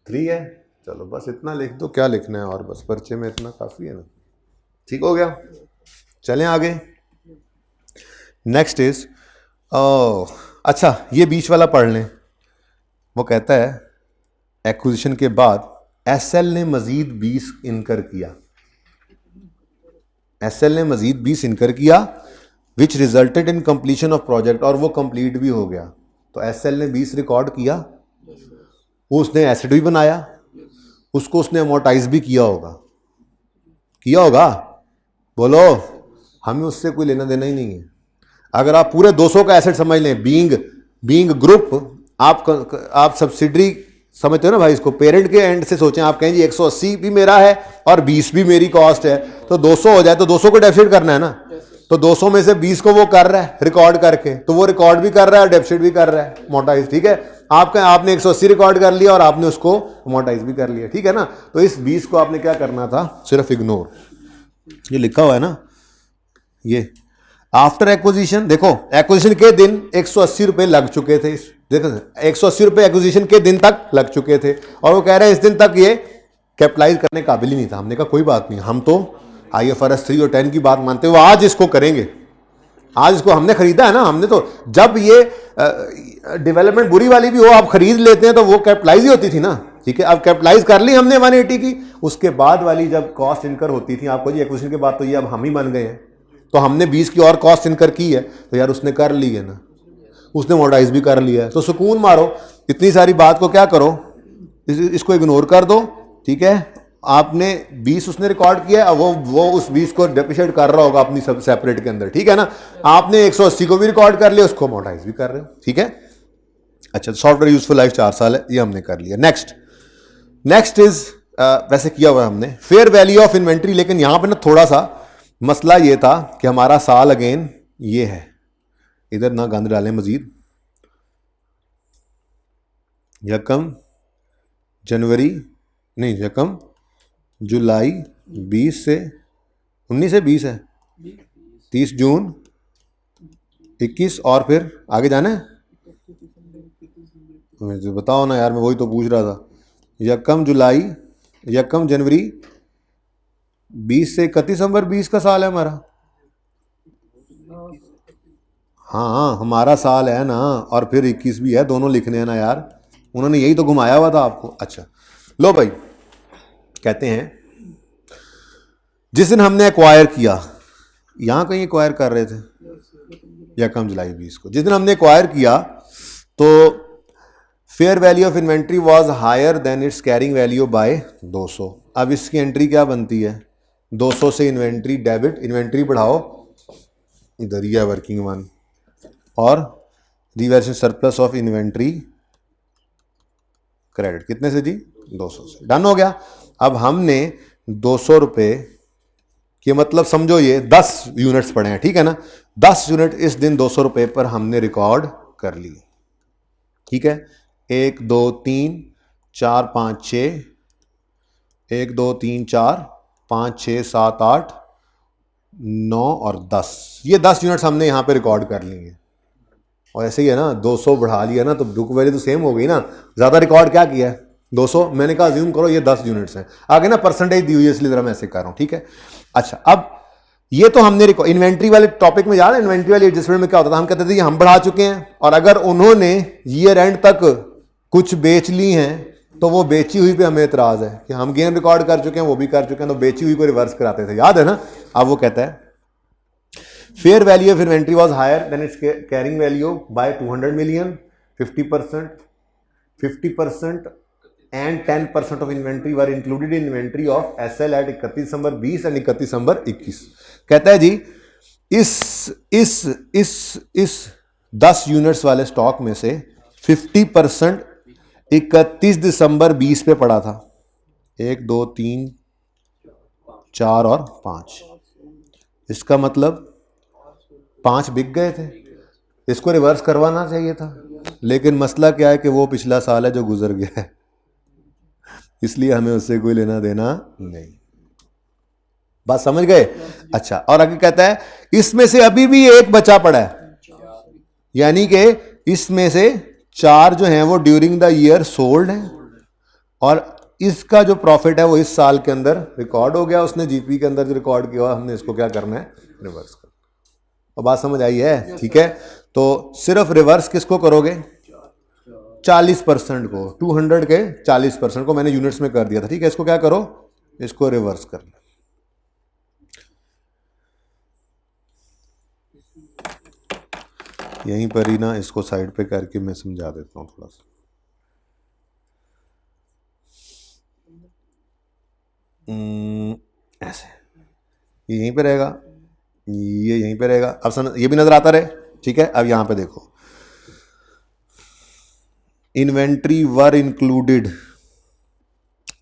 3 है। चलो बस इतना लिख दो, क्या लिखना है और, बस पर्चे में इतना काफी है ना। ठीक हो गया, चलें आगे। नेक्स्ट इज अच्छा ये बीच वाला पढ़ लें। वो कहता है एक्विजिशन के बाद एसएल ने मजीद 20 इनकर किया, एसएल ने मजीद 20 इनकर किया विच resulted in completion of project, और वो कंप्लीट भी हो गया। तो एसएल ने 20 रिकॉर्ड किया, वो उसने एसेट भी बनाया, उसको उसने अमोर्टाइज भी किया होगा, किया होगा, बोलो, हमें उससे कोई लेना देना ही नहीं है। अगर आप पूरे 200 का एसेट समझ लें, बीइंग ग्रुप, आप सब्सिडरी समझते हो ना भाई, इसको पेरेंट के एंड से सोचें, आप कहें जी 180 भी मेरा है और 20 भी मेरी कॉस्ट है, तो 200 हो जाए, तो 200 को डेफिसिट करना है ना, तो 200 में से 20 को वो कर रहा है रिकॉर्ड करके, तो वो रिकॉर्ड भी कर रहा है और डेफिसिट भी कर रहा है मोटाइज। ठीक है, आपने 180 रिकॉर्ड कर लिया और आपने उसको मोटाइज भी कर लिया। ठीक है ना, तो इस 20 को आपने क्या करना था, सिर्फ इग्नोर, ये लिखा हुआ है ना, ये आफ्टर एक्विजिशन, देखो एक्विजिशन के दिन 180 रुपए लग चुके थे, देखो 180 रुपए एक्विजिशन के दिन तक लग चुके थे, और वो कह रहे हैं इस दिन तक ये कैपिटलाइज करने काबिल ही नहीं था। हमने कहा कोई बात नहीं, हम तो IFRS 3 और 10 की बात मानते हुए आज इसको करेंगे, आज इसको हमने खरीदा है ना, हमने तो जब ये डेवलपमेंट बुरी वाली भी हो आप खरीद लेते हैं तो वो कैपिटलाइज ही होती थी ना। ठीक है, अब कैपिटलाइज कर ली हमने 180 की, उसके बाद वाली जब कॉस्ट इनकर होती थी, आपको जी एक्विजिशन के बाद तो ये अब हम ही बन गए हैं, तो हमने 20 की और कॉस्ट इनकर की है, तो यार उसने कर ली है ना, उसने मोडाइज भी कर लिया है, तो सुकून मारो, इतनी सारी बात को क्या करो, इसको इग्नोर कर दो। ठीक है, आपने 20 उसने रिकॉर्ड किया है, वो उस 20 को डेप्रिशिएट कर रहा होगा अपनी सब सेपरेट के अंदर, ठीक है ना। आपने 180 को भी रिकॉर्ड कर लिया, उसको अमोर्टाइज भी कर रहे हो, ठीक है। अच्छा, सॉफ्टवेयर यूजफुल लाइफ 4 साल है, ये हमने कर लिया। नेक्स्ट इज वैसे किया हुआ हमने फेयर वैल्यू ऑफ इन्वेंट्री, लेकिन यहां पे ना थोड़ा सा मसला ये था कि हमारा साल अगेन ये है, इधर ना गंद डालें मजीद। यकम जुलाई 20 से 19 से 20 है, 30 जून 21, और फिर आगे जाना है, मुझे बताओ ना यार, मैं वही तो पूछ रहा था। यकम जनवरी 20 से 31 दिसंबर 20 का साल है हमारा। हाँ हमारा साल है ना, और फिर 21 भी है, दोनों लिखने हैं ना यार, उन्होंने यही तो घुमाया हुआ था आपको। अच्छा लो भाई, कहते हैं जिस दिन हमने एक्वायर किया, यहां कहीं एक्वायर कर रहे थे, यकम जुलाई 20 को, जिस दिन हमने एक्वायर किया तो fair value of inventory was higher than its carrying value by 200। अब इसकी एंट्री क्या बनती है, 200 से इन्वेंट्री डेबिट, इन्वेंट्री बढ़ाओ, इधर ही है वर्किंग वन, और reverse surplus of inventory credit, कितने से जी, 200 से। डन हो गया। अब हमने 200 रुपये के मतलब समझो ये 10 यूनिट्स पड़े हैं, ठीक है ना, 10 यूनिट इस दिन 200 रुपये पर हमने रिकॉर्ड कर ली, ठीक है। 1 2 3 4 5 6, 1 2 3 4 5 6 7 8 9 और 10, ये 10 यूनिट्स हमने यहाँ पे रिकॉर्ड कर ली हैं। और ऐसे ही है ना, 200 बढ़ा लिया ना तो बुक वैल्यू तो सेम हो गई ना, ज़्यादा रिकॉर्ड क्या किया है 200, मैंने कहा अज्यूम करो ये 10 यूनिट्स हैं, आगे ना परसेंटेज दी हुई है इसलिए ज़रा मैं ऐसे कर रहा हूँ, ठीक है। अच्छा, अब ये तो हमने इन्वेंट्री वाले टॉपिक में, याद है इन्वेंट्री वाले एडजस्टमेंट में क्या होता था, हम कहते थे हम बढ़ा चुके हैं, और अगर उन्होंने ईयर एंड तक कुछ बेच ली हैं तो वो बेची हुई पे हमें एतराज़ है कि हम गेन रिकॉर्ड कर चुके हैं, वो भी कर चुके हैं, तो बेची हुई को रिवर्स कराते थे, याद है ना। अब वो कहता है fair value of inventory was higher than its carrying value by 200 million, 50% and 10% of inventory were included in inventory of SL at 31 December 20 and 31 दिसंबर 21। कहता है जी इस 10 यूनिट्स वाले स्टॉक में से 50% 31 दिसंबर 20 पे पड़ा था, 1 2 3 4 और 5, इसका मतलब 5 बिक गए थे, इसको रिवर्स करवाना चाहिए था, लेकिन मसला क्या है कि वो पिछला साल है जो गुजर गया है, इसलिए हमें उससे कोई लेना देना नहीं। बात समझ गए। अच्छा, और आगे कहता है इसमें से अभी भी एक बचा पड़ा है, यानी कि इसमें से 4 जो हैं वो ड्यूरिंग द ईयर सोल्ड है, और इसका जो प्रॉफिट है वो इस साल के अंदर रिकॉर्ड हो गया, उसने जीपी के अंदर जो रिकॉर्ड किया, हमने इसको क्या करना है, रिवर्स करना। और बात समझ आई है, ठीक है। तो सिर्फ रिवर्स किसको करोगे, 40% को, 200 के 40% को मैंने यूनिट्स में कर दिया था, ठीक है। इसको क्या करो, इसको रिवर्स कर लो। यहीं पर ही ना इसको साइड पे करके मैं समझा देता हूं थोड़ा सा। ऐसे ये यहीं पे रहेगा, ये यहीं पे रहेगा, अब ये भी नजर आता रहे, ठीक है। अब यहां पे देखो इन्वेंट्री वर इंक्लूडेड,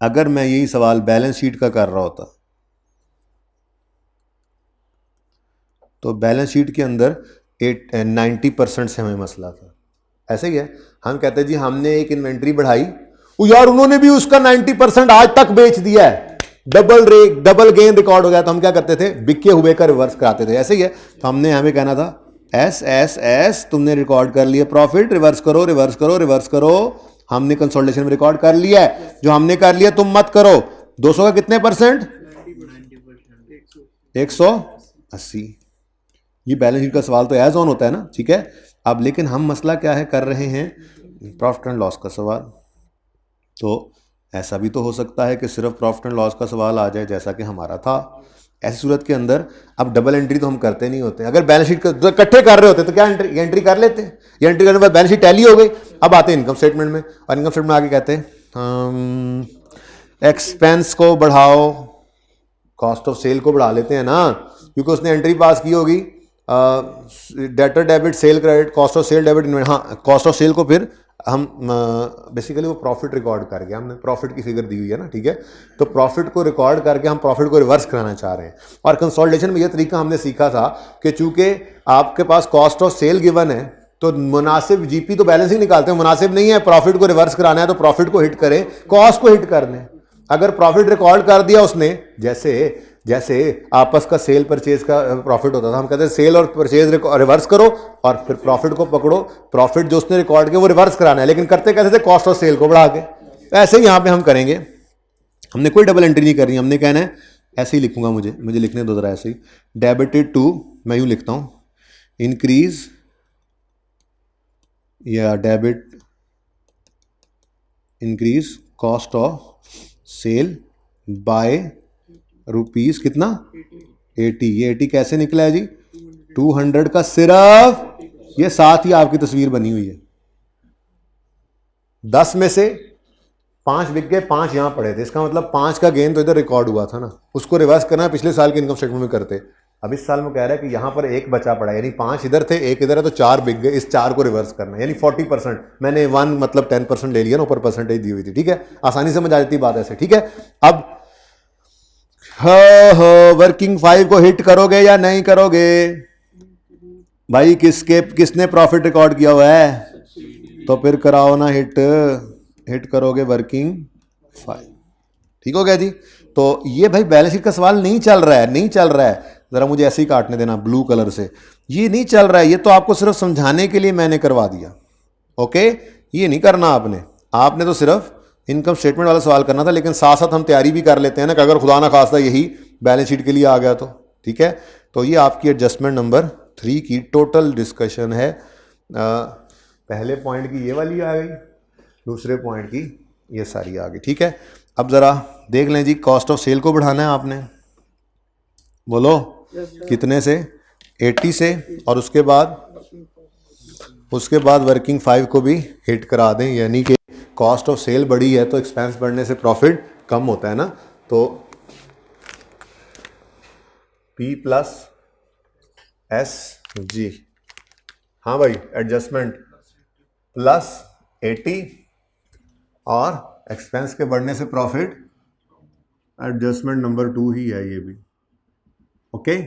अगर मैं यही सवाल बैलेंस शीट का कर रहा होता तो बैलेंस शीट के अंदर 90% से हमें मसला था, ऐसे ही है। हम कहते हैं जी हमने एक इन्वेंट्री बढ़ाई, यार उन्होंने भी उसका 90% आज तक बेच दिया है, डबल गेन रिकॉर्ड हो गया, तो हम क्या करते थे, बिके हुए का रिवर्स कराते थे, ऐसे ही है। तो हमने हमें कहना था एस तुमने रिकॉर्ड कर लिया प्रॉफिट, रिवर्स करो रिवर्स करो रिवर्स करो, हमने कंसोलिडेशन में रिकॉर्ड कर लिया है, जो हमने कर लिया तुम मत करो। 200 का कितने परसेंट, 180। ये बैलेंस शीट का सवाल तो एज ऑन होता है ना, ठीक है। अब लेकिन हम मसला क्या है कर रहे हैं, प्रॉफिट एंड लॉस का सवाल। तो ऐसा भी तो हो सकता है कि सिर्फ प्रॉफिट एंड लॉस का सवाल आ जाए जैसा कि हमारा था। ऐसी सूरत के अंदर अब डबल एंट्री तो हम करते नहीं होते, अगर बैलेंस शीट इकट्ठे कर रहे होते तो क्या एंट्री कर लेते, ये एंट्री करने के बाद बैलेंस शीट टैली हो गई। अब आते हैं इनकम स्टेटमेंट में, और इनकम स्टेटमेंट में आगे कहते हैं एक्सपेंस को बढ़ाओ, कॉस्ट ऑफ सेल को बढ़ा लेते हैं ना, क्योंकि उसने एंट्री पास की होगी debtor debit sale credit, cost of sale debit, हाँ कॉस्ट ऑफ सेल को फिर हम बेसिकली वो प्रॉफिट रिकॉर्ड करके, हमने प्रॉफिट की फिगर दी हुई है ना, ठीक है, तो प्रॉफिट को रिकॉर्ड करके हम प्रॉफिट को रिवर्स कराना चाह रहे हैं। और कंसोलिडेशन में ये तरीका हमने सीखा था कि चूंकि आपके पास कॉस्ट ऑफ सेल गिवन है तो मुनासिब जीपी तो बैलेंसिंग निकालते हैं, मुनासिब नहीं है, प्रॉफिट को रिवर्स कराना है तो प्रॉफिट को हिट करें, कॉस्ट को हिट कर लें। अगर प्रॉफिट रिकॉर्ड कर दिया उसने, जैसे आपस का सेल परचेज का प्रॉफिट होता था, हम कहते हैं सेल और परचेज रिवर्स करो और फिर प्रॉफिट को पकड़ो, प्रॉफिट जो उसने रिकॉर्ड किया वो रिवर्स कराना है, लेकिन करते कैसे थे, कॉस्ट ऑफ सेल को बढ़ा के। ऐसे ही यहां पे हम करेंगे, हमने कोई डबल एंट्री नहीं करनी, हमने कहना है ऐसे ही लिखूंगा, मुझे लिखने दो जरा ऐसे ही, डेबिटेड टू, मैं यूं लिखता हूं, इंक्रीज या debit increase cost of sale by rupees कितना 80। ये 80 कैसे निकला है जी, 200 का सिर्फ, ये साथ ही आपकी तस्वीर बनी हुई है, 10 में से 5 बिक गए, 5 यहां पड़े थे, इसका मतलब 5 का गेन तो इधर रिकॉर्ड हुआ था ना, उसको रिवर्स करना है, पिछले साल के इनकम स्टेटमेंट में करते। अब इस साल में कह रहा है कि यहां पर 1 बचा पड़ा है, यानी 5 इधर थे 1 इधर है, तो 4 बिक गए, इस 4 को रिवर्स करना है, यानी 40%, मैंने 1 मतलब 10% ले लिया ना, ऊपर परसेंटेज दी हुई थी, ठीक है, आसानी समझ आ जाती बात ऐसे, ठीक है। अब वर्किंग 5 को हिट करोगे या नहीं करोगे भाई, किसने प्रॉफिट रिकॉर्ड किया हुआ है, तो फिर कराओ ना हिट करोगे वर्किंग 5, ठीक हो गया जी। तो ये भाई बैलेंस शीट का सवाल नहीं चल रहा है, जरा मुझे ऐसे ही काटने देना ब्लू कलर से, ये नहीं चल रहा है, ये तो आपको सिर्फ समझाने के लिए मैंने करवा दिया, ओके, ये नहीं करना आपने तो सिर्फ इनकम स्टेटमेंट वाला सवाल करना था, लेकिन साथ साथ हम तैयारी भी कर लेते हैं ना कि अगर खुदा ना खास्ता यही बैलेंस शीट के लिए आ गया तो, ठीक है। तो ये आपकी एडजस्टमेंट नंबर 3 की टोटल डिस्कशन है। पहले पॉइंट की ये वाली आ गई, दूसरे पॉइंट की ये सारी आ गई, ठीक है। अब ज़रा देख लें जी, कॉस्ट ऑफ सेल को बढ़ाना है आपने, बोलो कितने से, 80 से, और उसके बाद वर्किंग 5 को भी हिट करा दें, यानी कि कॉस्ट ऑफ सेल बढ़ी है तो एक्सपेंस बढ़ने से प्रॉफिट कम होता है ना, तो P प्लस SG, हाँ भाई, एडजस्टमेंट प्लस 80 और एक्सपेंस के बढ़ने से प्रॉफिट, एडजस्टमेंट नंबर 2 ही है ये भी, ओके।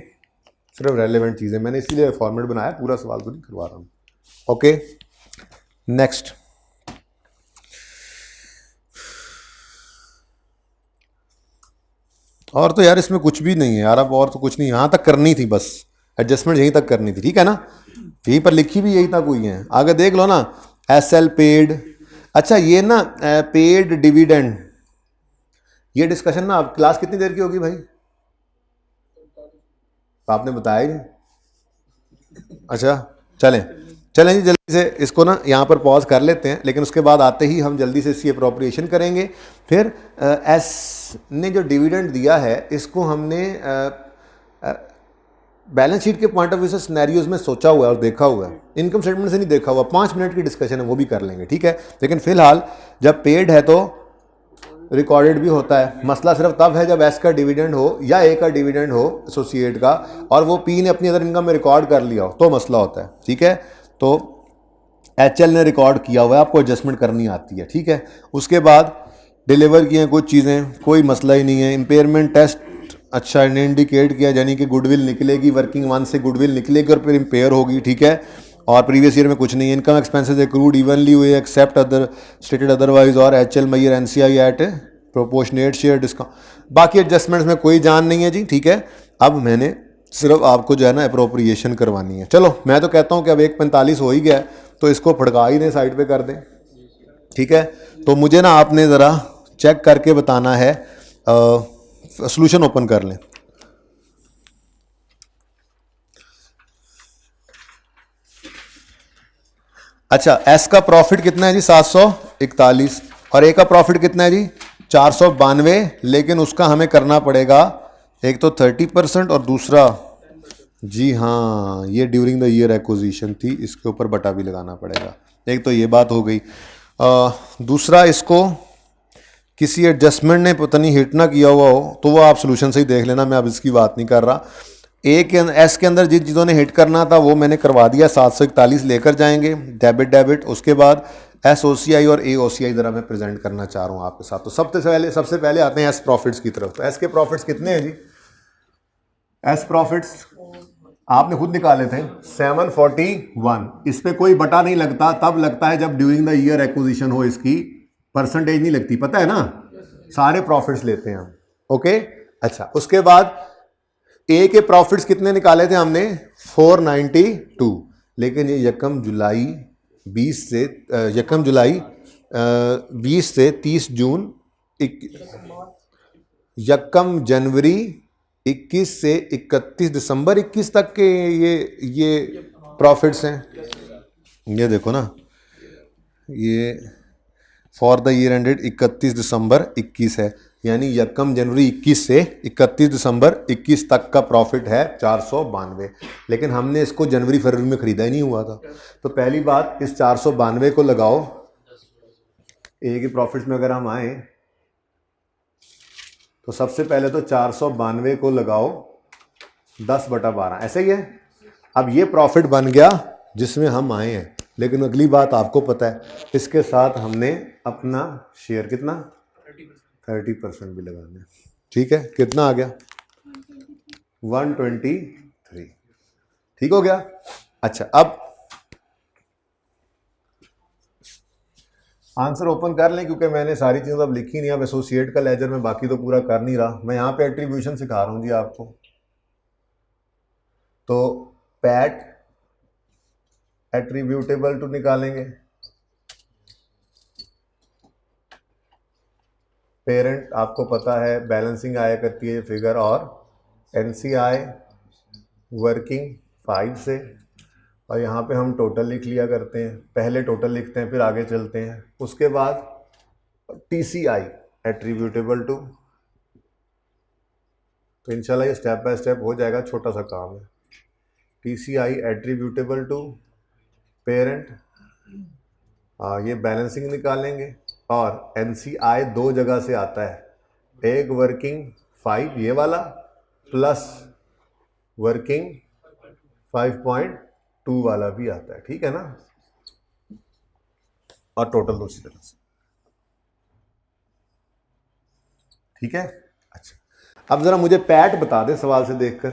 सिर्फ रेलेवेंट चीज़ें मैंने इसीलिए फॉर्मेट बनाया, पूरा सवाल तो नहीं करवा रहा हूँ, ओके। नेक्स्ट, और तो यार इसमें कुछ भी नहीं है यार, अब और तो कुछ नहीं, यहाँ तक करनी थी बस, एडजस्टमेंट यहीं तक करनी थी, ठीक है ना, यहीं पर लिखी भी यहीं तक हुई है, आगे देख लो ना, SL पेड, अच्छा ये ना पेड डिविडेंड, ये डिस्कशन ना अब क्लास कितनी देर की होगी भाई, आपने बताया ही नहीं, अच्छा चलें जी, जल्दी से इसको ना यहाँ पर पॉज कर लेते हैं, लेकिन उसके बाद आते ही हम जल्दी से इसकी अप्रोप्रिएशन करेंगे। फिर एस ने जो डिविडेंड दिया है इसको हमने बैलेंस शीट के पॉइंट ऑफ व्यू से सिनेरियोज में सोचा हुआ है और देखा हुआ है, इनकम स्टेटमेंट से नहीं देखा हुआ, 5 मिनट की डिस्कशन है वो भी कर लेंगे, ठीक है। लेकिन फिलहाल जब पेड है तो रिकॉर्डेड भी होता है, मसला सिर्फ तब है जब एस का डिविडेंड हो या ए का डिविडेंड हो एसोसिएट का, और वो पी ने अपनी अदर इनकम में रिकॉर्ड कर लिया हो तो मसला होता है, ठीक है। तो HL ने रिकॉर्ड किया हुआ है, आपको एडजस्टमेंट करनी आती है, ठीक है। उसके बाद डिलीवर किए हैं कुछ चीज़ें, कोई मसला ही नहीं है। इम्पेयरमेंट टेस्ट अच्छा ने इंडिकेट किया, यानी कि गुडविल निकलेगी, वर्किंग 1 से गुडविल निकलेगी और फिर इम्पेयर होगी, ठीक है। और प्रीवियस ईयर में कुछ नहीं है। इनकम एक्सपेंसेस एक्रूड इवनली हुए एक्सेप्ट अदर स्टेटेड अदरवाइज, और HL measure NCI at proportionate share discount. बाकी एडजस्टमेंट्स में कोई जान नहीं है जी, ठीक है। अब मैंने सिर्फ आपको जो है ना अप्रोप्रिएशन करवानी है। चलो मैं तो कहता हूँ कि अब 1:45 हो ही गया तो इसको फड़का ही दें, साइड पे कर दें, ठीक है। तो मुझे ना आपने ज़रा चेक करके बताना है, सॉल्यूशन ओपन कर लें। अच्छा, एस का प्रॉफिट कितना है जी 741, और ए का प्रॉफिट कितना है जी 492, लेकिन उसका हमें करना पड़ेगा एक तो 30% और दूसरा, जी हाँ ये ड्यूरिंग द ईयर एक्विजिशन थी, इसके ऊपर बटा भी लगाना पड़ेगा। एक तो ये बात हो गई, दूसरा इसको किसी एडजस्टमेंट ने पता नहीं हिट ना किया हुआ हो तो वो आप सोल्यूशन से ही देख लेना, मैं अब इसकी बात नहीं कर रहा। एस के अंदर जिन चीज़ों ने हिट करना था वो मैंने करवा दिया, 741 लेकर जाएंगे डेबिट। उसके बाद SOCI और AOCI ज़रा मैं प्रेजेंट करना चाह रहा हूँ आपके साथ। तो सबसे पहले आते हैं एस प्रॉफिट्स की तरफ। तो एस के प्रॉफिट्स कितने हैं जी? एस प्रॉफिट्स आपने खुद निकाले थे 741। इस पे कोई बटा नहीं लगता, तब लगता है जब ड्यूरिंग द ईयर एक्विजिशन हो, इसकी परसेंटेज नहीं लगती, पता है ना, सारे प्रॉफिट्स लेते हैं हम। ओके, अच्छा उसके बाद ए के प्रॉफिट्स कितने निकाले थे हमने? 492। लेकिन ये यकम जुलाई 20 से 30 जून, यकम जनवरी 21 से 31 दिसंबर 21 तक के ये प्रॉफिट्स हैं। ये देखो ना, ये फॉर द ईयर एंडेड 31 दिसंबर 21 है, यानी यकम जनवरी 21 से 31 दिसंबर 21 तक का प्रॉफिट है 492। लेकिन हमने इसको जनवरी फरवरी में खरीदा ही नहीं हुआ था। तो पहली बात, इस 492 को लगाओ ए के प्रॉफिट्स में। अगर हम आए तो सबसे पहले तो 492 को लगाओ 10/12, ऐसे ही है। अब ये प्रॉफिट बन गया जिसमें हम आए हैं। लेकिन अगली बात आपको पता है, इसके साथ हमने अपना शेयर कितना 30% भी लगाना है। ठीक है, कितना आ गया? 123। ठीक हो गया। अच्छा, अब आंसर ओपन कर लें, क्योंकि मैंने सारी चीज़ें अब लिखी नहीं। अब एसोसिएट का लेजर में बाकी तो पूरा कर नहीं रहा, मैं यहाँ पे एट्रीब्यूशन सिखा रहा हूँ जी आपको। तो पैट एट्रीब्यूटेबल टू निकालेंगे, पेरेंट आपको पता है बैलेंसिंग आया करती है फिगर, और NCI वर्किंग 5 से, और यहाँ पे हम टोटल लिख लिया करते हैं। पहले टोटल लिखते हैं फिर आगे चलते हैं। उसके बाद TCI एट्रीब्यूटेबल टू, तो इंशाल्लाह ये स्टेप बाय स्टेप हो जाएगा, छोटा सा काम है। TCI एट्रीब्यूटेबल टू पेरेंट, ये बैलेंसिंग निकालेंगे। और NCI 2 जगह से आता है, एक वर्किंग 5 ये वाला, प्लस वर्किंग 5.2 वाला भी आता है। ठीक है ना, और टोटल दूसरी तरह से। ठीक है, अच्छा अब जरा मुझे पैट बता दें सवाल से देखकर,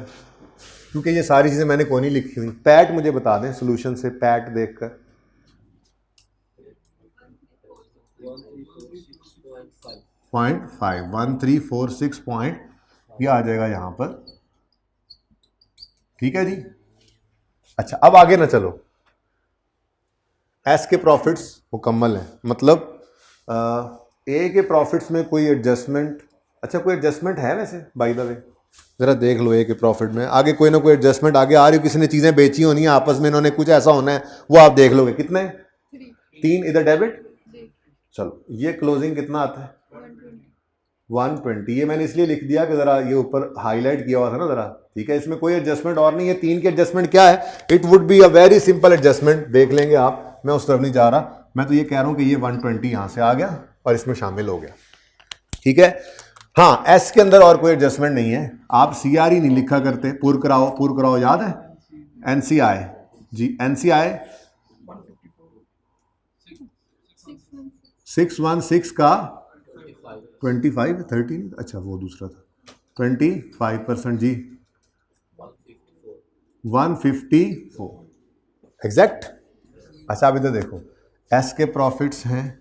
क्योंकि ये सारी चीजें मैंने कोई नहीं लिखी हुई। पैट मुझे बता दें सोल्यूशन से, पैट देखकर। 1346 पॉइंट, ये आ जाएगा यहां पर। ठीक है जी। अच्छा, अब आगे ना चलो, एस के प्रॉफिट्स मुकम्मल हैं, मतलब ए के प्रॉफिट्स में कोई एडजस्टमेंट, अच्छा कोई एडजस्टमेंट है वैसे बाय द वे? जरा देख लो ए के प्रॉफिट में आगे कोई ना कोई एडजस्टमेंट आगे आ रही हो, किसी ने चीजें बेची होनी है आपस में, इन्होंने कुछ ऐसा होना है, वो आप देख लोगे। कितने? 3 इधर डेबिट। चलो, ये क्लोजिंग कितना आता है? 120। ये मैंने इसलिए लिख दिया कि जरा ये ऊपर हाईलाइट किया हुआ था ना जरा। ठीक है, इसमें कोई एडजस्टमेंट और नहीं है। 3 की एडजस्टमेंट क्या है? It would be a very simple adjustment, देख लेंगे आप, मैं उस तरफ नहीं जा रहा। मैं तो ये कह रहा हूं कि ये 120 यहां से आ गया और इसमें शामिल हो गया। ठीक है, हाँ एस के अंदर और कोई एडजस्टमेंट नहीं है। आप CRE नहीं लिखा करते, पुर कराओ, याद है? NCI जी, NCI 616 का 25, 13, अच्छा वो दूसरा था, 25% जी, 154 एग्जैक्ट। अच्छा आप इधर देखो, एस के प्रॉफिट्स हैं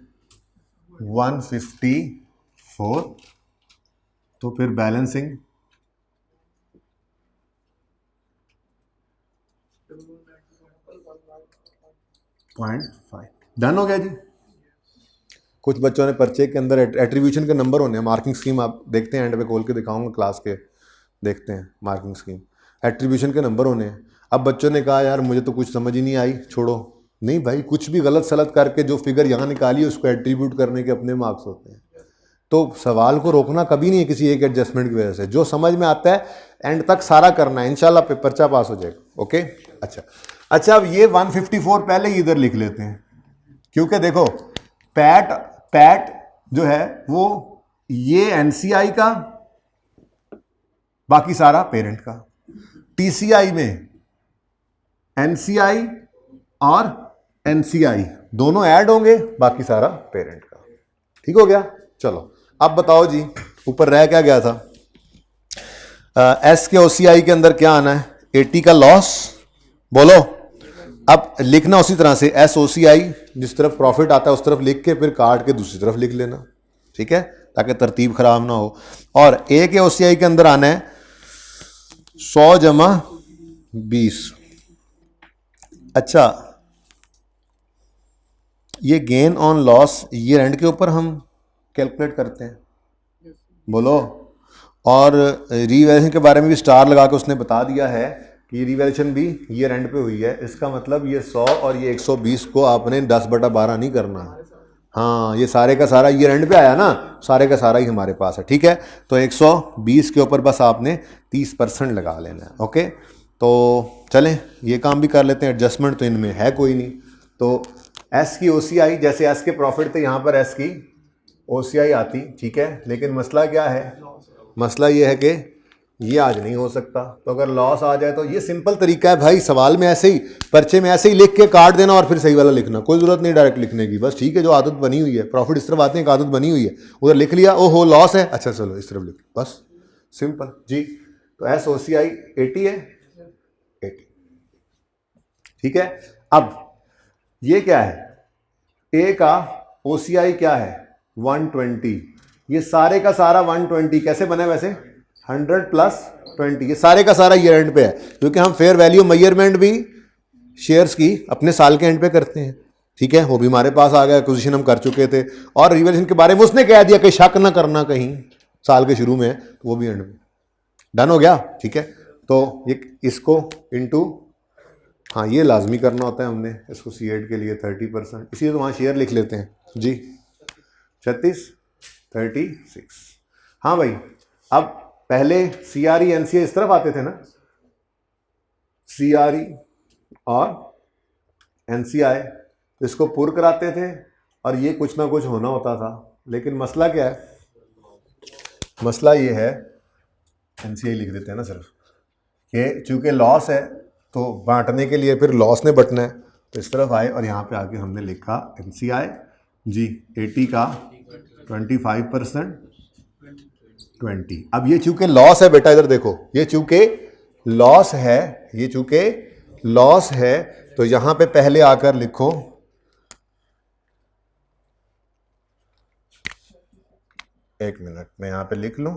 154, तो फिर बैलेंसिंग 0.5 डन हो गया जी। कुछ बच्चों ने पर्चे के अंदर एट्रीब्यूशन के नंबर होने हैं, मार्किंग स्कीम आप देखते हैं, एंड पे खोल के दिखाऊंगा क्लास के, देखते हैं मार्किंग स्कीम, एट्रीब्यूशन के नंबर होने हैं। अब बच्चों ने कहा यार मुझे तो कुछ समझ ही नहीं आई, छोड़ो। नहीं भाई, कुछ भी गलत सलत करके जो फिगर यहाँ निकाली उसको एट्रीब्यूट करने के अपने मार्क्स होते हैं। तो सवाल को रोकना कभी नहीं है किसी एक एडजस्टमेंट की वजह से, जो समझ में आता है एंड तक सारा करना है, इंशाल्लाह पर्चा पास हो जाएगा। ओके, अच्छा अब ये 154 पहले ही इधर लिख लेते हैं, क्योंकि देखो पैट जो है वो ये एनसीआई का, बाकी सारा पेरेंट का। टीसीआई में एनसीआई और एनसीआई दोनों ऐड होंगे, बाकी सारा पेरेंट का। ठीक हो गया? चलो अब बताओ जी, ऊपर रह क्या गया था? एस के ओसीआई के अंदर क्या आना है? 80 का लॉस, बोलो। अब लिखना उसी तरह से, एस ओसीआई जिस तरफ प्रॉफिट आता है उस तरफ लिख के फिर काट के दूसरी तरफ लिख लेना, ठीक है, ताकि तरतीब खराब ना हो। और ए के ओसीआई के अंदर आना है 100 जमा 20। अच्छा, ये gain on loss year and के ऊपर हम कैलकुलेट करते हैं, बोलो। और रीवैल्यूएशन के बारे में भी स्टार लगा के उसने बता दिया है कि ये रीवैल्यूएशन भी ईयर एंड पे हुई है। इसका मतलब ये 100 और ये 120 को आपने 10/12 नहीं करना। हाँ, ये सारे का सारा ईयर एंड पे आया ना, सारे का सारा ही हमारे पास है, ठीक है। तो 120 के ऊपर बस आपने 30% लगा लेना है। ओके, तो चलें ये काम भी कर लेते हैं। एडजस्टमेंट तो इनमें है कोई नहीं। तो एस की ओसीआई, जैसे एस के प्रॉफिट थे यहाँ पर एस की ओसीआई आती, ठीक है। लेकिन मसला क्या है? मसला ये है कि ये आज नहीं हो सकता। तो अगर लॉस आ जाए तो ये सिंपल तरीका है भाई, सवाल में ऐसे ही, पर्चे में ऐसे ही लिख के काट देना और फिर सही वाला लिखना, कोई ज़रूरत नहीं डायरेक्ट लिखने की, बस ठीक है। जो आदत बनी हुई है, प्रॉफिट इस तरफ आते हैं, एक आदत बनी हुई है, उधर लिख लिया, ओ हो लॉस है, अच्छा चलो इस तरफ लिख, बस सिंपल जी। तो एस ओसीआई 80 है, 80, ठीक है। अब ये क्या है? ए का ओसीआई क्या है? 120। ये सारे का सारा 120 कैसे बने वैसे? 100 + 20, ये सारे का सारा ईयर एंड पे है, क्योंकि हम फेयर वैल्यू मेजरमेंट भी शेयर्स की अपने साल के एंड पे करते हैं, ठीक है। वो भी हमारे पास आ गया, एक्विजिशन हम कर चुके थे। और रिवैल्यूएशन के बारे में उसने कह दिया कि शक ना करना कहीं साल के शुरू में, तो वो भी एंड में डन हो गया, ठीक है। तो ये इसको इनटू, हाँ ये लाजमी करना होता है हमने इसको C8 के लिए 30%, इसलिए तो वहाँ शेयर लिख लेते हैं जी। 36 36। हाँ भाई, अब पहले CRE NCA इस तरफ आते थे ना, CRE और NCI, इसको पुर कराते थे और ये कुछ ना कुछ होना होता था। लेकिन मसला क्या है? मसला ये है, NCI लिख देते हैं ना सिर्फ, कि चूंकि लॉस है तो बांटने के लिए फिर लॉस ने बटना है, तो इस तरफ आए और यहाँ पे आके हमने लिखा NCI जी 80 का 25% 20। अब ये चूंकि लॉस है बेटा, इधर देखो, ये चूंकि लॉस है, ये चूंकि लॉस है, तो यहां पे पहले आकर लिखो एक मिनट मैं यहां पे लिख लूं,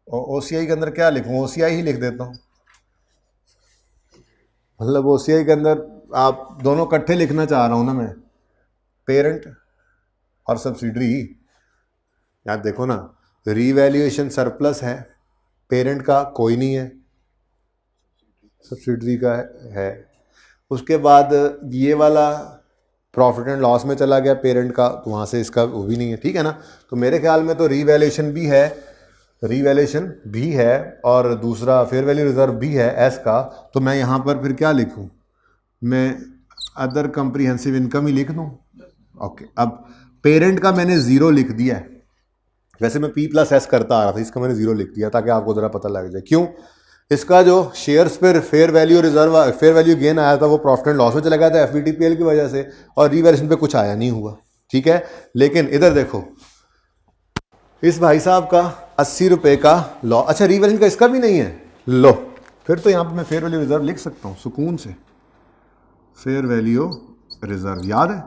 ओसीआई के अंदर क्या लिखूं? ओसीआई ही लिख देता हूं। मतलब ओसीआई के अंदर आप दोनों इकट्ठे लिखना चाह रहा हूं ना मैं, पेरेंट और सब्सिडरी। यार देखो ना, रीवैल्यूएशन सरप्लस है, पेरेंट का कोई नहीं है, सब्सिडरी का है। उसके बाद ये वाला प्रॉफिट एंड लॉस में चला गया पेरेंट का, तो वहाँ से इसका वो भी नहीं है, ठीक है ना। तो मेरे ख्याल में तो रीवैल्यूएशन भी है, रीवैल्यूएशन भी है, और दूसरा फेयर वैल्यू रिजर्व भी है एस का। तो मैं यहाँ पर फिर क्या लिखूँ? मैं अदर कंप्रीहेंसिव इनकम ही लिख दूँ। ओके, अब पेरेंट का मैंने 0 लिख दिया है। वैसे मैं P+S करता आ रहा था, इसका मैंने 0 लिख दिया ताकि आपको ज़रा पता लग जाए। क्यों? इसका जो शेयर्स पर fair value reserve, fair value gain आया था वो प्रॉफिट एंड लॉस में चला गया था FVTPL की वजह से, और रीवैल्यूएशन पे कुछ आया नहीं हुआ, ठीक है। लेकिन इधर देखो, इस भाई साहब का 80 रुपये का लॉस, अच्छा रीवैल्यूएशन का इसका भी नहीं है, लो फिर तो यहाँ पर मैं फेयर वैल्यू रिजर्व लिख सकता हूँ सुकून से। फेयर वैल्यू रिजर्व याद है?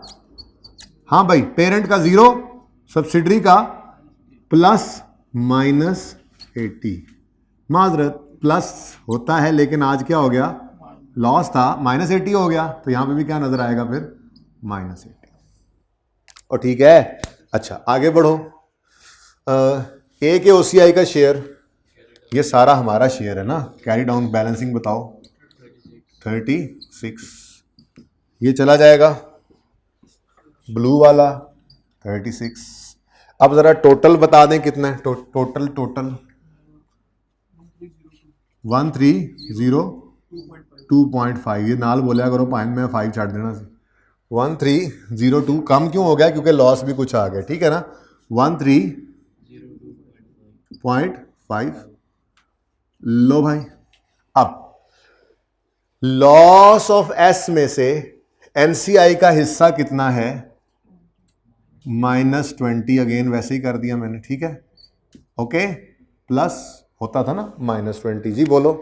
हाँ भाई, पेरेंट का 0, सब्सिडरी का ±80। माजरत प्लस होता है, लेकिन आज क्या हो गया? लॉस था, -80 हो गया, तो यहां पे भी क्या नजर आएगा फिर? -80। और ठीक है, अच्छा आगे बढ़ो। ए के OCI का शेयर, ये सारा हमारा शेयर है ना। कैरी डाउन बैलेंसिंग बताओ, 36, ये चला जाएगा ब्लू वाला 36। अब जरा टोटल बता दें कितना है? टोटल 130 2.5, ये नाल बोलिया करो, 5 में 5 छाड़ देना। 1302 कम क्यों हो गया? क्योंकि लॉस भी कुछ आ गया, ठीक है ना। 13.5 लो भाई। अब लॉस ऑफ एस में से एनसीआई का हिस्सा कितना है? -20, अगेन वैसे ही कर दिया मैंने, ठीक है, ओके। प्लस होता था ना -20। जी बोलो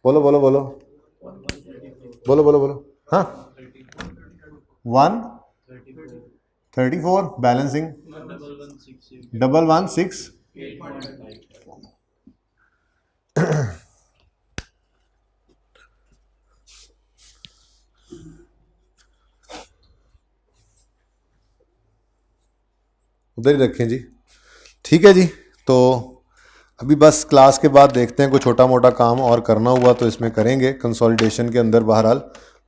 बोलो बोलो बोलो बोलो बोलो बोलो। हाँ 134 बैलेंसिंग 116 उधर ही रखें जी, ठीक है जी। तो अभी बस क्लास के बाद देखते हैं, कोई छोटा मोटा काम और करना हुआ तो इसमें करेंगे। कंसोलिडेशन के अंदर बहरहाल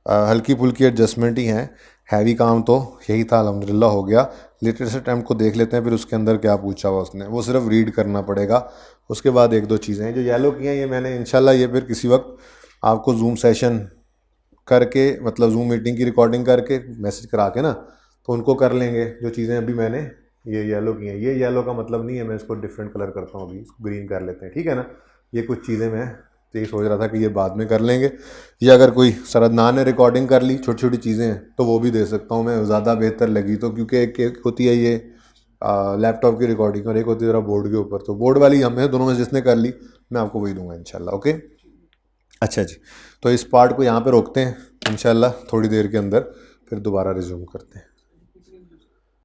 हल्की फुल्की एडजस्टमेंट ही हैं, हैवी काम तो यही था, अल्हम्दुलिल्लाह हो गया। लेटेस्ट अटैम्प्ट को देख लेते हैं, फिर उसके अंदर क्या पूछा हुआ उसने, वो सिर्फ रीड करना पड़ेगा। उसके बाद एक दो चीज़ें हैं जो येलो की हैं, ये मैंने इंशाल्लाह ये फिर किसी वक्त आपको जूम सेशन करके, मतलब जूम मीटिंग की रिकॉर्डिंग करके मैसेज करा के ना, तो उनको कर लेंगे। जो चीज़ें अभी मैंने ये येलो की हैं, ये येलो का मतलब नहीं है, मैं इसको डिफरेंट कलर करता हूँ, अभी इसको ग्रीन कर लेते हैं, ठीक है ना। ये कुछ चीज़ें मैं तो ये सोच रहा था कि ये बाद में कर लेंगे, या अगर कोई सरदना ने रिकॉर्डिंग कर ली, छोटी छोटी चीज़ें हैं, तो वो भी दे सकता हूँ मैं, ज़्यादा बेहतर लगी तो। क्योंकि एक होती है ये लैपटॉप की रिकॉर्डिंग और एक होती है ज़रा बोर्ड के ऊपर, तो बोर्ड वाली हमें दोनों में जिसने कर ली मैं आपको वही दूंगा इंशाल्लाह, ओके। अच्छा जी, तो इस पार्ट को यहाँ पे रोकते हैं, इंशाल्लाह थोड़ी देर के अंदर फिर दोबारा रिज्यूम करते हैं।